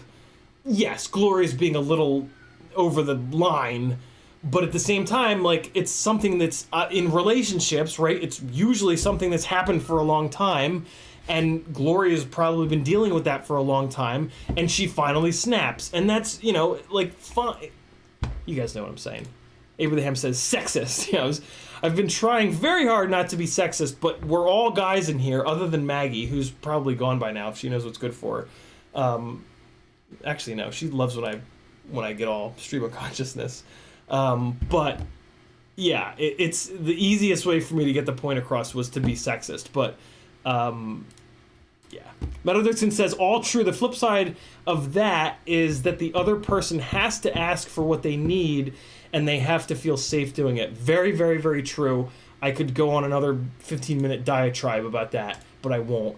yes, Gloria's being a little over the line, but at the same time, like, it's something that's in relationships, right? It's usually something that's happened for a long time, and Gloria's probably been dealing with that for a long time, and she finally snaps. And that's, you know, like, fine. You guys know what I'm saying. Abraham says, sexist. You know, I've been trying very hard not to be sexist, but we're all guys in here, other than Maggie, who's probably gone by now if she knows what's good for her. Actually, no, she loves when I get all stream of consciousness. But yeah, it's the easiest way for me to get the point across was to be sexist. But yeah. Metal Dixon says, all true. The flip side of that is that the other person has to ask for what they need, and they have to feel safe doing it. Very, very, very true. I could go on another 15-minute diatribe about that, but I won't.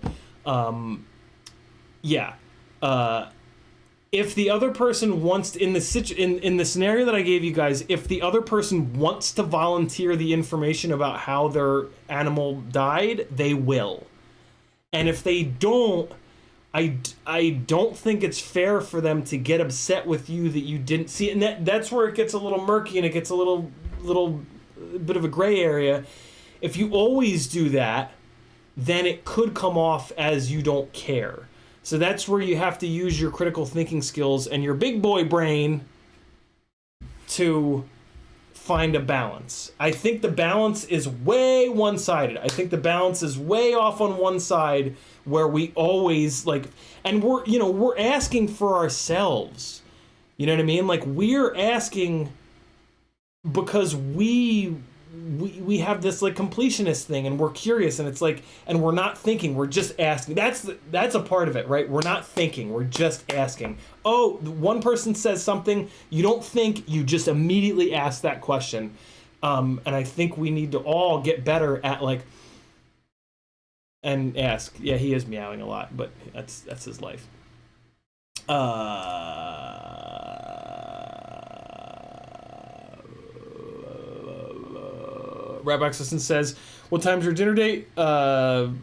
Yeah. If the other person wants to, in the scenario that I gave you guys, if the other person wants to volunteer the information about how their animal died, they will. And if they don't, I don't think it's fair for them to get upset with you that you didn't see it. And that's where it gets a little murky and it gets a little bit of a gray area. If you always do that, then it could come off as you don't care. So that's where you have to use your critical thinking skills and your big boy brain to find a balance. I think the balance is way one-sided. I think the balance is way off on one side where we always and we're asking for ourselves. You know what I mean? Like, we're asking because we have this like completionist thing, and we're curious, and it's like, and we're not thinking, we're just asking. That's a part of it, right? We're not thinking, we're just asking. Oh, one person says something, you don't think, you just immediately ask that question. And I think we need to all get better at and ask. Yeah, he is meowing a lot, but that's his life. Rabbi Axelson says, what time's your dinner date?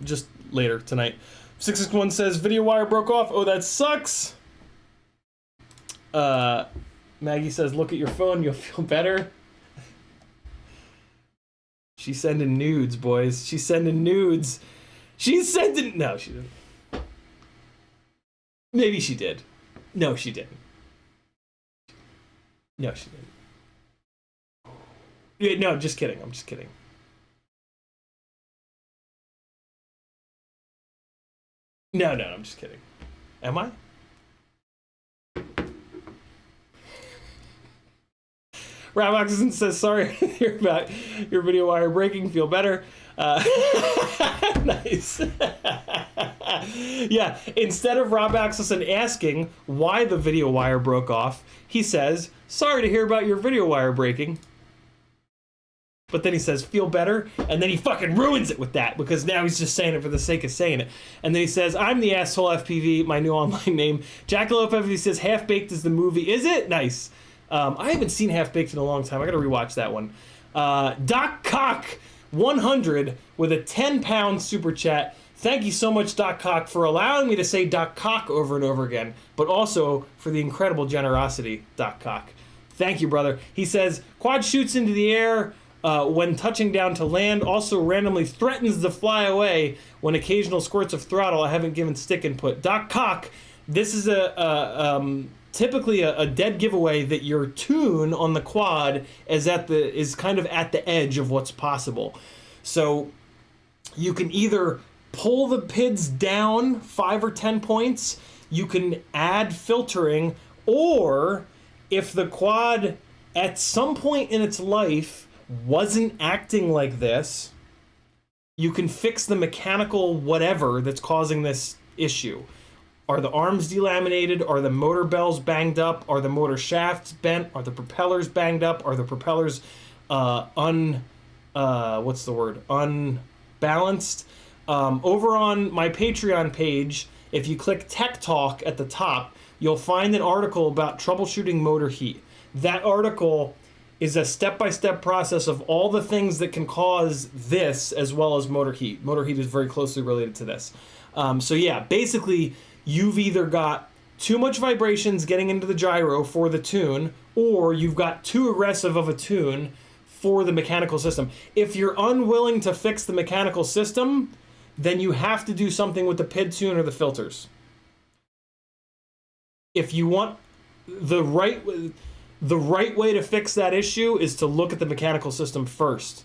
Just later tonight. 661 says, video wire broke off. Oh, that sucks. Maggie says, look at your phone, you'll feel better. She's sending nudes, boys. She's sending nudes. She's sending... No, she didn't. Maybe she did. No, she didn't. No, she didn't. Yeah, no, just kidding. I'm just kidding. No, I'm just kidding. Am I? Rob Oxygen says, sorry to hear about your video wire breaking. Feel better. Nice. Yeah, instead of Rob Axelson asking why the video wire broke off, he says, sorry to hear about your video wire breaking. But then he says, feel better, and then he fucking ruins it with that, because now he's just saying it for the sake of saying it. And then he says, I'm the asshole FPV, my new online name. Jackalope FPV says, Half Baked is the movie. Is it? Nice. I haven't seen Half Baked in a long time. I gotta rewatch that one. Doc Cock 100 with a 10-pound super chat. Thank you so much, Doc Cock, for allowing me to say Doc Cock over and over again, but also for the incredible generosity, Doc Cock. Thank you, brother. He says, quad shoots into the air when touching down to land, also randomly threatens to fly away when occasional squirts of throttle. I haven't given stick input. Doc Cock, this is typically a dead giveaway that your tune on the quad is kind of at the edge of what's possible. So you can either pull the PIDs down 5 or 10 points, you can add filtering, or if the quad at some point in its life wasn't acting like this, you can fix the mechanical whatever that's causing this issue. Are the arms delaminated? Are the motor bells banged up? Are the motor shafts bent? Are the propellers banged up? Are the propellers unbalanced? Over on my Patreon page, if you click Tech Talk at the top, you'll find an article about troubleshooting motor heat. That article is a step-by-step process of all the things that can cause this, as well as motor heat. Motor heat is very closely related to this. So yeah, basically, you've either got too much vibrations getting into the gyro for the tune, or you've got too aggressive of a tune for the mechanical system. If you're unwilling to fix the mechanical system, then you have to do something with the PID tune or the filters. If you want the right way to fix that issue is to look at the mechanical system first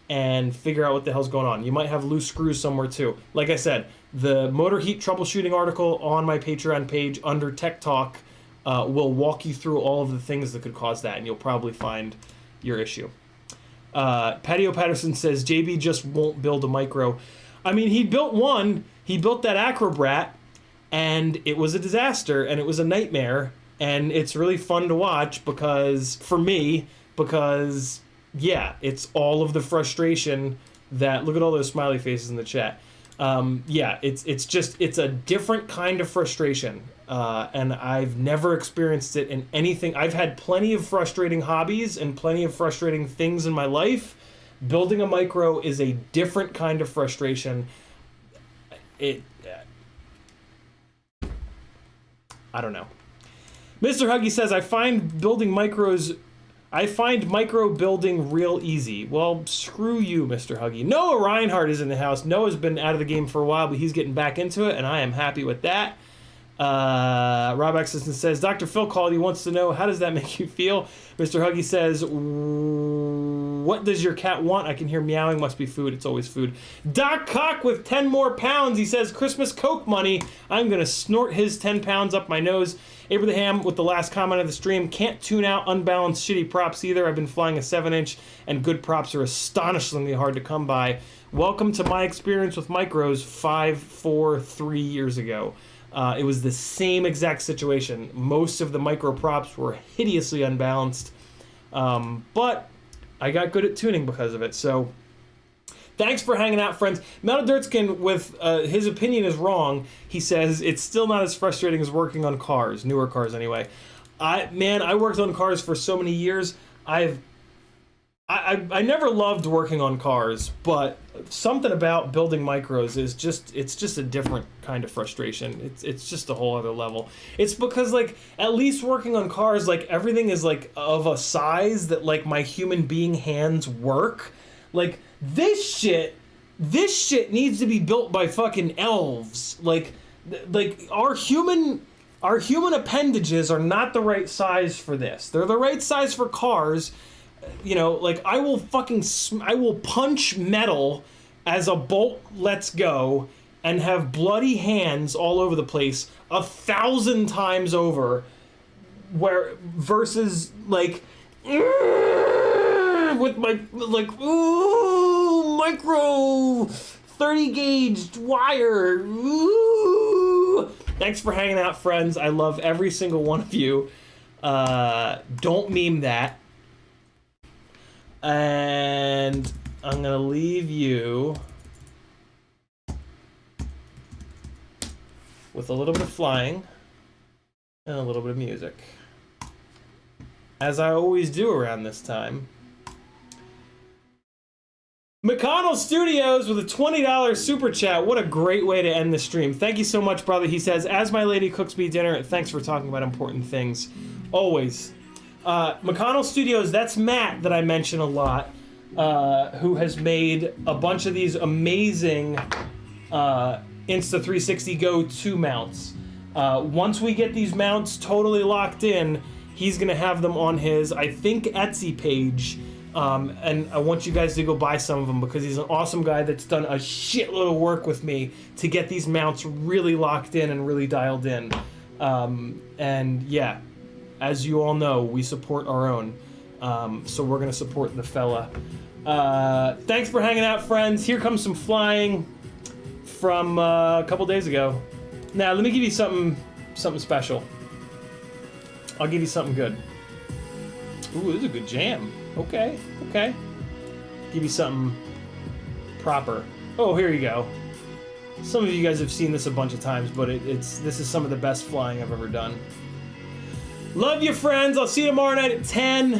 and figure out what the hell's going on. You might have loose screws somewhere too. Like I said, the motor heat troubleshooting article on my Patreon page under Tech Talk will walk you through all of the things that could cause that, and you'll probably find your issue. Patio Patterson says, JB just won't build a micro. I mean, he built one. He built that Acrobrat, and it was a disaster, and it was a nightmare, and it's really fun to watch for me, yeah, it's all of the frustration that, look at all those smiley faces in the chat. Yeah, it's a different kind of frustration, and I've never experienced it in anything. I've had plenty of frustrating hobbies and plenty of frustrating things in my life. Building a micro is a different kind of frustration. I don't know. Mr. Huggy says, I find micro building real easy. Well, screw you, Mr. Huggy. Noah Reinhardt is in the house. Noah's been out of the game for a while, but he's getting back into it, and I am happy with that. Rob Exison says, Dr. Phil called. He wants to know, how does that make you feel? Mr. Huggy says, what does your cat want? I can hear meowing. Must be food. It's always food. Doc Cock with 10 more pounds. He says, Christmas Coke money. I'm going to snort his 10 pounds up my nose. Abraham with the last comment of the stream, can't tune out unbalanced shitty props either. I've been flying a 7-inch, and good props are astonishingly hard to come by. Welcome to my experience with micros 3 years ago. It was the same exact situation. Most of the micro props were hideously unbalanced, but I got good at tuning because of it. So thanks for hanging out, friends. Metal Dirtskin, with his opinion is wrong. He says it's still not as frustrating as working on cars, newer cars anyway. I worked on cars for so many years. I've I never loved working on cars, but something about building micros is it's just a different kind of frustration. It's just a whole other level. It's because like at least working on cars, like everything is like of a size that like my human being hands work. Like this shit needs to be built by fucking elves. Like our human appendages are not the right size for this. They're the right size for cars. You know, like I will punch metal as a bolt lets go and have bloody hands all over the place 1,000 times over, where versus like with my like micro 30 gauge wire. Thanks for hanging out, friends. I love every single one of you. Don't meme that. And I'm gonna leave you with a little bit of flying and a little bit of music, as I always do around this time. McConnell Studios with a $20 super chat. What a great way to end the stream. Thank you so much, brother. He says, as my lady cooks me dinner, thanks for talking about important things. Always. McConnell Studios, that's Matt that I mention a lot, who has made a bunch of these amazing Insta360 Go 2 mounts. Once we get these mounts totally locked in, he's going to have them on his, I think, Etsy page. And I want you guys to go buy some of them because he's an awesome guy that's done a shitload of work with me to get these mounts really locked in and really dialed in. And yeah, as you all know, we support our own. So we're going to support the fella. Thanks for hanging out, friends. Here comes some flying from a couple days ago. Now, let me give you something special. I'll give you something good. Ooh, this is a good jam. Okay. Give you something proper. Oh, here you go. Some of you guys have seen this a bunch of times, but this is some of the best flying I've ever done. Love you, friends. I'll see you tomorrow night at 10.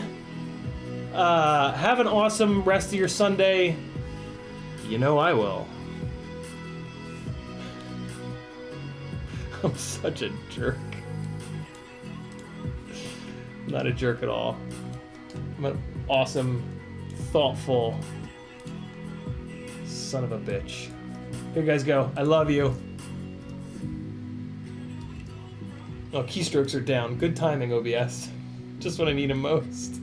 Have an awesome rest of your Sunday. You know I will. I'm such a jerk. I'm not a jerk at all. I'm an awesome, thoughtful son of a bitch. Here you guys go. I love you. Oh, keystrokes are down. Good timing, OBS. Just when I need them most.